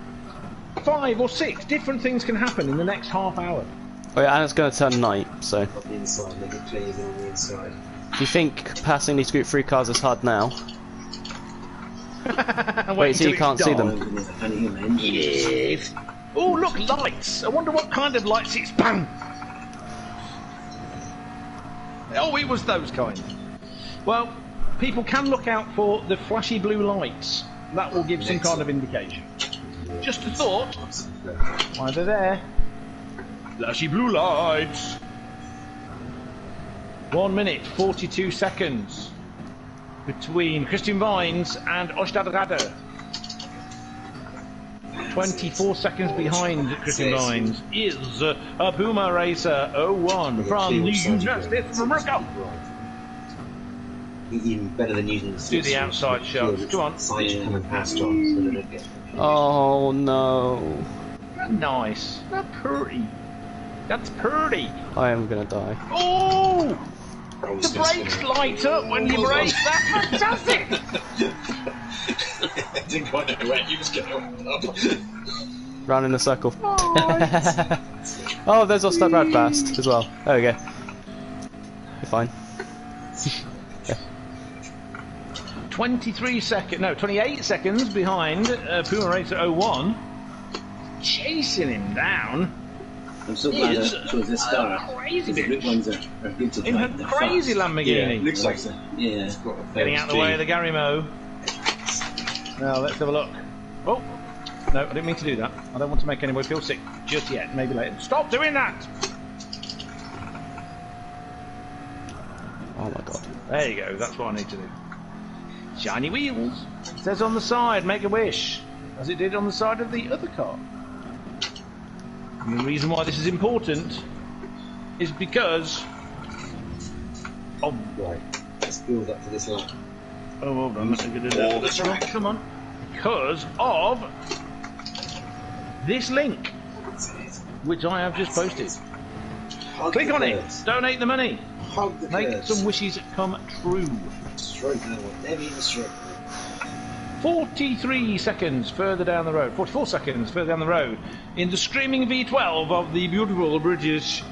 5 or 6 different things can happen in the next half hour. Oh yeah, and it's going to turn night, so... Up the inside, make it clear on the inside. Do you think passing these Group 3 cars is hard now? Wait, so you can't see them? Yes. Oh, look, lights. I wonder what kind of lights it's... Bang! Oh, it was those kind. Well, people can look out for the flashy blue lights. That will give some kind of indication. Just a thought. Why they're there. Flashy blue lights. 1 minute, 42 seconds between Christian Vines and Oshtabrate. 24 seconds behind Christian Vines is a Puma Racer 01 from the United States of America. Even better than using the Do the outside shots. Come on. Sides coming past on so they don't get. Oh no. Nice. That's pretty. That's pretty. I am going to die. Oh! The brakes light up when you brake. That's fantastic. I didn't quite know where you was going up. Round in a circle. Oh, there's Oshtabrate fast as well. There we go. You're fine. 28 seconds behind Puma Racer 01. Chasing him down. I'm so glad that shows this star. Crazy The group ones are good to in her drive. They're crazy fast. Lamborghini. Yeah, looks like so. Yeah. Getting out of the way of the Gary Moe. Now let's have a look. Oh, no, I didn't mean to do that. I don't want to make anybody feel sick just yet. Maybe later. Stop doing that! Oh my god. There you go. That's what I need to do. Shiny wheels. It says on the side, MakeAWish, as it did on the side of the other car. And the reason why this is important is because of... Right, let's build up to this lap. Oh, hold on. Let's get it all the track. Come on. Because of this link, which I have just posted. Click on it. Donate the money. Hug the Make curves. some wishes come true. Stroke now, whatever you stroke. 43 seconds further down the road, 44 seconds further down the road, in the screaming V12 of the beautiful British,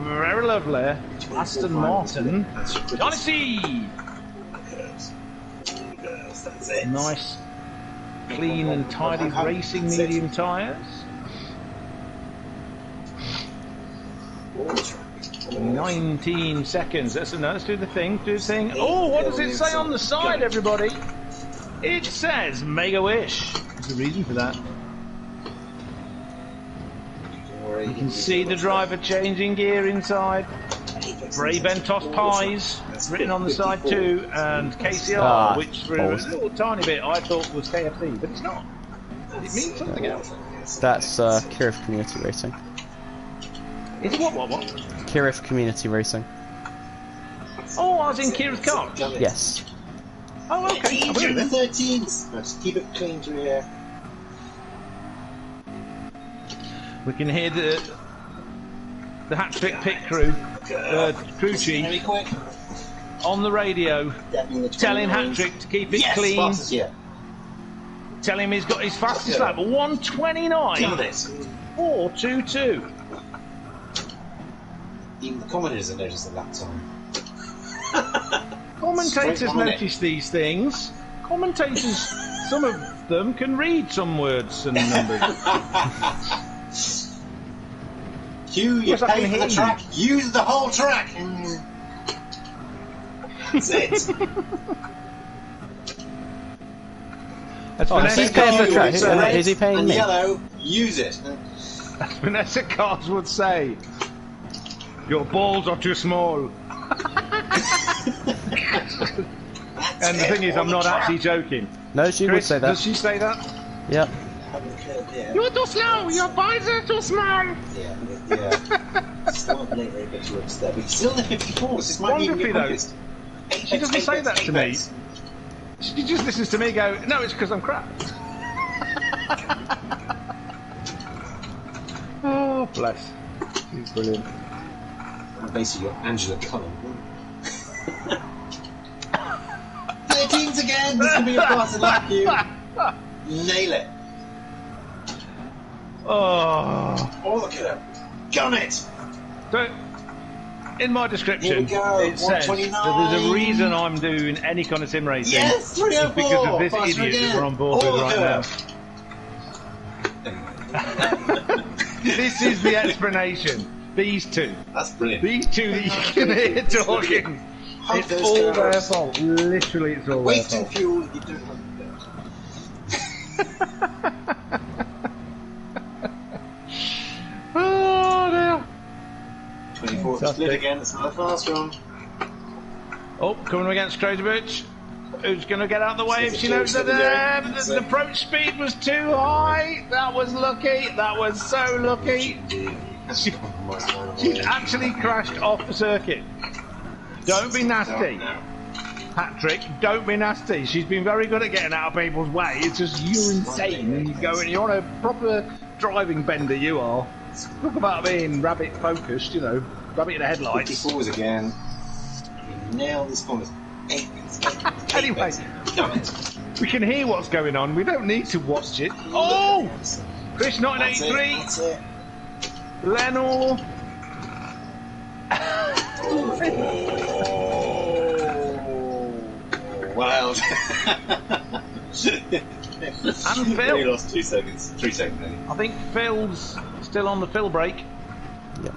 very lovely Aston Martin Odyssey. Nice, clean and tidy racing medium tyres. 19 seconds. Let's do the thing. Oh, what does it say on the side, everybody? It says MakeAWish. There's a reason for that. You can see the driver changing gear inside. Brave Ventos Pies written on the side too, and KCR, which for a little tiny bit I thought was KFC, but it's not. It means something else. That's Kirif Community Racing. Is it what? Kirif Community Racing. Oh, I was in Kira's car. Yes. Oh, okay. I'll believe it. 13s. Let's keep it clean through here. We can hear the hat-trick pit crew, crew chief, on the radio, telling Hat-trick to keep it clean. Tell him he's got his fastest lap, 1:29.422. Even the commentators have noticed the lap time. Commentators notice these things. Commentators, some of them can read some words and numbers. Hugh, you pay for the track. Use the whole track. That's it. That's He's paying for the track. Is he paying and me? yellow, use it. As Vanessa Cars would say, your balls are too small. And the thing is, I'm not actually joking. No, she would Chris, say that. Does she say that? Yep. Yeah. You're too slow. Your bikes are too small. Yeah. Still not very good to looks there, but he's still in the 54s. This might even be quickest. She doesn't say that to me. She just listens to me go, no, it's because I'm crap. Oh, bless. She's brilliant. And basically, you're Angela Cullen. 13s again! This can be a bastard like you. Nail it. Oh, look at him. Gun it! So, in my description, it says that there's a reason I'm doing any kind of sim racing. Yes, 304! Because of this idiot that we're on board with right now. This is the explanation. These two. That's brilliant. These two that you can hear talking. It's all their fault. Literally, it's all their fault. Wasting fuel, you don't want Oh dear. 24th split again, it's another fast one. Oh, coming against Crazy Bitch. Who's going to get out of the way if she knows that the approach speed was too high? That was lucky. That was so lucky. She's actually crashed off the circuit. Don't be nasty. Patrick, don't be nasty. She's been very good at getting out of people's way. It's just you're insane and you're on a proper driving bender, you are. Talk about being rabbit focused, you know, rabbit in the headlights. 54s again. You nailed this corner. Anyway, we can hear what's going on. We don't need to watch it. Oh! Chris 1983. That's it. Lenore. Wild. And Phil. He lost 2 seconds. 3 seconds, maybe. I think Phil's still on the Phil break. Yep.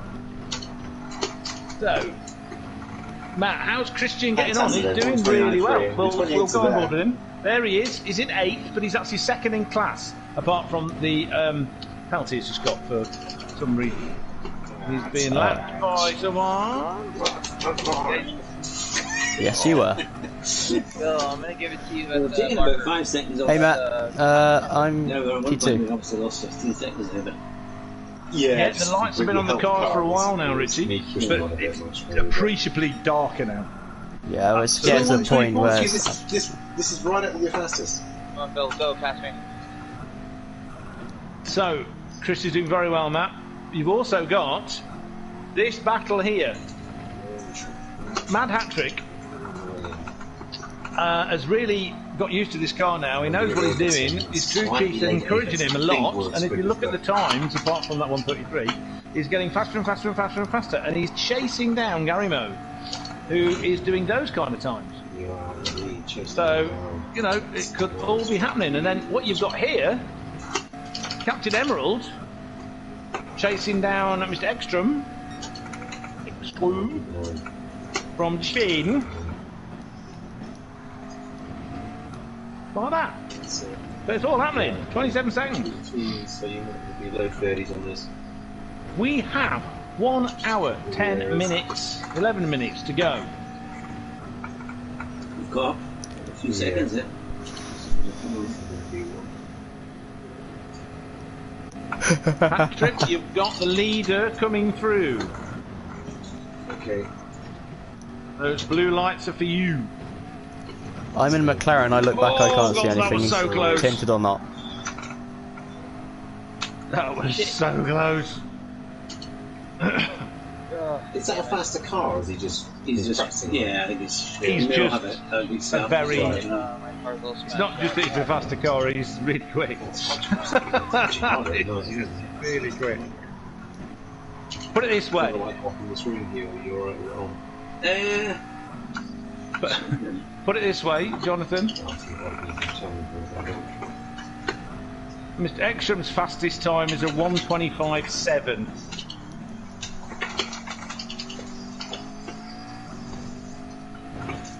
So, Matt, how's Christian getting on? He's doing really well. We'll go on board with him. There he is. He's in 8th, but he's actually 2nd in class, apart from the penalty he's just got for some reason. He's being lapped by someone. Yes, you were. So I'm gonna give it to you. We're taking about 5 seconds off. Hey Matt, I'm Yeah, we're on one point, we T2. obviously lost 15 seconds there, but... Yeah, the lights have been on the car for a while now, Richie, but it's appreciably darker now. Yeah, well, it's getting to the point where... This is right up with your fastest. Come on, Bill, go past me. So, Chris is doing very well, Matt. You've also got this battle here. Mad Hat-Trick has really got used to this car now. He knows what he's doing. His crew chief's encouraging him a lot. And if you look at the times, apart from that 133, he's getting faster and faster and faster and faster. And he's chasing down Gary Moe, who is doing those kind of times. So, you know, it could all be happening. And then what you've got here, Captain Emerald chasing down Mr. Ekstrom from Spain. Like that. But it's all happening. 27 seconds. So you might be low 30s on this. We have 1 hour, 10 minutes, 11 minutes to go. We've got a few seconds there. Patrick, you've got the leader coming through. Okay. Those blue lights are for you. I'm in McLaren, I look back, I can't see God, that anything, was so close. tinted or not. That was so close. Is that a faster car, or is he just... He's just practicing? Yeah, I think he's just a very... My car's a little It's smashed. not just that he's a faster car, he's really quick. He's just really quick. Put it this way. Put it this way, Jonathan. Mr. Ekstrom's fastest time is a 1:25.7.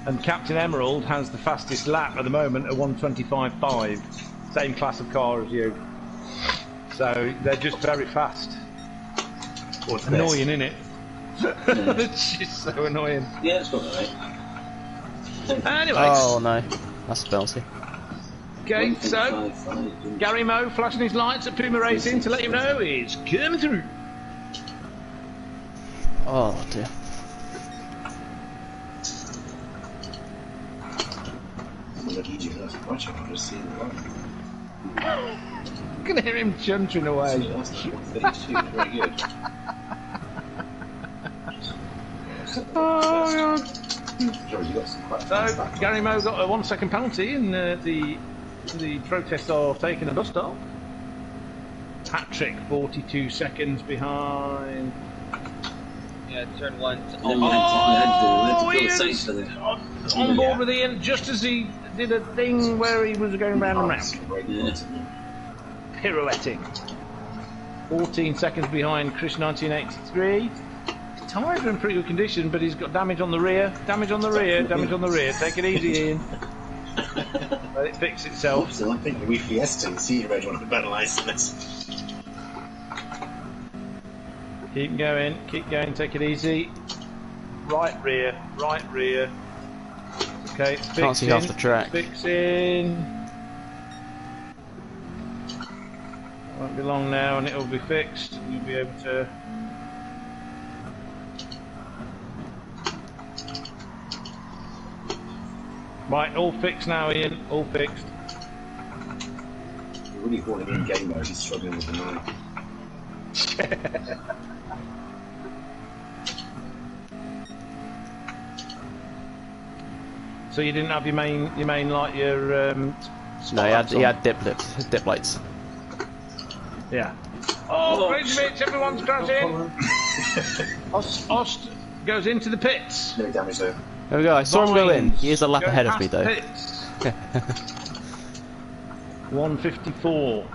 And Captain Emerald has the fastest lap at the moment at 1:25.5. Same class of car as you. So they're just very fast. What's annoying, isn't it? It's just so annoying. Yeah, it's got that right. Anyway. Oh no, that's a penalty. Okay, so 1:55. Gary Moe flashing his lights at Puma Racing to let him know it's coming through. Oh dear. Look, you do that much. I can just see the line. I can hear him chuntering away. That's not 1:32. Very good. Oh, God. George, you got some quite So fast back. Gary Moe got a 1 second penalty in the protest of taking a bus stop. Hat-trick 42 seconds behind. Yeah, turn one. On board with Ian just as he did a thing where he was going round and round. Pirouetting. 14 seconds behind Chris 1983. Tyres are in pretty good condition, but he's got damage on the rear. Damage on the rear. Damage on the rear. Take it easy, Ian. Let it fix itself. So I think the wee Fiesta and see Reg want to penalise this. Keep going, take it easy. Right rear. Okay, fixing. Can't see half the track. Fixing. Won't be long now and it'll be fixed. You'll be able to. Right, all fixed now, Ian. All fixed. You're really holding in game mode, he's struggling with the line. So you didn't have your main light, your No, he had dip lights. Yeah. Oh, crazy bitch! Everyone's crashing. Ost goes into the pits. No damage though. There we go. I saw him go in. He is a lap Go ahead of me past though. pits. 154.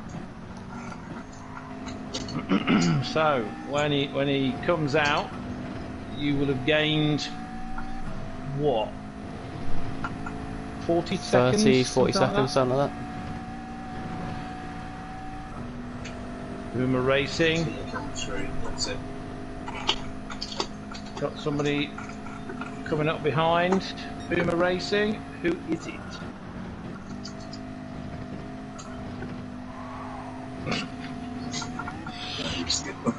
So when he comes out, you will have gained what? 40 seconds? 30, 40 seconds, something like that. Boomer Racing. That's it. Got somebody coming up behind. Boomer Racing. Who is it?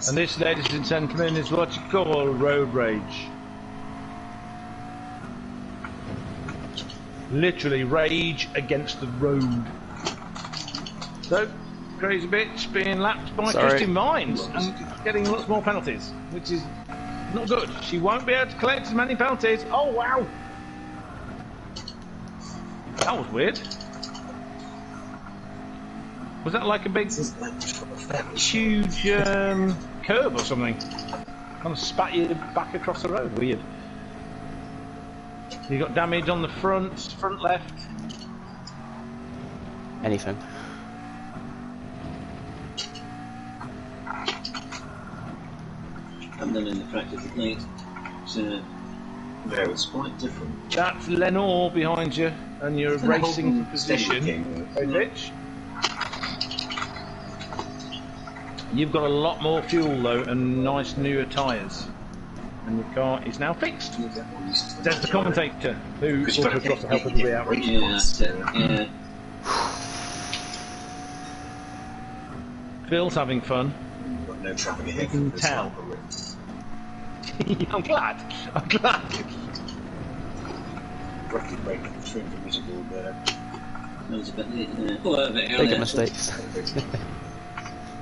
And this, ladies and gentlemen, is what you call road rage. Literally rage against the road. So, crazy bitch being lapped by Christian Mines and getting lots more penalties, which is not good. She won't be able to collect as many penalties. Oh wow! That was weird. Was that like a big, huge curve or something? Kind of spat you back across the road. Weird. You got damage on the front left. Anything. And then in the practice at night, so No, it's quite different. That's Lenore behind you, and you're racing for position. Hey, bitch. You've got a lot more fuel though, and nice newer tyres. And your car is now fixed. Says the commentator, who also got to help us with the outreach. yeah, that's it. Yeah. Phil's having fun. Got no traffic ahead. You can tell. I'm glad. Bracket break through the visible there. That was a bit late. Well, a bit Bigger earlier. mistakes.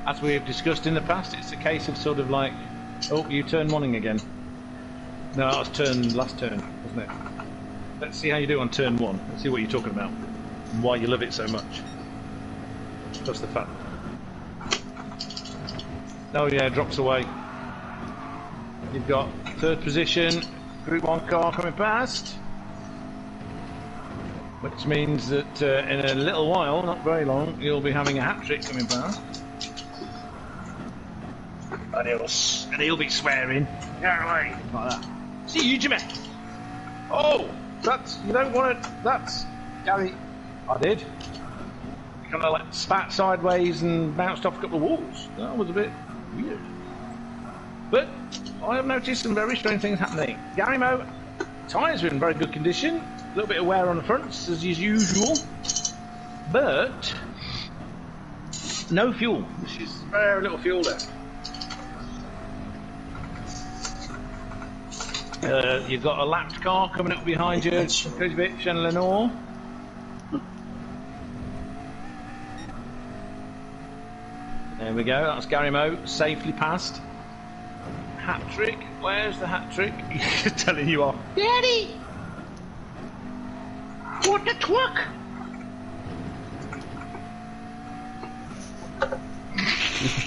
As we have discussed in the past, it's a case of sort of like, oh, you turn oneing again. No, that was last turn, wasn't it? Let's see how you do on turn one. Let's see what you're talking about and why you love it so much. Plus the fact. Oh yeah, drops away. You've got third position, Group 1 car coming past, which means that in a little while, not very long, you'll be having a hat-trick coming past. And he'll be swearing. Get away! Like that. See you, Jimmy! Oh! You don't want to... That's... Gary... I did. Kind of like spat sideways and bounced off a couple of walls. That was a bit weird. But I have noticed some very strange things happening. Gary Moe, tyres are in very good condition. A little bit of wear on the fronts, as is usual. but no fuel. This is very little fuel left. You've got a lapped car coming up behind you, Kozovic and Lenore. There we go, that's Gary Moe, safely passed. Hat trick, where's the hat trick? He's telling you off. Daddy! What the twerk?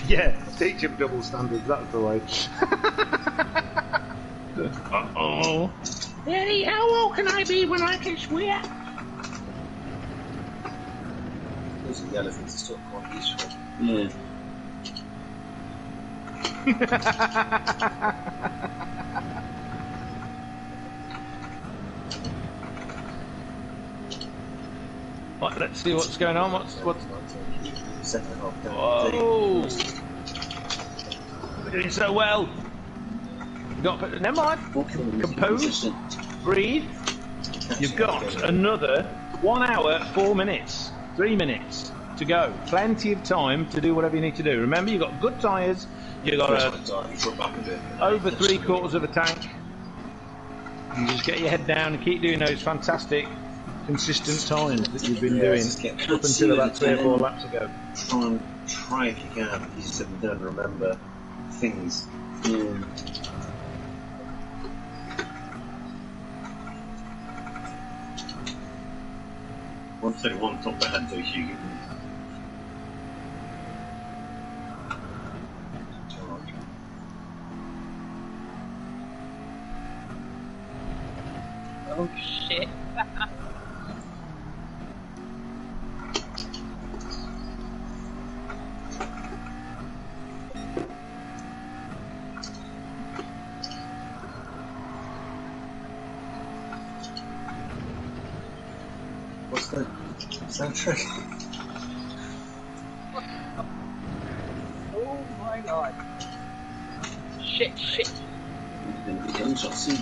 Yeah, teach him double standards, that's the way. Uh-oh. Daddy, how old can I be when I can swear? Those are the elephants are still quite useful. Yeah. Right, let's see what's going on. What's 7.5 down. Whoa! We're doing so well. You've got, never mind. Compose. Breathe. You've got another 1 hour, 4 minutes, 3 minutes to go. Plenty of time to do whatever you need to do. Remember, you've got good tyres. You've got over 3/4 of a tank. You just get your head down and keep doing those fantastic, consistent times that you've been doing up until about 3 or 4 laps ago. Try if you can. You just don't remember things. Yeah. 131 top bad, so Hugh. Oh shit. What's the soundtrack? Oh my god. Shit. Gunshots soon.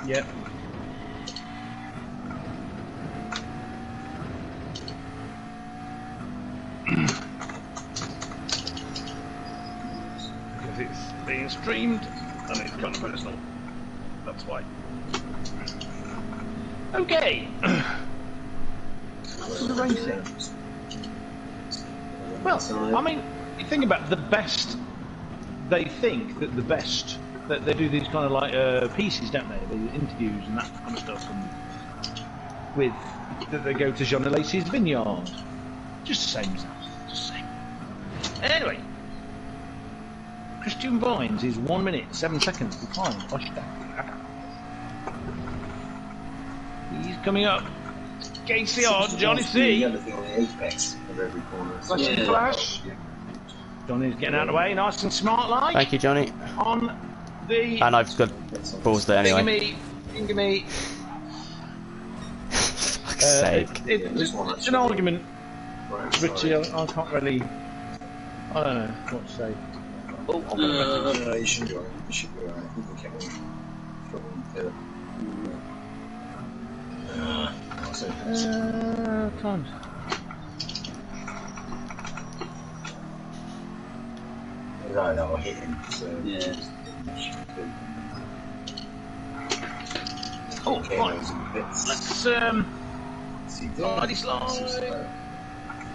Yep. Because it's being streamed and it's kind of personal. That's why. Okay. For the racing. Well, I mean, you think about the best. They think that the best. That they do these kind of like pieces, don't they? The interviews and that kind of stuff. And with that they go to Jean Lacey's vineyard. Just the same as that. Just the same. Anyway. Christian Vines is 1 minute, 7 seconds behind. He's coming up. KCR, Johnny C. Flashing flash. Johnny's getting out of the way, nice and smart like. Thank you, Johnny. On the. And I've got balls there anyway. Finger me. Fuck's sake. It's an argument, Richie. I can't really. I don't know what to say. You should be alright. You should be alright. People came from times. Right, that will hit him. So Yeah. Oh, right. Let's slide.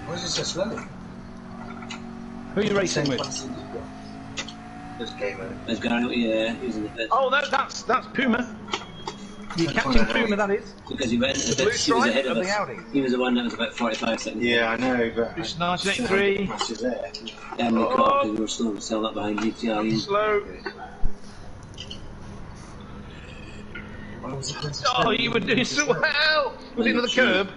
Why is it so slow? Who are you racing with? This gamer. There's going, yeah, he's in the pit. Oh, that's Puma. You Captain Puma, that is. Because he went The blue he was ahead stripe of of the us. Audi. He was the one that was about 45 seconds. Yeah, I know, but It's 1983. massive there. Yeah, we caught because we were still up behind GTR. Slow. Oh, you were doing so well. Was it another curb?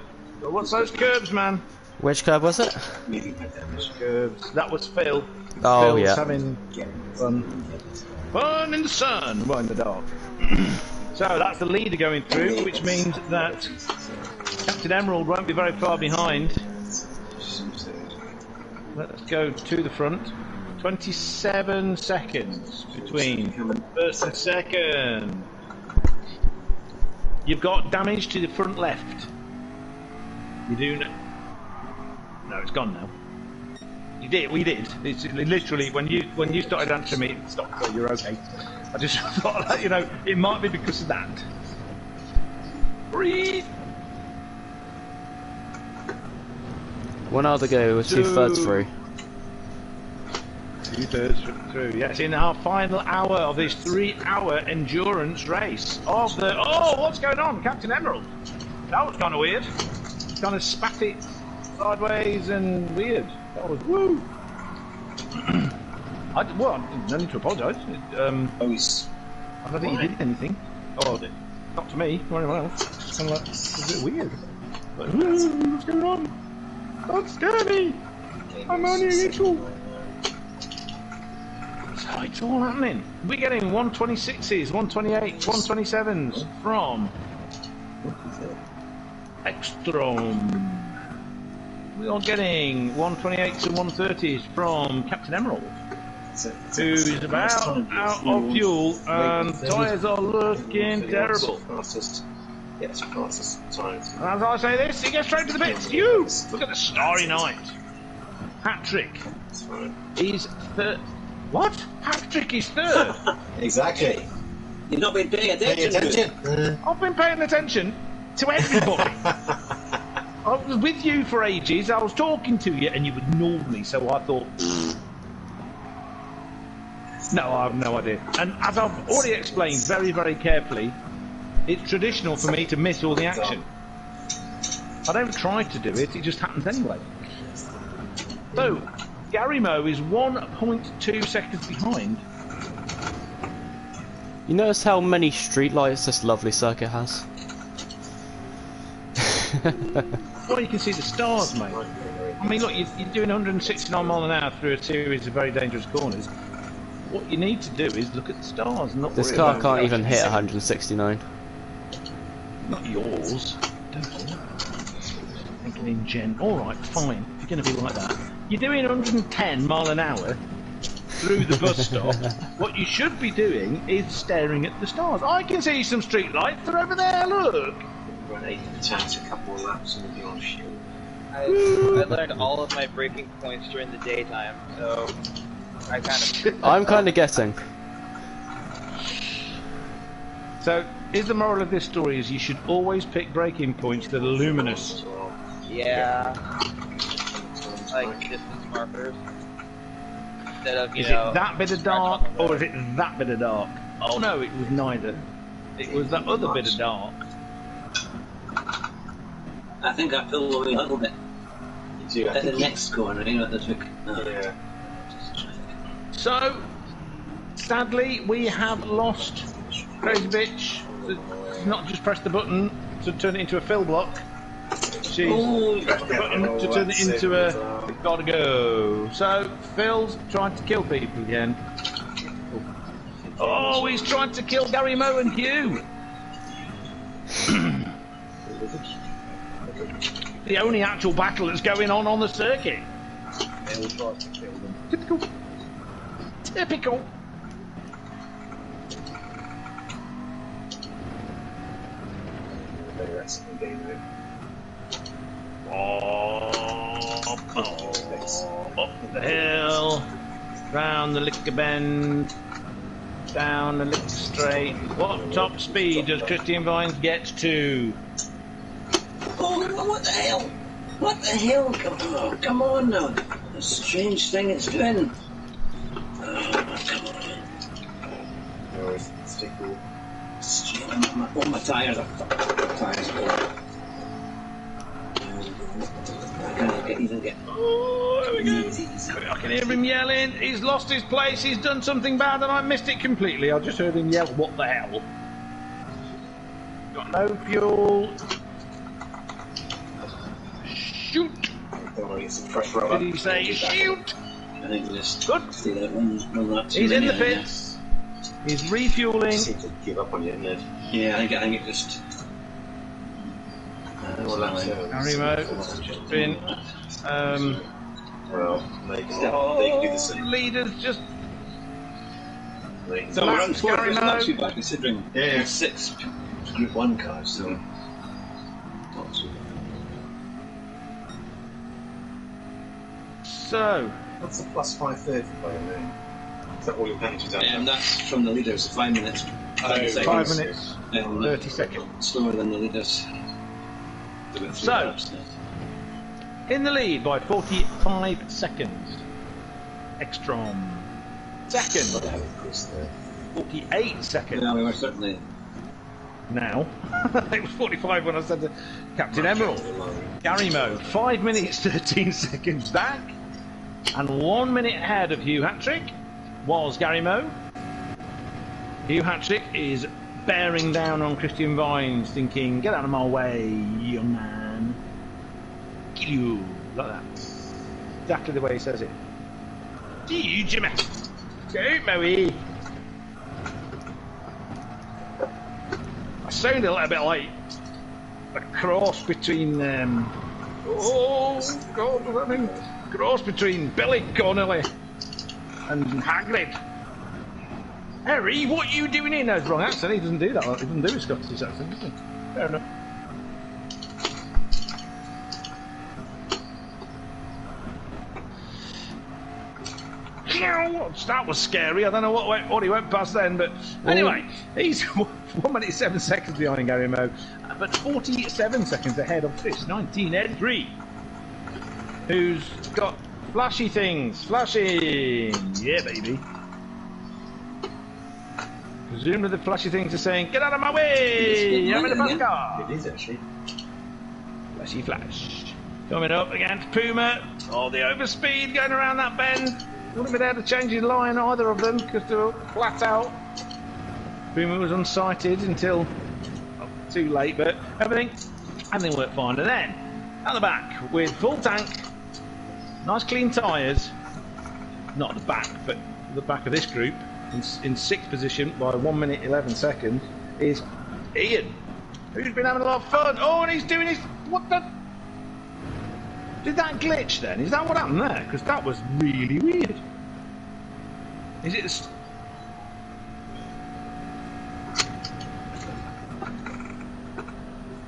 Oh, what's those curbs, man? Which curb was it? Curbs. That was Phil. Oh, Phil's yeah. having fun. Fun in the sun, well, in the dark. So that's the leader going through, which means that Captain Emerald won't be very far behind. Let's go to the front. 27 seconds between first and second. You've got damage to the front left. You do. No, it's gone now. You did. We did. It's literally when you started answering me, it stopped. So you're okay. I just thought that, you know, it might be because of that. Breathe. 1 hour to go. We're 2/3 through. 2/3 through. Yes, in our final hour of this 3-hour endurance race of the. Oh, what's going on, Captain Emerald? That was kind of weird. Kind of spat it sideways and weird. That was woo. No need to apologise. I don't think you did anything. Oh, not to me or anyone else. It's kind of like, it's a bit weird. Like, what's going on? Don't scare me! I'm only an initial. So it's all happening. We're getting 126s, 128s, 127s from Ekstrom. We are getting 128s and 130s from Captain Emerald, who's about out of fuel and tyres are looking terrible. Yes, fastest times. As I say this, he gets straight to the bits. You look at the Starry Night. Hat-trick is third. What? Hat-trick is third. Exactly. You've not been paying attention. I've been paying attention to everybody. I was with you for ages, I was talking to you and you ignored me, so I thought... No, I have no idea. And as I've already explained very, very carefully, it's traditional for me to miss all the action. I don't try to do it, it just happens anyway. So, Gary Moe is 1.2 seconds behind. You notice how many streetlights this lovely circuit has? Well, you can see the stars, mate. I mean, look, you're doing 169 miles an hour through a series of very dangerous corners. What you need to do is look at the stars, not This worry car about can't even hit 169. Not yours. Thinking in gen. Alright, fine. If you're going to be like that. You're doing 110 mile an hour through the bus stop. What you should be doing is staring at the stars. I can see some street lights. They're over there, look. Run 8 times a couple of laps and be on fuel. I learned all of my braking points during the daytime, so I kind of. I'm kind of guessing. So, is the moral of this story is you should always pick braking points that are luminous. Yeah. Like distance markers. Instead of, Is it that bit of dark or is it that bit of dark? Oh no, it was neither. It was that other bit of dark. I think I pulled away a little bit. At the next corner, you know, the trick. Yeah. So, sadly, we have lost Crazy Bitch. She's not just pressed the button to turn it into a fill block. She's pressed the button to turn it into a gotta go. So, Phil's trying to kill people again. Oh, he's trying to kill Gary Moe and Hugh. The only actual battle that's going on the circuit. Typical. Typical. Up the hill, round the liquor bend, down the liquor straight. What top speed does Christian Vines get to? Oh, what the hell? What the hell? Come on now. A strange thing it's doing. Oh, come on. Oh, my tyres are I can't even get. Oh, there we go. I can hear him yelling. He's lost his place. He's done something bad, and I missed it completely. I just heard him yell, "What the hell?" Got no fuel. Shoot! Did he say shoot? I think we just good. See that one He's in the pits. He's refueling. I seem to give up on you, didn't it? Yeah, I think it just. Harry Moe just been. Well, they can do the same. Leaders just. So we're on score. It's not too bad considering 6 Group 1 cars, so not too bad. So, What's the plus 530 by the way? Is that all your packages out? And that's from the leaders, 5 minutes. 30 seconds. 5 minutes, And 30 seconds. slower than the leaders. About 3 So, laps now. In the lead by 45 seconds. Extrom. Second, 48 seconds. Yeah, we were certainly. Now, it was 45 when I said to Captain Emerald. Gary Moe, 5 minutes 13 seconds back, and 1 minute ahead of Hugh Hattrick was Gary Moe. Hugh Hattrick is bearing down on Christian Vines, thinking, "Get out of my way, young man. Kill you," like that. Exactly the way he says it. See you, Jimmy. Go, Moe. I sound a little bit like a cross between oh God, what I mean? Cross between Billy Connolly and Hagrid. Harry, what are you doing in? That's wrong accent. He doesn't do that. He doesn't do a Scottish accent, does he? Fair enough. That was scary. I don't know what he went past then, but anyway, he's 1 minute 7 seconds behind Gary Moe, but 47 seconds ahead of this 1983, who's got flashy things. Flashing, yeah, baby. Presumably the flashy things are saying, "Get out of my way! I'm in a fast car." It is actually. Flashy flash. Coming up against Puma. All the overspeed going around that bend. Wouldn't have been able to change his line, either of them, because they were flat out. Puma was unsighted until too late, but everything worked fine. And then, at the back, with full tank, nice clean tyres, not at the back, but the back of this group, in sixth position by 1 minute 11 seconds, is Ian, who's been having a lot of fun. Oh, and he's doing his... What the... Did that glitch then? Is that what happened there? Because that was really weird. Is it...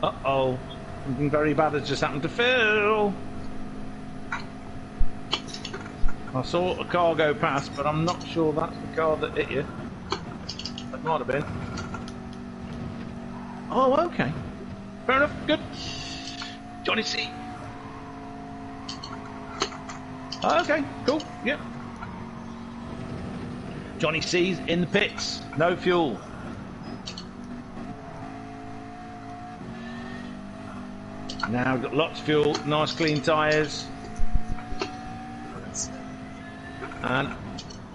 Uh-oh. Something very bad has just happened to Phil. I saw a car go past, but I'm not sure that's the car that hit you. That might have been. Oh, okay. Fair enough. Good. Johnny C. Okay, cool. Yep. Johnny C's in the pits. No fuel. Now got lots of fuel, nice clean tyres. And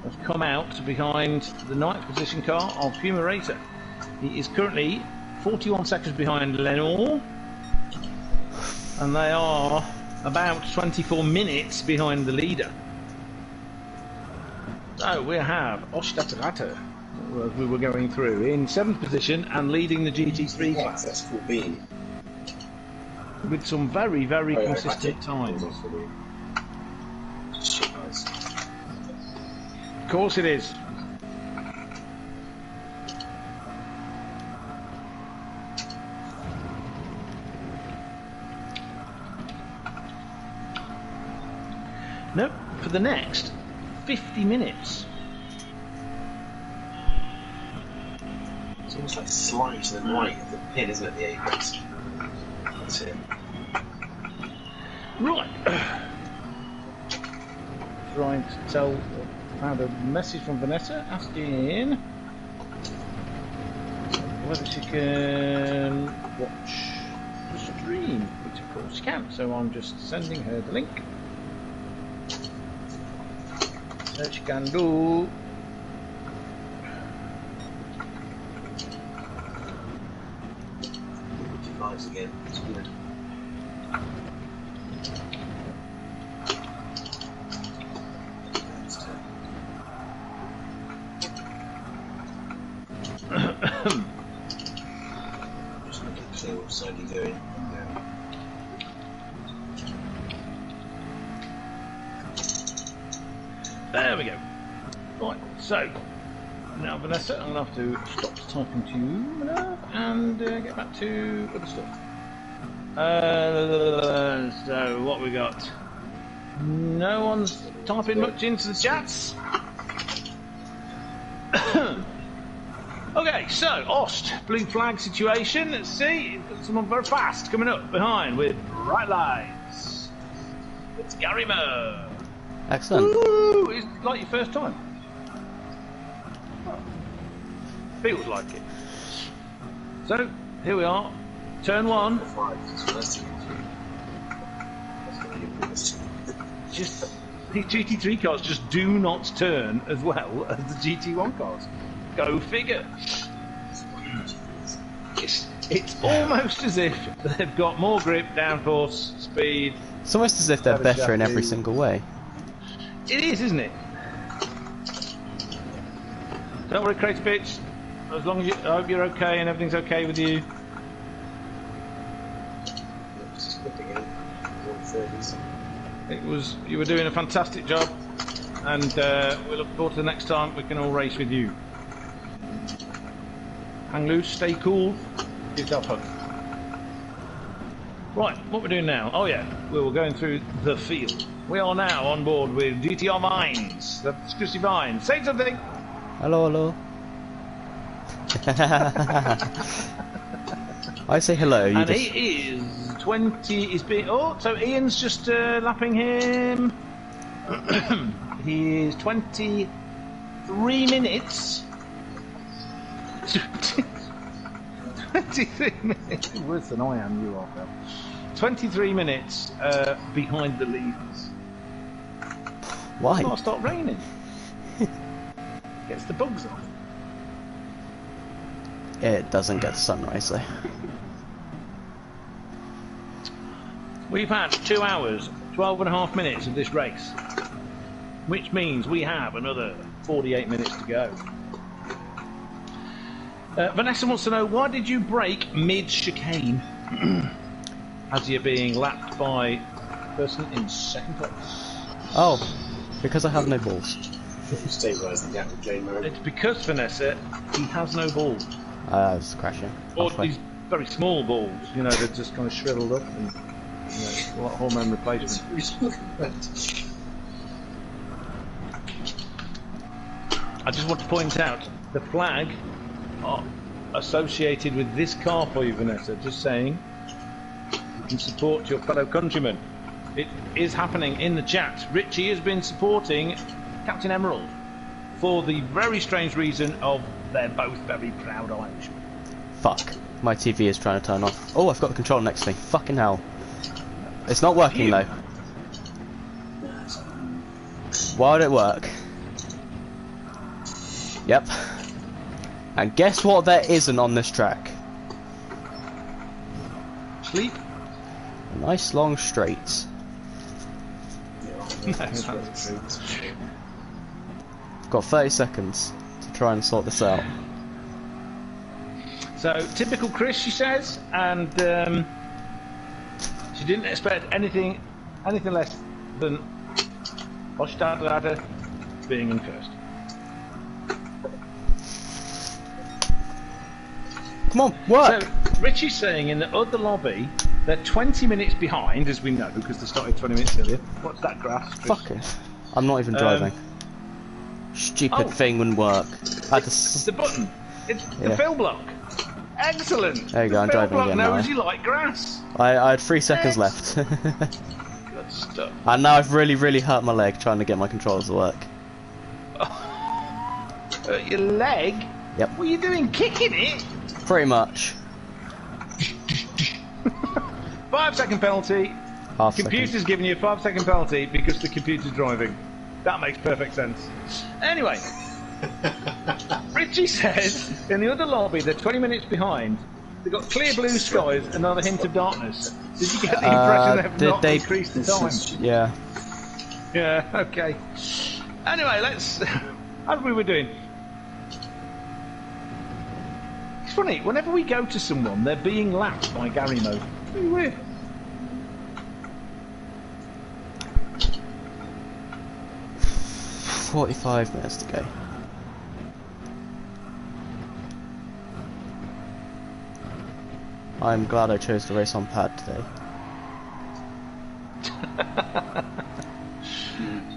has come out behind the 9th position car of Puma Racer. He is currently 41 seconds behind Lenore. And they are about 24 minutes behind the leader. So we have Ostatrata, as we were going through, in 7th position and leading the GT3 class. That's cool bean. With some very, very consistent times. Of course it is. Nope, for the next 50 minutes. It's almost like slide to the right of the pin, isn't it? The apex. That's it. Right. Trying to tell. Found a message from Vanessa asking whether she can watch the stream, which of course she can. So I'm just sending her the link. So she can do. Lives again. It's good. Just looking to see what side you're doing. There we go. Right, so Now, Vanessa, I'm going to have to stop typing to you and get back to other stuff. So, what we got? No one's typing much into the chats. Okay, so, Ost, blue flag situation. Let's see. Got someone very fast coming up behind with bright lights. It's Gary Moore. Excellent. Woo! It's like your first time. Feels like it. So, here we are. Turn one. Just these GT3 cars just do not turn as well as the GT1 cars. Go figure. It's almost as if they've got more grip, downforce, speed. It's almost as if they're better in every single way. It is, isn't it? Don't worry, Crater Bitch. As long as I hope you're okay and everything's okay with you. You were doing a fantastic job, and we look forward to the next time we can all race with you. Hang loose, stay cool, give yourself a hug. Right, what we're doing now? Oh yeah, we were going through the field. We are now on board with GTR Vines, the exclusive Vines. Say something. Hello, hello. I say hello. You and just... he is 20. Is being. Oh, so Ian's just lapping him. He is 23 minutes. 23 minutes. Worse than I am. You are, Phil. 23 minutes behind the leaders. Why? It's not start raining. Gets the bugs off. It doesn't get sunrise though. We've had 2 hours, 12 and a half minutes of this race, which means we have another 48 minutes to go. Vanessa wants to know, why did you brake mid-chicane as you're being lapped by the person in second place? Oh, because I have no balls. It's because, Vanessa, he has no balls. I was crashing. Or Halfway. these very small balls, you know, they're just kind of shriveled up and, you know, a lot of hormone replacement. I just want to point out the flag associated with this car for you, Vanessa. Just saying, you can support your fellow countrymen. It is happening in the chat. Richie has been supporting Captain Emerald for the very strange reason of they're both very proud Irishmen. Fuck. My TV is trying to turn off. Oh, I've got the controller next to me. Fucking hell. It's not working though. Why would it work? Yep. And guess what there isn't on this track? Sleep? A nice long straight. Got 30 seconds to try and sort this out. So, typical Chris, she says, and she didn't expect anything less than Ostadlada being in first. Come on, work! So, Richie's saying in the other lobby, they're 20 minits behind, as we know, because they started 20 minutes earlier. What's that grass, Chris? Fuck it. I'm not even driving. Stupid thing wouldn't work. I had to the button. It's the fill block. Excellent. There you go, I'm driving again now. Knows you like grass. I had 3 seconds left. Good stuff. And now I've really hurt my leg trying to get my controllers to work. Your leg? Yep. What are you doing, kicking it? Pretty much. 5-second penalty. Half Computer's second. giving you a 5-second penalty because the computer's driving. That makes perfect sense. Anyway, Richie says in the other lobby they're 20 minutes behind. They've got clear blue skies, another hint of darkness. Did you get the impression they've not increased the time? Yeah. Yeah, okay. Anyway, let's... How we were doing? It's funny, whenever we go to someone, they're being lapped by Gary Mode. Really weird. .45 minutes to go. I'm glad I chose to race on pad today.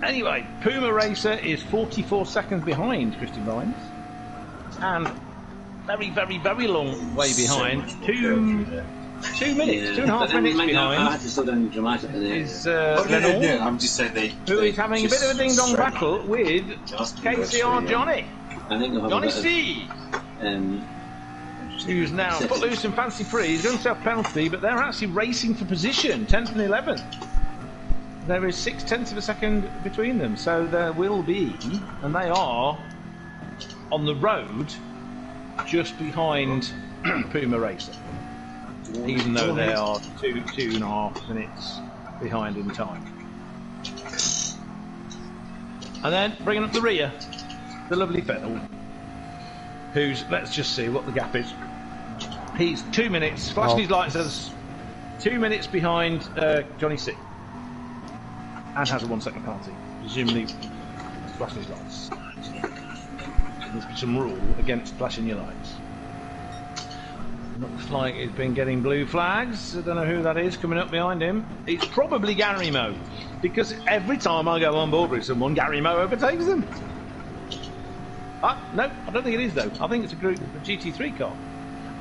Anyway, Puma Racer is 44 seconds behind Christian Vines, and very, very, very long way behind. 2 minutes, 2.5 minutes behind. I had to slow down dramatically. Is Glen, I'm just saying who is having a bit of a ding-dong battle with KCR Johnny. I think Johnny C. Who's now footloose and fancy free. He's going to have penalty, but they're actually racing for position, 10th and 11th. There is 0.6 of a second between them, so there will be, and they are on the road just behind Puma Racer, even though they are 2.5 minutes behind in time. And then bringing up the rear, the lovely Fennel, who's, let's just see what the gap is. He's 2 minutes, flashing his lights as 2 minutes behind Johnny C. And has a 1 second penalty, presumably flashing his lights. There's some rule against flashing your lights. Looks like he's been getting blue flags. I don't know who that is coming up behind him. It's probably Gary Moe, because every time I go on board with someone, Gary Moe overtakes them. No, I don't think it is though. I think it's a GT3 car.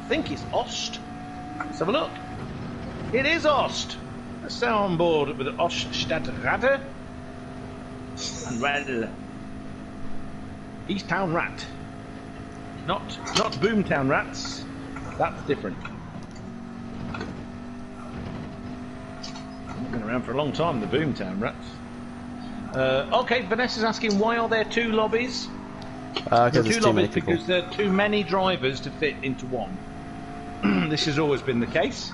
I think it's Ost. Let's have a look. It is Ost. Let's stay on board with the Oststadtrader and Rel. East Town Rat. Not Boomtown Rats. That's different. I've been around for a long time, the Boomtown Rats. Okay, Vanessa's asking, why are there 2 lobbies? There are 2 lobbies because there are too many drivers to fit into one. This has always been the case.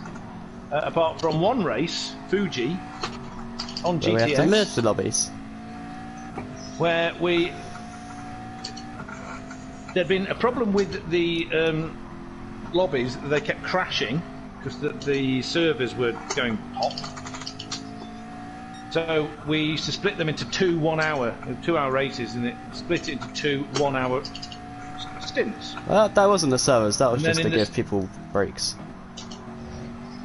Apart from one race, Fuji, on GTS. We have to merge the lobbies. Where there'd been a problem with the lobbies. They kept crashing because the servers were going pop. So we used to split them into 2 2-hour races, and it split it into 2 1-hour stints. Well, that wasn't the servers. That was just to give people breaks.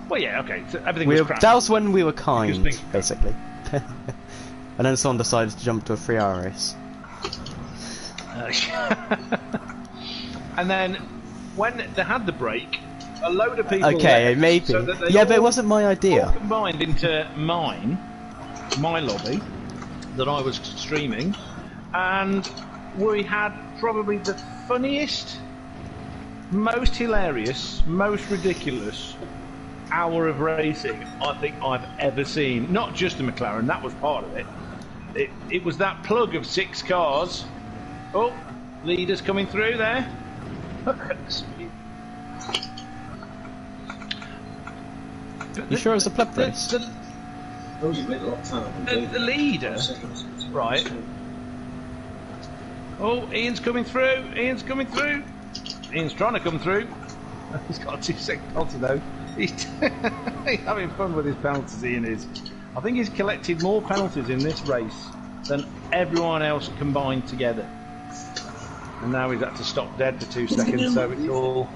Well, yeah, okay. So everything was crashed. That was when we were kind, basically. And then someone decided to jump to a 3-hour race. And then when they had the break, a load of people left, maybe. So that yeah, but it wasn't my idea. All combined into my lobby that I was streaming, and we had probably the funniest, most hilarious, most ridiculous hour of racing I think I've ever seen. Not just the McLaren, that was part of it. It was that plug of 6 cars. Oh, leaders coming through there. Look at the speed. You sure it was a pleb race? The leader, right? Oh, Ian's coming through. Ian's trying to come through. He's got a 2-second penalty though. He's having fun with his penalties, Ian is. I think he's collected more penalties in this race than everyone else combined together. And now he's had to stop dead for 2 seconds, so it's all...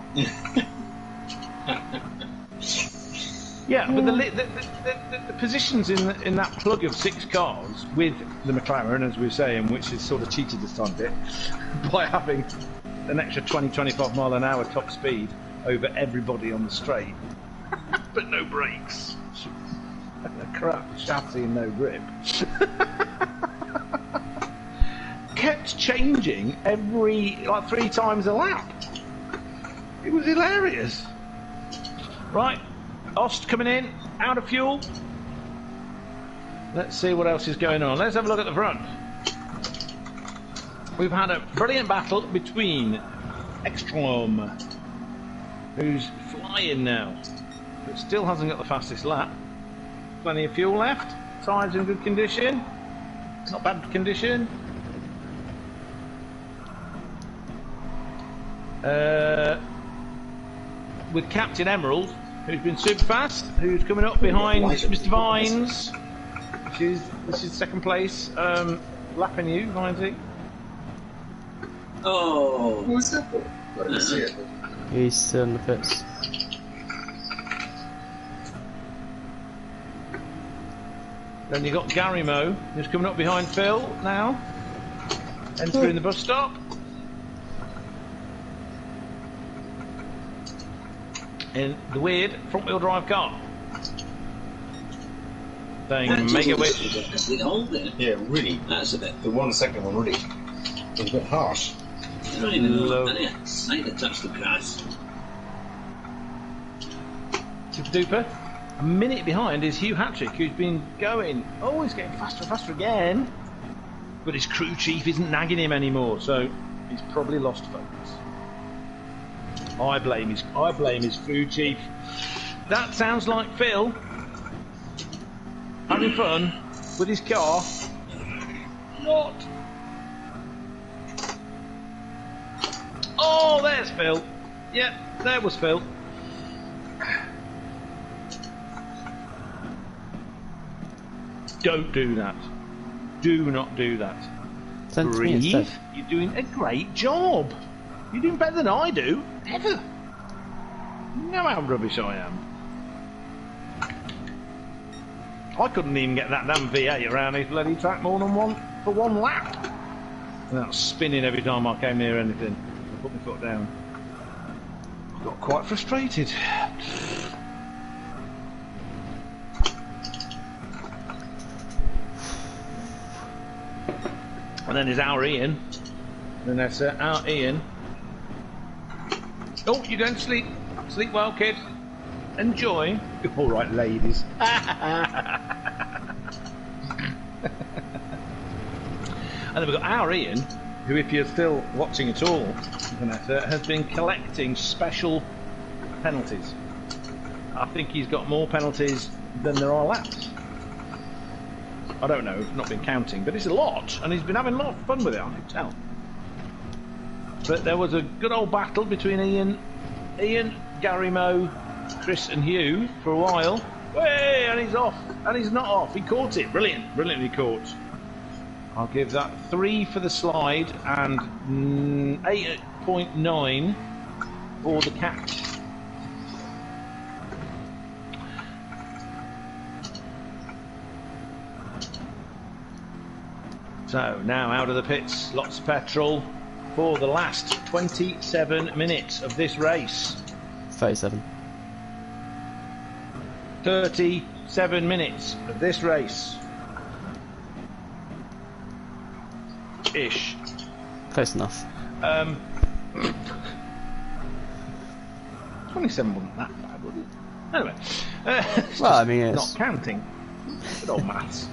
Yeah, but the positions in that plug of 6 cars with the McLaren, as we were saying, which is sort of cheated this time a bit, by having an extra 20-25 mile an hour top speed over everybody on the straight, but no brakes. A crap chassis and no grip. Kept changing every, 3 times a lap. It was hilarious. Right, Ost coming in, out of fuel. Let's see what else is going on. Let's have a look at the front. We've had a brilliant battle between Ekstrom, who's flying now, but still hasn't got the fastest lap. Plenty of fuel left. Tyres in good condition. Not bad condition. With Captain Emerald, who's been super fast, who's coming up behind Mr. Vines. This is second place. Lapping you, Vinesy. Oh, Who's that for? I didn't see it. He's still in the pits. Then you've got Gary Moe, who's coming up behind Phil now. Entering the bus stop. In the weird front-wheel drive car. Saying MakeAWish. Yeah, really. That's a bit. The second one really was a bit harsh. I don't even know any sight to touch the grass. Super duper. A minute behind is Hugh Hattrick, who's been going. Oh, he's getting faster and faster again. But his crew chief isn't nagging him anymore, so he's probably lost focus. I blame his crew chief. That sounds like Phil having fun with his car. Not. Oh, there's Phil. Yep, there was Phil. Don't do that. Do not do that. Breathe. You're doing a great job. You're doing better than I do. Ever. You know how rubbish I am. I couldn't even get that damn V8 around this bloody track more than one lap. Without spinning every time I came near anything. I put my foot down. I got quite frustrated. And then there's our Ian. And that's our Ian. Oh, you're going to sleep. Sleep well, kid. Enjoy. All right, ladies. And then we've got our Ian, who, if you're still watching at all, Vanessa, has been collecting special penalties. I think he's got more penalties than there are laps. I don't know, I've not been counting, but it's a lot, and he's been having a lot of fun with it, I can tell. But there was a good old battle between Ian, Gary Moe, Chris and Hugh for a while. Hey, and he's off, and he's not off. He caught it, brilliantly caught. I'll give that 3 for the slide and 8.9 for the catch. So now out of the pits, lots of petrol for the last 27 minutes of this race. 37. 37 minutes of this race. Ish. Close enough. 27 wasn't that bad, was it? Anyway. Well, I mean, it's not counting. Good old maths.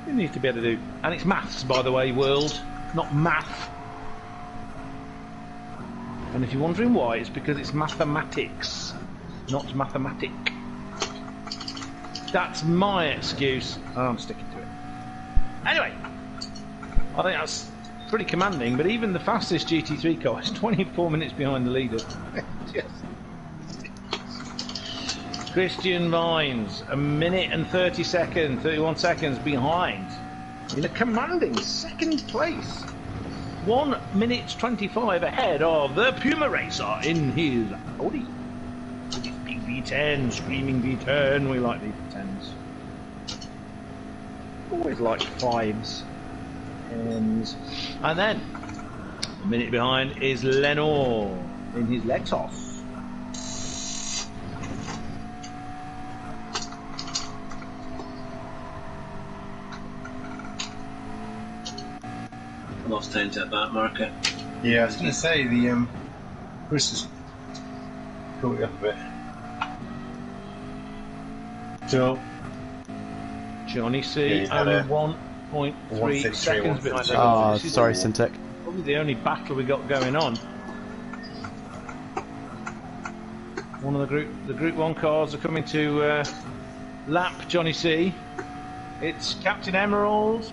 You need to be able to do. And it's maths, by the way, world, not math. And if you're wondering why, it's because it's mathematics, not mathematic. That's my excuse, and I'm sticking to it. Anyway, I think that's pretty commanding, but even the fastest GT3 car is 24 minutes behind the leader. Christian Vines, 1 minute and 31 seconds behind, in a commanding second place. 1 minute 25 ahead of the Puma racer in his Audi. With his big V10, screaming V10. We like V10s. Always like 5s. And then, 1 minute behind is Lenore in his Lexus. Lost time to that marker. Yeah, I was going to say, the Chris has caught you up a bit. So, Johnny C, yeah, only 1.3 seconds behind. Oh, sorry, Syntec. Probably the only battle we got going on. One of the Group 1 cars are coming to lap Johnny C. It's Captain Emerald.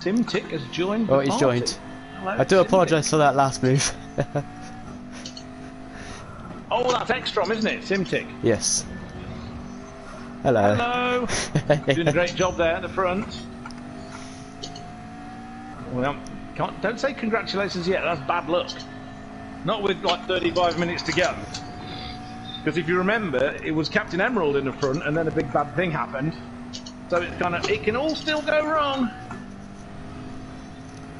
Tim Tick has joined the Oh, he's party. joined. Hello, I do apologise for that last move. Oh, that's Ekstrom, isn't it? Tim Tick. Yes. Hello. Hello. Doing a great job there at the front. Well, don't say congratulations yet. That's bad luck. Not with like 35 minutes to go. Because if you remember, it was Captain Emerald in the front, and then a big bad thing happened. So it's kind of, it can all still go wrong.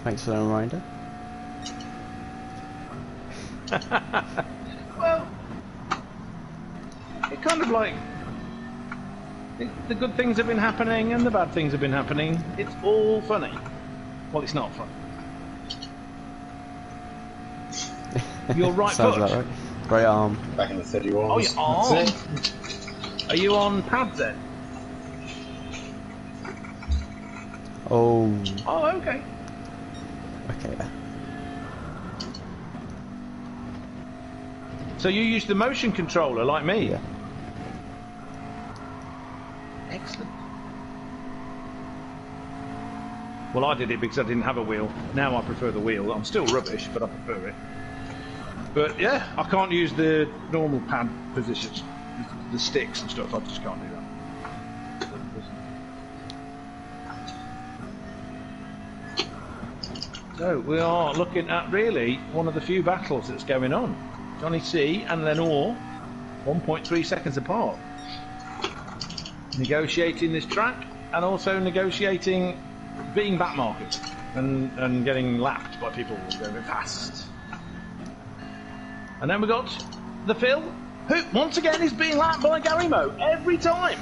Thanks for the reminder. Well, it kind of like the good things have been happening and the bad things have been happening. It's all funny. Well, it's not funny. Your right Sounds foot. about right. Right arm. Back in the 31. Oh, your arm. Are you on pad then? Oh. Oh, okay. Okay. So you use the motion controller like me? Yeah. Excellent. Well, I did it because I didn't have a wheel. Now I prefer the wheel. I'm still rubbish, but I prefer it. But yeah, I can't use the normal pad positions, the sticks and stuff. I just can't do that. So we are looking at really one of the few battles that's going on. Johnny C and Lenore, 1.3 seconds apart. Negotiating this track and also negotiating being back market and getting lapped by people going fast. And then we got the Phil, who once again is being lapped by Gary Mo every time.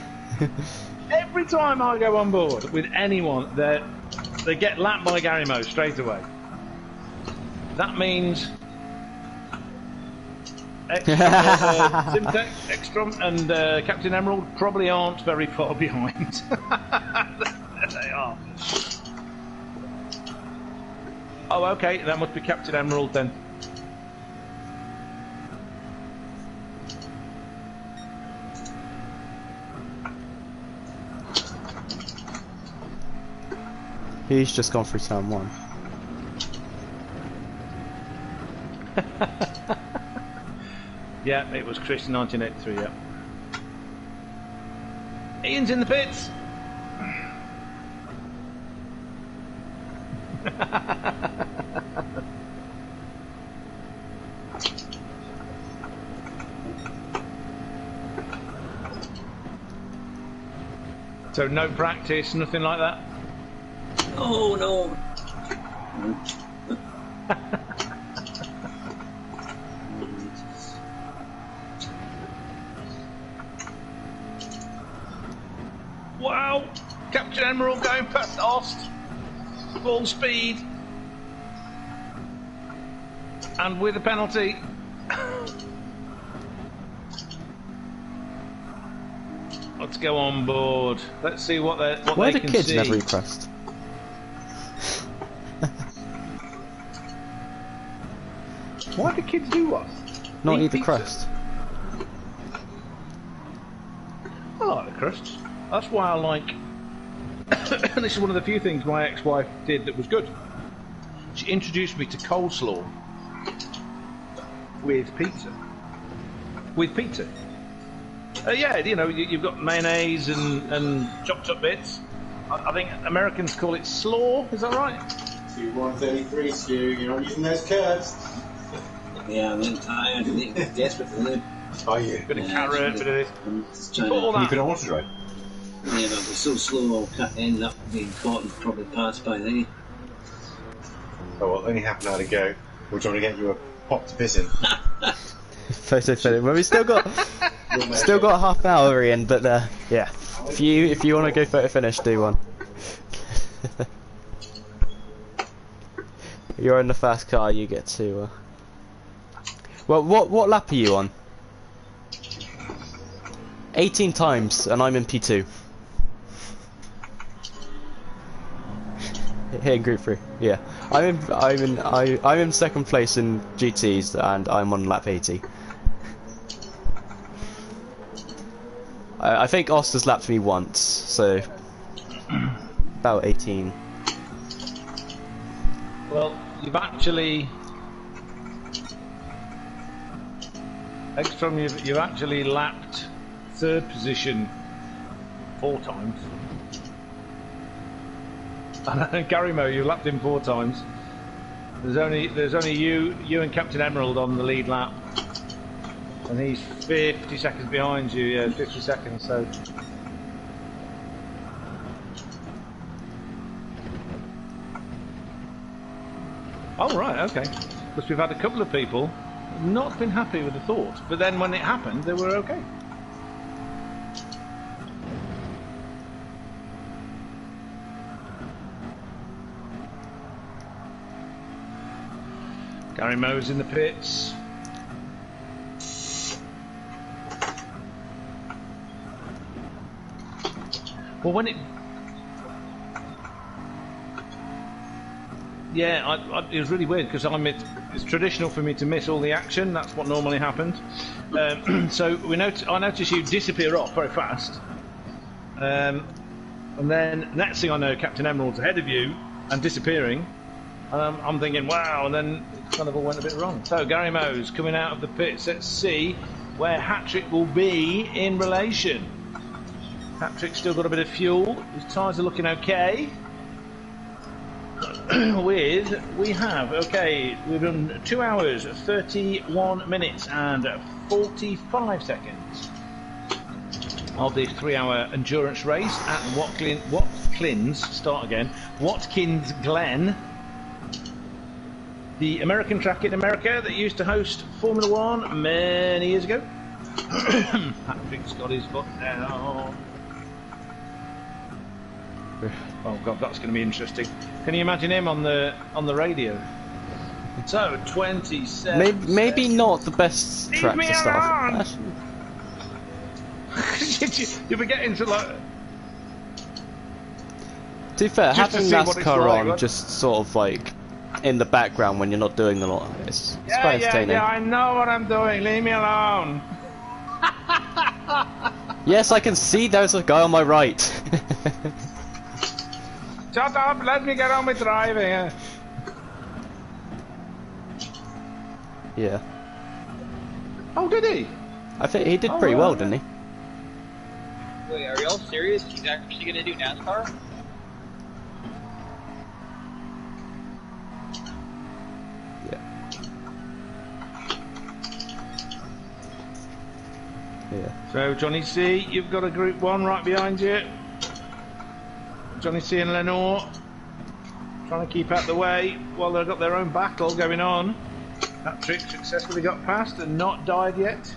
Every time I go on board with anyone, they get lapped by Gary Mo straight away. That means Simtech, Ekstrom, and Captain Emerald probably aren't very far behind. There they are. Oh, okay, that must be Captain Emerald then. He's just gone through turn 1. Yeah, it was Chris in 1983, yeah. Ian's in the pits! So no practice, nothing like that? Oh no! Wow! Captain Emerald going past Ost. Full speed. And with a penalty. Let's go on board. Let's see what they Why can do kids see. never eat crust? Why do kids do what? Not eat the pizza? crust. I like the crusts. That's why I like... and this is one of the few things my ex-wife did that was good. She introduced me to coleslaw with pizza. With pizza. Yeah, you know, you've got mayonnaise and chopped up bits. I think Americans call it slaw, is that right? 2133, Stu, you're not using those curves. Yeah, I'm tired. I'm desperate for the Are you? Bit of carrot, bit of this. I'm just You trying put all to... You that... could auto drive. Yeah, but if it's so slow, I'll end up being caught and probably passed by then. Oh, well, only half an hour to go. We're trying to get you a pop to piss in. Photo finish. Well, we still got half an hour in, but yeah. If you want to go photo finish, do one. You're in the fast car. You get to. Well, what lap are you on? 18 times, and I'm in P2. Here in Group 3, yeah. I'm in second place in GTs, and I'm on lap 80. I think Oster's lapped me once, so about 18. Well, you've actually... Ekstrom, you've actually lapped third position 4 times. And Gary Mo, you lapped him 4 times. There's only you and Captain Emerald on the lead lap. And he's 50 seconds behind you, yeah, 50 seconds, so... Oh, right, okay. Because we've had a couple of people not been happy with the thought, but then when it happened, they were okay. Gary Moe's in the pits. Well, when it... Yeah, it was really weird because it's traditional for me to miss all the action. That's what normally happened. So I noticed you disappear off very fast, and then next thing I know, Captain Emerald's ahead of you and disappearing. I'm thinking, wow, and then it kind of all went a bit wrong. So Gary Moe's coming out of the pits. Let's see where Hat-Trick will be in relation. Hat-Trick's still got a bit of fuel. His tyres are looking okay. We've done 2 hours, 31 minutes and 45 seconds of this 3-hour endurance race at Watkins Glen, the American track in America that used to host Formula One many years ago. Patrick's got his foot down. Oh god, that's going to be interesting. Can you imagine him on the radio? So 27. Maybe not the best track to start off. You'll be getting to like. To be fair, Just having to see what it's NASCAR like, on right? just sort of like in the background when you're not doing a lot. It's quite entertaining. Yeah, I know what I'm doing. Leave me alone. Yes, I can see there's a guy on my right. Shut up! Let me get on with driving. Yeah. Oh, did he? I think he did pretty well, didn't he? Wait, are y'all serious? He's actually gonna do NASCAR? Yeah. So, Johnny C, you've got a Group 1 right behind you. Johnny C and Lenore trying to keep out the way while they've got their own battle going on. Hat-Trick successfully got past and not died yet.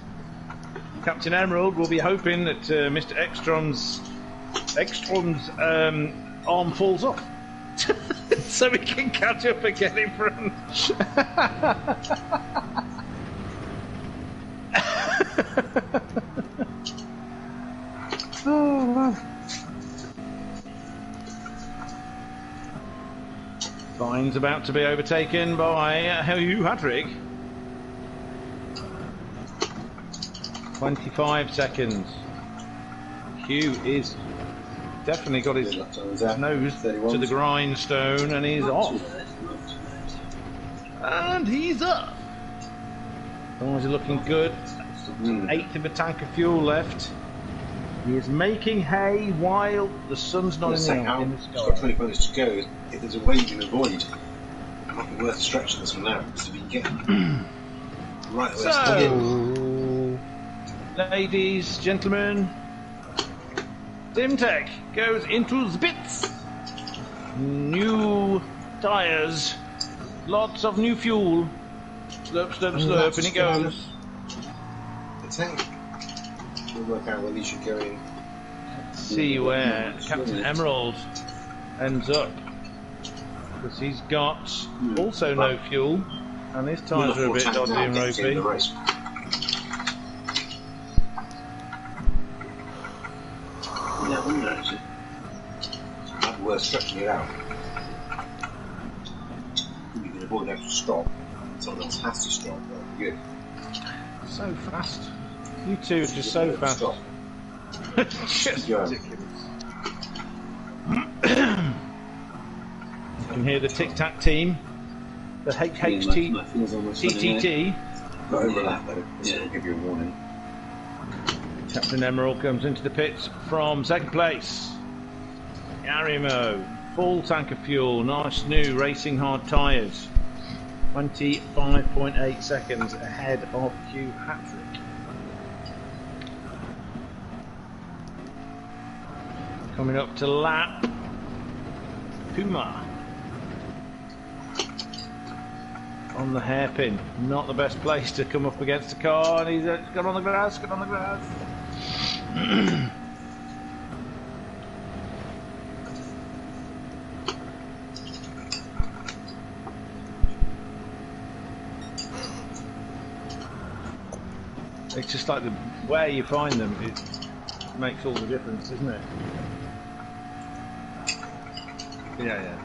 Captain Emerald will be hoping that Mr. Ekstrom's arm falls off so he can catch up and get in front. Oh man. Fine's about to be overtaken by Hugh Hat-Trick. 25 seconds. Hugh is definitely got his nose to the grindstone and he's off. And he's up. Things are looking good. 1/8 of a tank of fuel left. He is making hay while the sun's not in the sky. It's got 20 minutes to go. If there's a way you can avoid, it might be worth stretching this one out so we can get right away. So, ladies, gentlemen, Dimtech goes into the pits. New tyres, lots of new fuel. Slurp, slurp, slurp, and it goes. The tank. We'll work out whether you should go in. Let's see where Captain Emerald ends up. Because he's got also no fuel, and his tyres are a bit dodgy and ropey. Yeah, I wouldn't actually. It might be worth stretching it out. You can avoid an extra stop. Someone else has to stop, that'd be good. So fast. You two are just so fast. Just ridiculous. You can hear the Tic Tac team, the HHTTT. Got overlap though, so it'll give you a warning. Captain Emerald comes into the pits from second place. Gary Moe, full tank of fuel, nice new racing hard tyres. 25.8 seconds ahead of Hugh Hat-Trick. Coming up to lap. Puma. On the hairpin. Not the best place to come up against the car, and he's got on the grass, got on the grass. It's just like where you find them, it makes all the difference, isn't it? Yeah.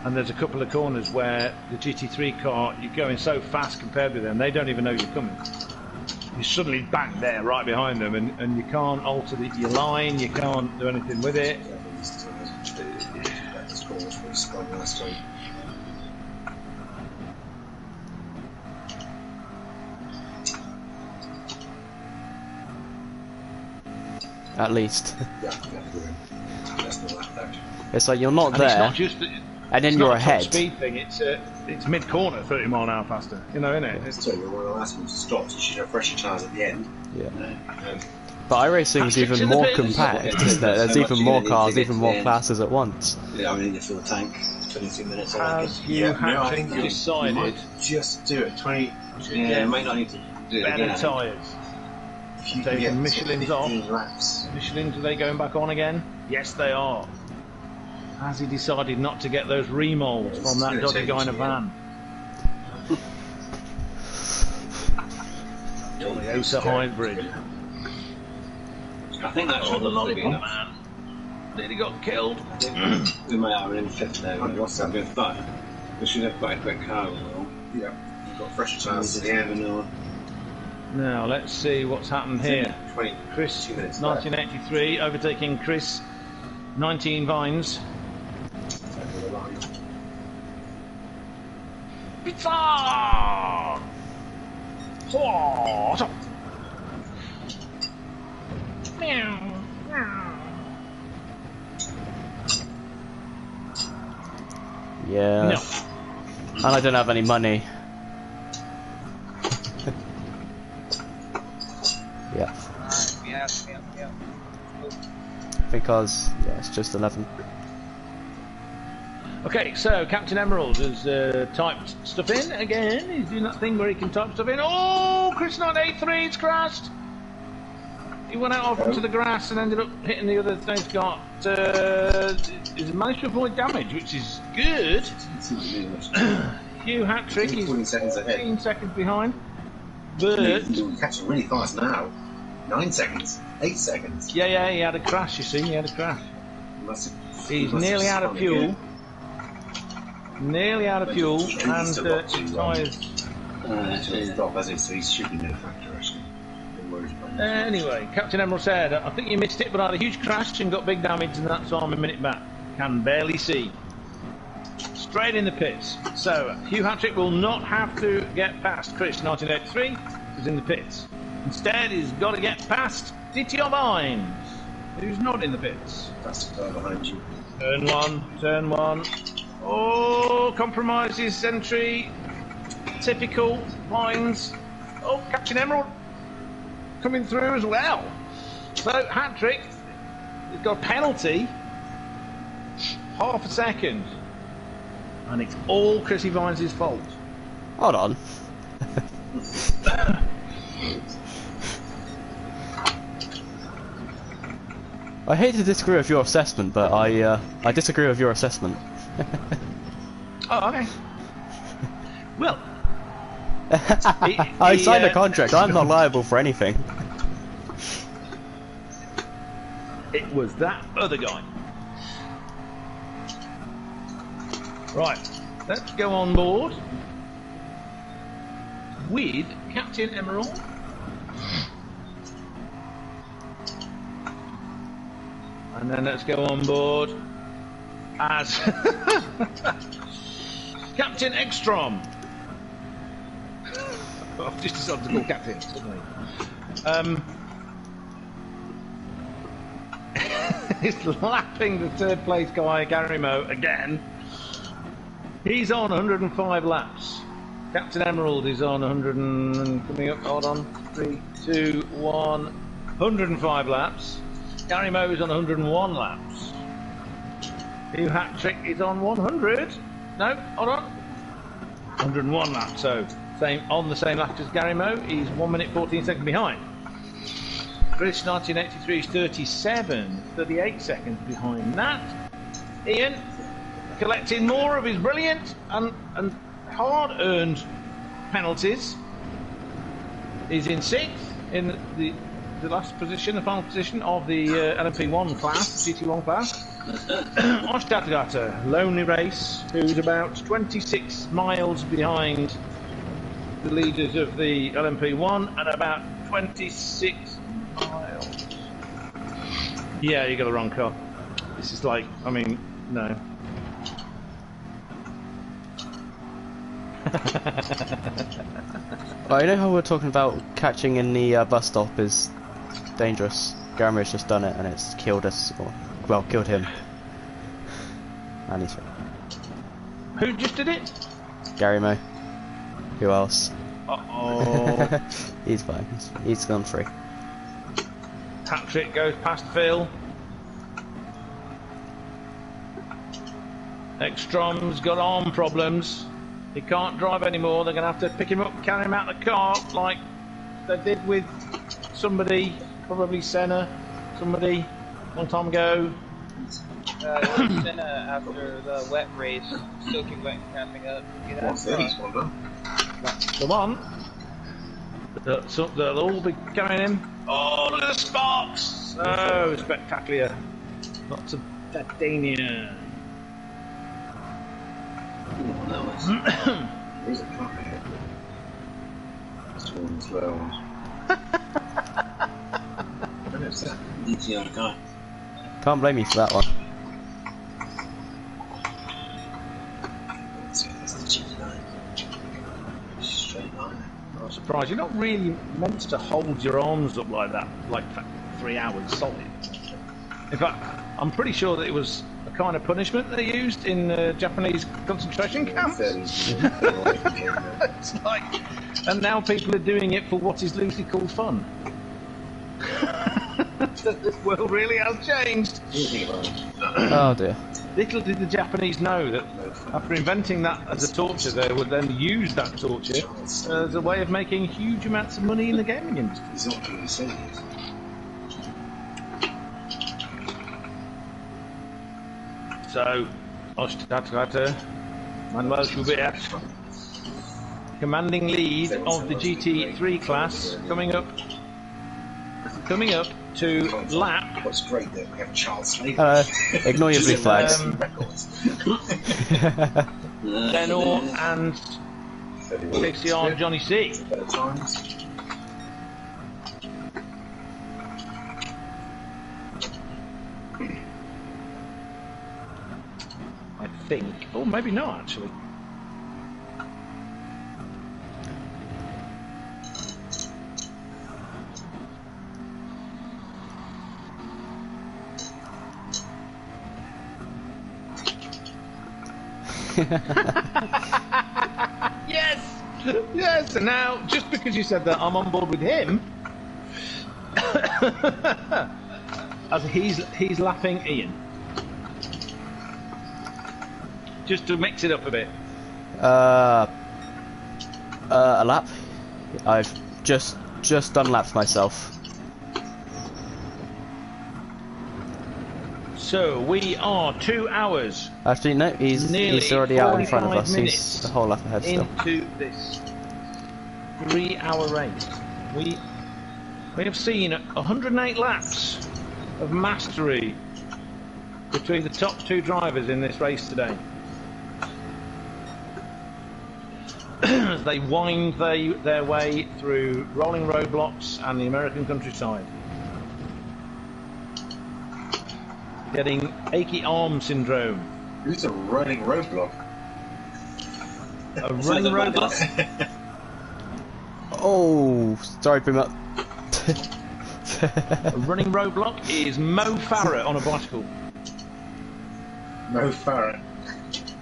And there's a couple of corners where the GT3 car, you're going so fast compared with them, they don't even know you're coming. You suddenly bang there right behind them, and you can't alter your line, you can't do anything with it. At least. Yeah. It's like you're not there, It's not just, and then you're ahead. It's not a top speed thing, it's mid-corner 30 mile an hour faster, you know, isn't it? So when I asked him to stop, you should have fresher tyres at the end. Yeah. But iRacing is even more compact, isn't it? There's even more cars, even more classes at once. Yeah, I mean, you fill the tank. 22 minutes. Have you decided just do it? 20. Yeah, you might not need to do it better again. tyres? If you Taking get Michelin's off. 15 laps. Michelin's, are they going back on again? Yes, they are. Has he decided not to get those remolds from that dodgy guy in a van? Toyota hybrid. I think that should The hopefully be lollipop enough. man. Nearly got killed. We might have an in fifth now. I'm going fine. We should have quite a quick car as well. Yeah. You've got fresher tyres at the end. Now, let's see what's happened here. 20. Chris, 2 minutes 1983, overtaking Chris, 19 Vines. Pizza! Oh! Yeah. No. And I don't have any money. Yeah. Yeah. Because, yeah, it's just 11. Okay, so Captain Emerald has typed stuff in again. He's doing that thing where he can type stuff in. Oh, Chris 983's crashed. He went out onto the grass and ended up hitting the other thing. He's got. He's managed to avoid damage, which is good. Hugh hat-trick. He's 14 seconds ahead. 15 seconds behind. But You're catching really fast now. 9 seconds. 8 seconds. yeah, he had a crash. You see, he had a crash. He's nearly out of fuel. Nearly out of fuel, and his tyres. Stop as it's he's shooting no factor actually. No worries about that. Anyway, Captain Emerald said, I think you missed it, but I had a huge crash and got big damage, and that's why I'm a minute back. Can barely see. Straight in the pits. So, Hugh Hattrick will not have to get past Chris 1983, who's in the pits. Instead, he's got to get past Titio Vines, who's not in the pits. That's the car behind you. Turn one. Oh, compromises entry. Typical Vines. Oh, Captain Emerald coming through as well. So, hat-trick. He's got a penalty. Half a second. And it's all Chrissy Vines' fault. Hold on. I hate to disagree with your assessment, but I disagree with your assessment. Oh, okay. Well, I signed a contract. I'm not liable for anything. it was that other guy. Right, let's go on board with Captain Emerald. And then let's go on board as Captain Ekstrom. I've just decided to call Captain suddenly. He's lapping the third place guy, Gary Moe, again. He's on 105 laps. Captain Emerald is on 100 and coming up. Hold on, 3, 2, 1, 105 laps. Gary Moe is on 101 laps. Hugh Hat-Trick is on 100. No, hold on. 101 laps, so on the same lap as Gary Moe. He's 1 minute 14 seconds behind. Chris 1983 is 38 seconds behind that. Ian collecting more of his brilliant and hard-earned penalties. He's in 6th in the last position, the final position of the LMP1 class, GT1 class. Ostadgata, lonely race, who's about 26 miles behind the leaders of the LMP1 and about 26 miles. Yeah, you got the wrong car. This is like, I mean, no. Well, you know how we're talking about catching in the bus stop is dangerous? Gary just done it and it's killed us, or, well, killed him. And he's Who just did it? Gary Moe. Who else? Uh-oh. He's fine. He's gone free. Hat-Trick goes past Phil. Ekstrom's got arm problems. He can't drive anymore. They're going to have to pick him up, carry him out of the car, like they did with somebody, probably Senna, somebody, long time ago. Senna after the wet race, soaking wet and cramping up. You know, That's the one. They'll all be coming in. Oh, look at the sparks! Oh, spectacular. Lots of titanium. Here's a car here. This one's slow. What is that? DTR guy. Can't blame you for that one. That's the GT9. Straight line. I'm not surprised. You're not really meant to hold your arms up like that, like for 3 hours solid. In fact, I'm pretty sure that it was a kind of punishment they used in Japanese concentration camps. It's like, and now people are doing it for what is loosely called fun. This world really has changed. Oh dear. Little did the Japanese know that after inventing that as a torture, they would then use that torture as a way of making huge amounts of money in the gaming industry. He's not doing the same. So, Ostadgata, Manuel Schubert, commanding lead of the GT3 class, coming up to lap. What's great that we have child slavery. Ignore your blue flags. Benor and KCR Johnny C. Better times. I think. Oh, maybe not actually. Yes, and now, just because you said that, I'm on board with him. As he's lapping Ian. Just to mix it up a bit. A lap? I've just done laps myself. So we are 2 hours. Actually, no, he's already out in front of us. He's a whole lap ahead still. Into this 3-hour race, we have seen 108 laps of mastery between the top 2 drivers in this race today. As they wind their way through rolling roadblocks and the American countryside, getting achy arm syndrome. Who's a running roadblock? A running roadblock? Oh, sorry, bring up. A running roadblock is Mo Farah on a bicycle. Mo Farah.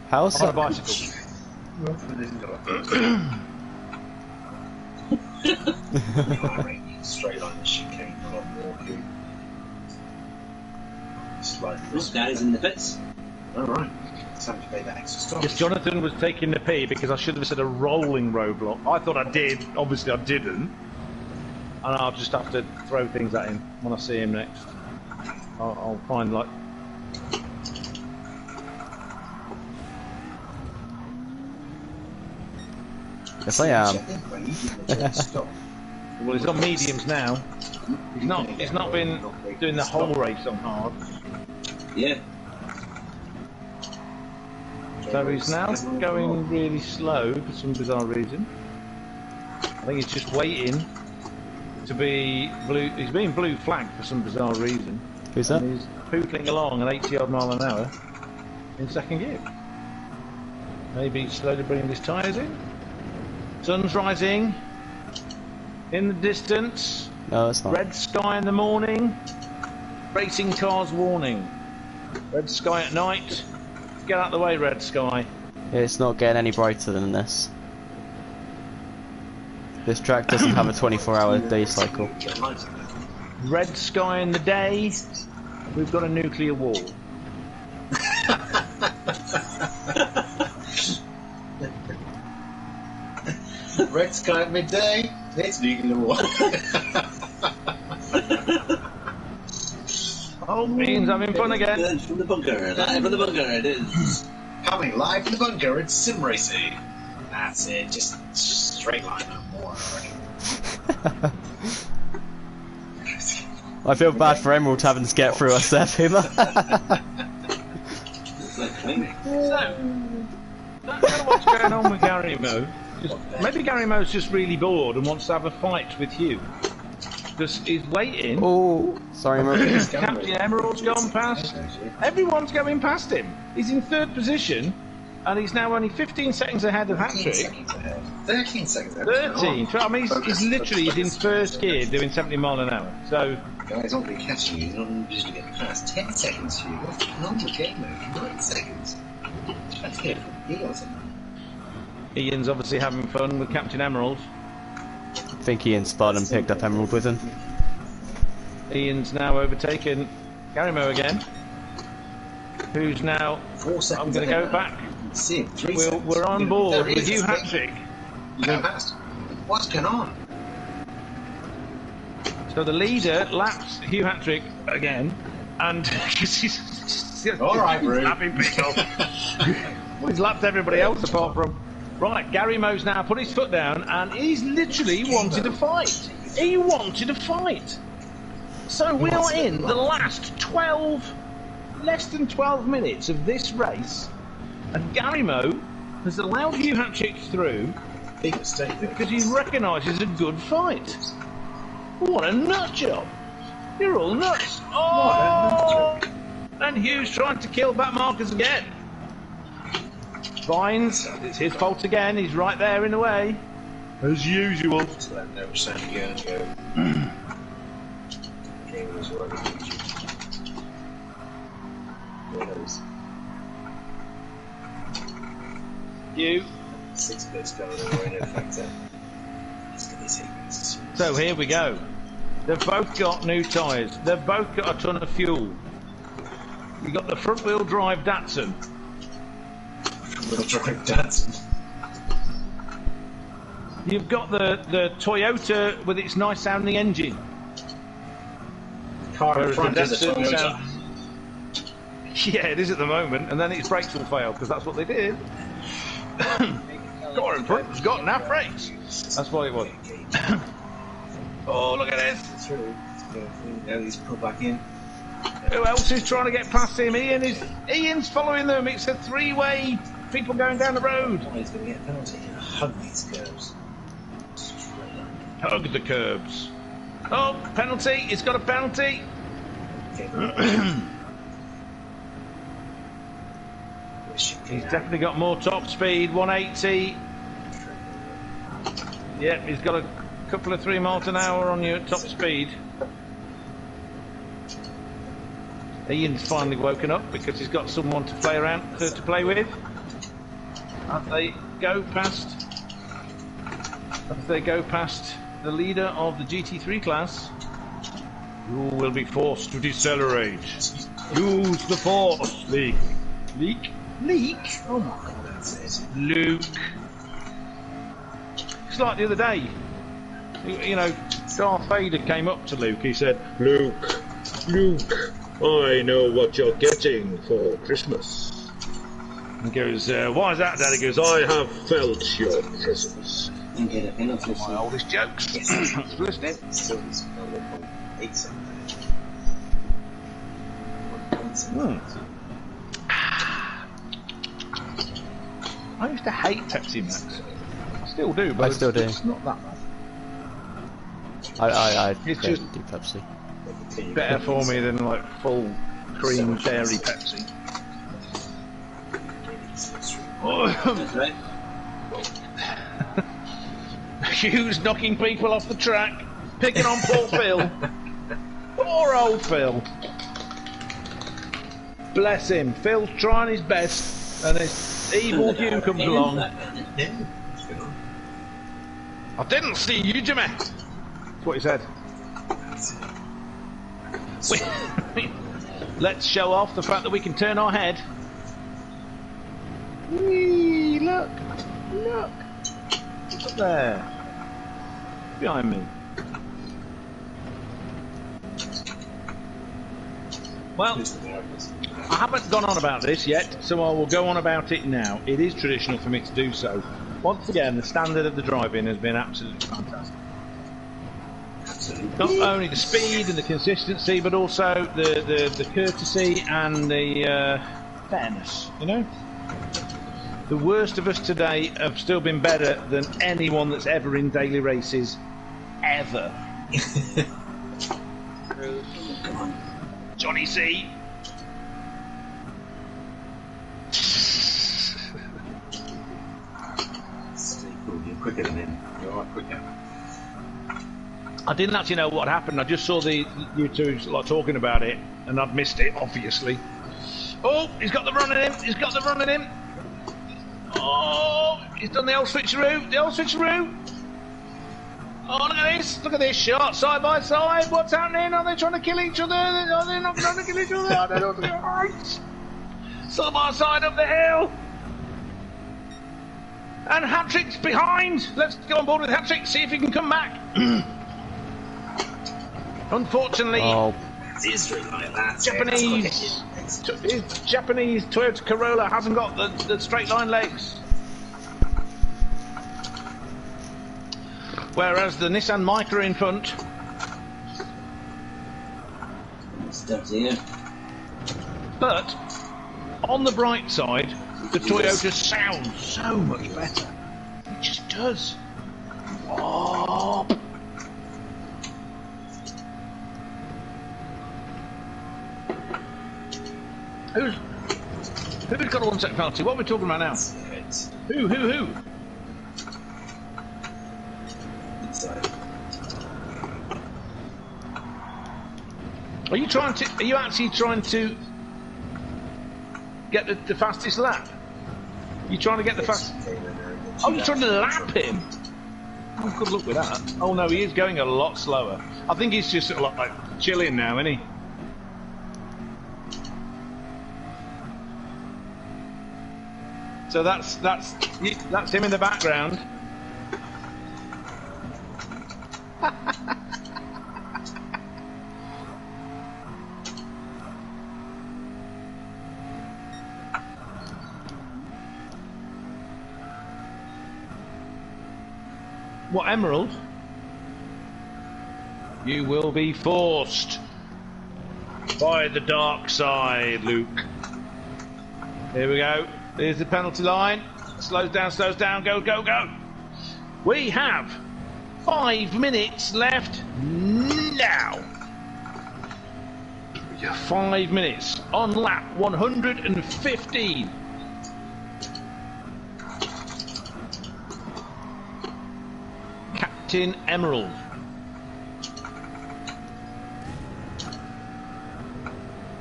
How's On a that? bicycle. Straight line chicane, not walking. This guy's in the pits. Alright. It's time to pay that extra stock. Yes, Jonathan was taking the P because I should have said a rolling roadblock. I thought I did, obviously I didn't. And I'll just have to throw things at him when I see him next. I'll find like... Yes, I am. Well, he's on mediums now. He's not been doing the whole race on hard. Yeah. So he's now going really slow for some bizarre reason. I think he's just waiting to be blue. He's being blue flagged for some bizarre reason. Who's that? And he's pootling along at 80 odd mile an hour in second gear. Maybe slowly bringing his tyres in. Sun's rising in the distance. No, it's not. Red sky in the morning. Racing cars warning. Red sky at night. Get out of the way, red sky. It's not getting any brighter than this. This track doesn't have a 24-hour day cycle. Red sky in the day. We've got a nuclear war. Red sky at midday. It's nuclear war. Oh, Ian's having fun again. From the bunker, live from the bunker it is. Coming live from the bunker, it's sim racing. That's it, just straight line, no more, I reckon. I feel bad for Emerald having to get through us there, Puma. It's like climbing. So, I don't know what's going on with Gary Mo. Maybe Gary Mo's just really bored and wants to have a fight with Hugh. Because he's waiting. Oh, sorry, Emerald. Captain Emerald's gone past. Everyone's going past him. He's in third position, and he's now only 15 seconds ahead of Hat-Trick. 13 seconds ahead. 13. I mean, he's literally in first gear doing 70 mile an hour. So, guys aren't really catching you. He's not usually getting past. 10 seconds, Hugh. What's going on with game mode? 9 seconds. Trying to get it from heels in that. Ian's obviously having fun with Captain Emerald. I think Ian spotted and picked up Emerald with him. Ian's now overtaken Gary Mo again. Who's now... 4 seconds I'm going to go back. See him. 3 seconds. We're on board with Hugh Hat-Trick. You going past? What's going on? So the leader laps Hugh Hat-Trick again, and he's All right, Bruce. lapping people. He's lapped everybody else apart from... Right, Gary Mo's now put his foot down, and he's literally wanted to fight. He wanted to fight. So we are in the last less than 12 minutes of this race, and Gary Mo has allowed Hugh Hat-Trick through Big mistake. because he recognises a good fight. What a nut job! You're all nuts. Oh! And Hugh's trying to kill back Marcus again. Vines, it's his fault again. He's right there in the way, as usual. Just let him know which side you're going to go. Game was already Who knows? You. 6 bits going away, no factor. Let's get these 8 minutes. So here we go. They've both got new tyres. They've both got a ton of fuel. You've got the front wheel drive Datsun. Little drive Datsun. You've got the Toyota with its nice sounding engine. Car in front is a Toyota. Yeah, it is at the moment, and then its brakes will fail because that's what they did. Car in front has got naff brakes. That's what it was. Oh, look at this! Now he's pulled back in. Who else is trying to get past him? Ian's following them. It's a three-way. People going down the road. Oh, he's going to get a penalty. Hug these curbs. Hug the curbs. Oh, penalty! It's got a penalty. He's definitely got more top speed. 180. Yep, he's got a couple of 3 miles an hour on your top speed. Ian's finally woken up because he's got someone to play around to play with. As they go past the leader of the GT3 class, who will be forced to decelerate. Use the force, Leak. Leak? Leak? Oh my god. Luke. It's like the other day. You know, Darth Vader came up to Luke. He said, Luke, I know what you're getting for Christmas. He goes, why is that, Dad? He goes, I have felt your presence. My oldest jokes. Thanks for listening. I used to hate Pepsi Max. I still do, but it's not that bad. I it's don't just do Pepsi. better for me than like full cream dairy Pepsi. Hughes knocking people off the track, picking on poor Phil. Poor old Phil. Bless him. Phil's trying his best, and this evil Hugh comes along. I didn't see you, Jimmy. That's what he said. Let's show off the fact that we can turn our head. Whee, look. What's up there? Behind me. Well, I haven't gone on about this yet, so I will go on about it now. It is traditional for me to do so. Once again, the standard of the driving has been absolutely fantastic. Not only the speed and the consistency, but also the courtesy and the fairness, you know? The worst of us today have still been better than anyone that's ever in daily races, ever. Johnny C. You're quicker than him. You are quicker. I didn't actually know what happened. I just saw the you two like talking about it, and I'd missed it, obviously. Oh, he's got the run in him. Oh, he's done the old switcheroo. Oh, look at this shot, side by side. What's happening? Are they trying to kill each other? Are they not trying to kill each other? I don't know what's right. Side by side up the hill. And Hat-Trick's behind. Let's go on board with Hat-Trick, see if he can come back. Unfortunately, his Japanese Toyota Corolla hasn't got the straight line legs. Whereas the Nissan Micra in front. But on the bright side, the Toyota sounds so much better. It just does. Oh. Who's got a 1 second penalty? What are we talking about now? Who? Are you actually trying to get the fastest lap? You trying to get the fast? Oh, you're trying to lap him. Oh, good luck with that. Oh no, he is going a lot slower. I think he's just sort of like chilling now, isn't he? So that's him in the background. What, Emerald? You will be forced by the dark side, Luke. Here we go. There's the penalty line. Slows down. Go. We have 5 minutes left now. 5 minutes on lap 115. Captain Emerald.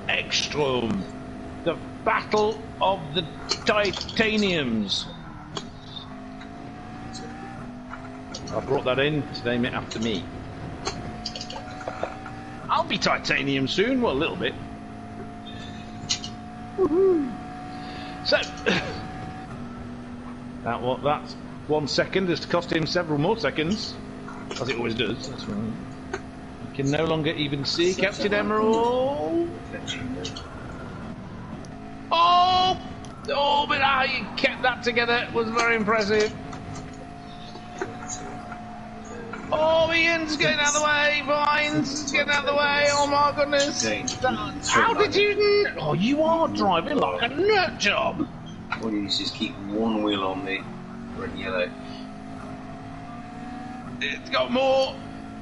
Ekstrom. The Battle of the Titaniums. I brought that in to name it after me. I'll be titanium soon, well, a little bit. So, that's 1 second has cost him several more seconds, as it always does. That's right. You can no longer even see Captain Emerald. Oh, but how you kept that together was very impressive. Oh, Ian's getting out of the way. Vines getting out of the way. Oh my goodness! How did you? Oh, you are driving like a nut job. All you just keep one wheel on the red and yellow. It's got more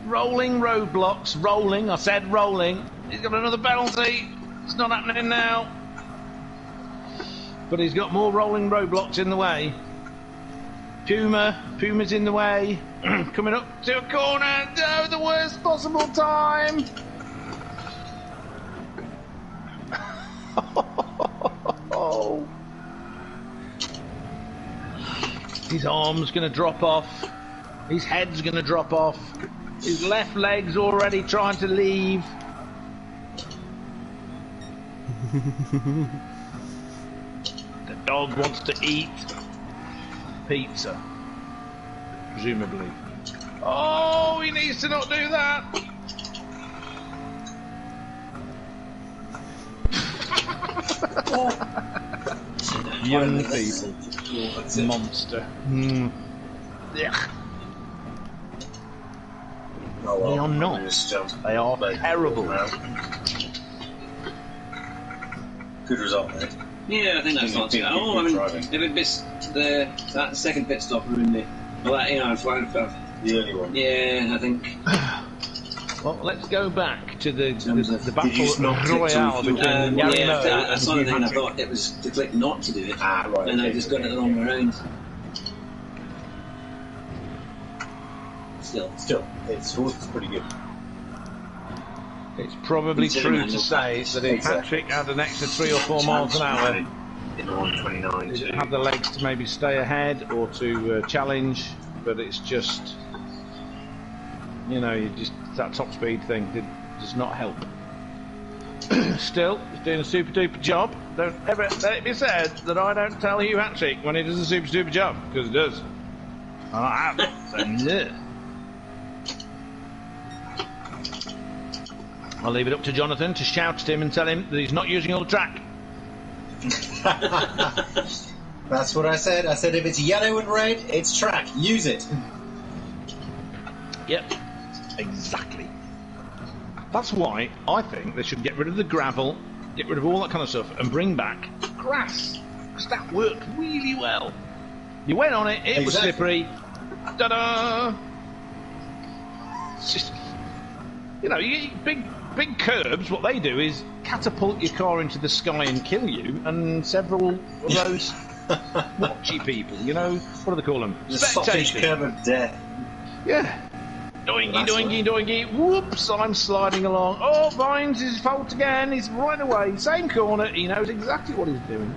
rolling roadblocks. Rolling, I said rolling. He's got another penalty. It's not happening now. But he's got more rolling roadblocks in the way. Puma's in the way. Coming up to a corner. No, the worst possible time. Oh. His arm's going to drop off. His head's going to drop off. His left leg's already trying to leave. The dog wants to eat pizza, presumably. Oh, he needs to not do that. Young people. Monster. Ugh. Oh, well, They are not. They are terrible. Good result, mate. Yeah, I think that's not too bad. Oh, I mean, if it missed that second pit stop ruined it. Well, that, you know, The early one. Yeah, I think. Well, let's go back to the battle royale between yeah, that's the thing. I thought it was to click not to do it, Right, and I just got it the wrong way around. Still, its horse is pretty good. It's probably true to say that if Patrick had an extra 3 or 4 miles an hour, in 129, he'd have the legs to maybe stay ahead or to challenge, but it's just, you know, that top speed thing does not help. Still, he's doing a super duper job. Don't ever let it be said that I don't tell Hugh Patrick when he does a super duper job, because he does. And I have. So, yeah. I'll leave it up to Jonathan to shout at him and tell him that he's not using all the track. That's what I said. I said if it's yellow and red, it's track. Use it. Yep, exactly. That's why I think they should get rid of the gravel, get rid of all that kind of stuff, and bring back grass. Because that worked really well. You went on it, it was slippery. Ta-da! It's just, you know, you big curbs, what they do is catapult your car into the sky and kill you, and several of those watchy people, you know, what do they call them? The Scottish curb of death. Yeah. Doingy, whoops, I'm sliding along. Oh, Vines is fault again, he's right away, same corner, he knows exactly what he's doing.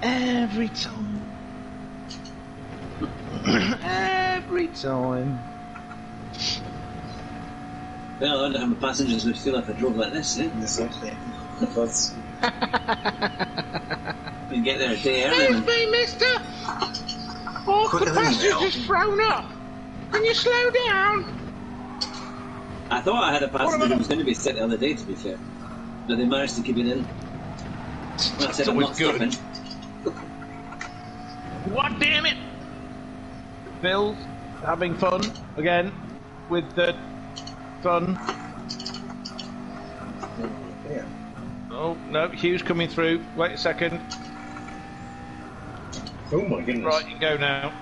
Every time. Every time. Well, I don't have my passengers would feel like I drove like this, eh? Exactly. You get there a day early. Excuse me, mister. Oh, the passenger's just thrown up. Can you slow down? I thought I had a passenger who was going to be sick the other day, to be fair. But they managed to keep it in. That's it, I'm not stopping. What, damn it! Phil's having fun again with the fun. Yeah. Oh, no, Hugh's coming through. Wait a second. Oh my goodness. Right, you can go now.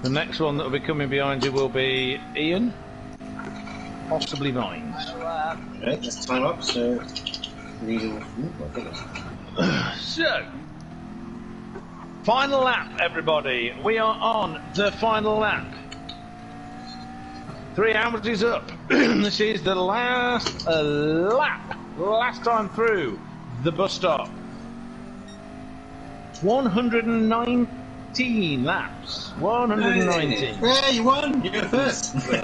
The next one that will be coming behind you will be Ian. Possibly Vines. Okay, let's time up, so... Oh my goodness. So, final lap, everybody. We are on the final lap. 3 hours is up. This is the last lap. Last time through the bus stop. 109 18 laps. 190. Yeah, you won. You're first. They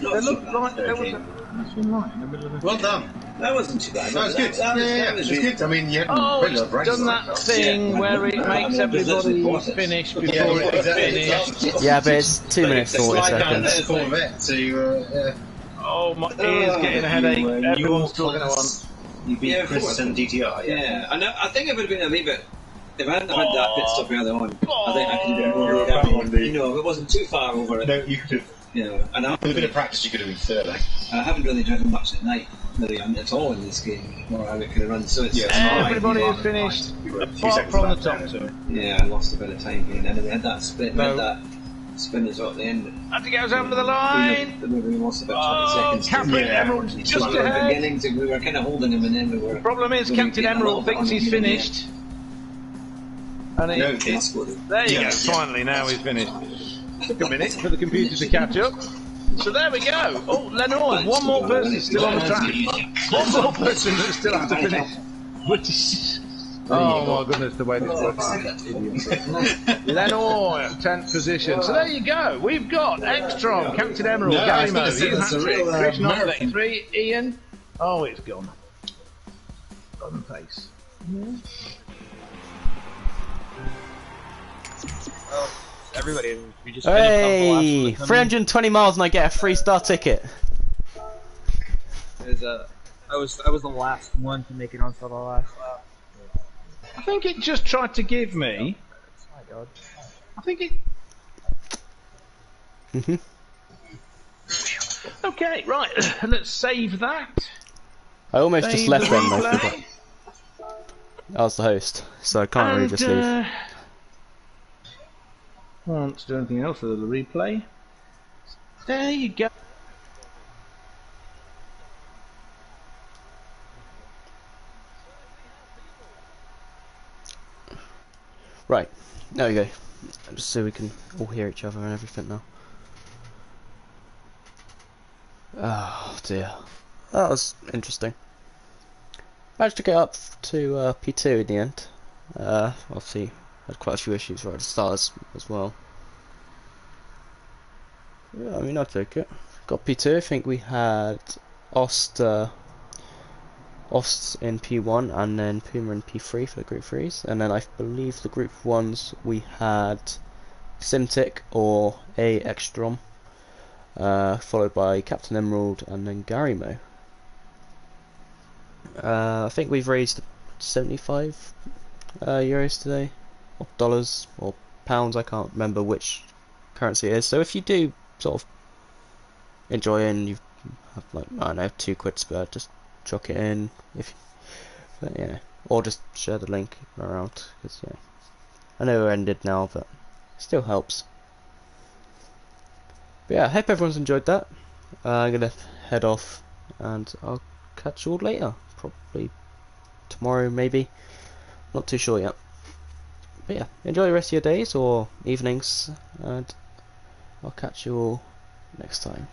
looked like there was a missing line in the middle of the... Well done. That wasn't too bad. That was good. That was good. I mean, you hadn't it's done that thing where it makes everybody finish before it's finished. Yeah, but it's 2 minutes 40 seconds. Oh, my ear's getting a headache. Everyone's talking at once. You beat Chris and DTR. Yeah, I think it would have been a wee bit. If I hadn't had that pit stop early on, I think I could have been more down. You know, if it wasn't too far over it. No, you could have. You know, and with a bit of practice, you could have been third. I haven't really driven much at night, really, at all in this game. Or how it could have run. So it's everybody has finished apart from the top two. Yeah, I lost a bit of time here. And then we had that split. We had that spin as well at the end. As he goes over the line. We lost about 20 seconds. Captain Emerald's just ahead. We were kind of holding him, and then we were. The problem is, Captain Emerald thinks he's finished. And there you go, finally now he's finished. Took a minute for the computer to catch up. So there we go. Oh, Lenore, one more person still on the track. One more person that still has to finish. Which is... Oh my goodness, the way this works. Lenore, 10th position. So there you go. We've got Extron, Captain Emerald, Gary Mo, Chris Knott, 3, Ian. Oh, it's gone. Gone pace. Everybody, we just hey, 320 miles and I get a 3-star ticket. I was the last one to make it onto the last lap. I think it just tried to give me. Oh my god. I think it. Okay, right. Let's save that. I almost just left them though. I was the host, so I can't really just leave. Can't do anything else with the replay. There you go. Right, there we go. Just so we can all hear each other and everything now. Oh dear, that was interesting. Managed to get up to P2 in the end. Obviously had quite a few issues right at the start as well. Yeah, I mean, I'll take it. Got P2, I think we had Ost in P1 and then Puma in P3 for the Group 3s. And then I believe the Group 1s we had Simtic or A Extrom, followed by Captain Emerald and then Gary Mo. I think we've raised 75 euros today, or dollars, or pounds, I can't remember which currency it is. So if you do sort of enjoy it and you have, like, I don't know, £2 spare, just chuck it in, or just share the link around, because I know we're ended now, but it still helps. But yeah, I hope everyone's enjoyed that. I'm gonna head off and I'll catch you all later, probably tomorrow maybe, not too sure yet. But yeah, enjoy the rest of your days or evenings, and I'll catch you all next time.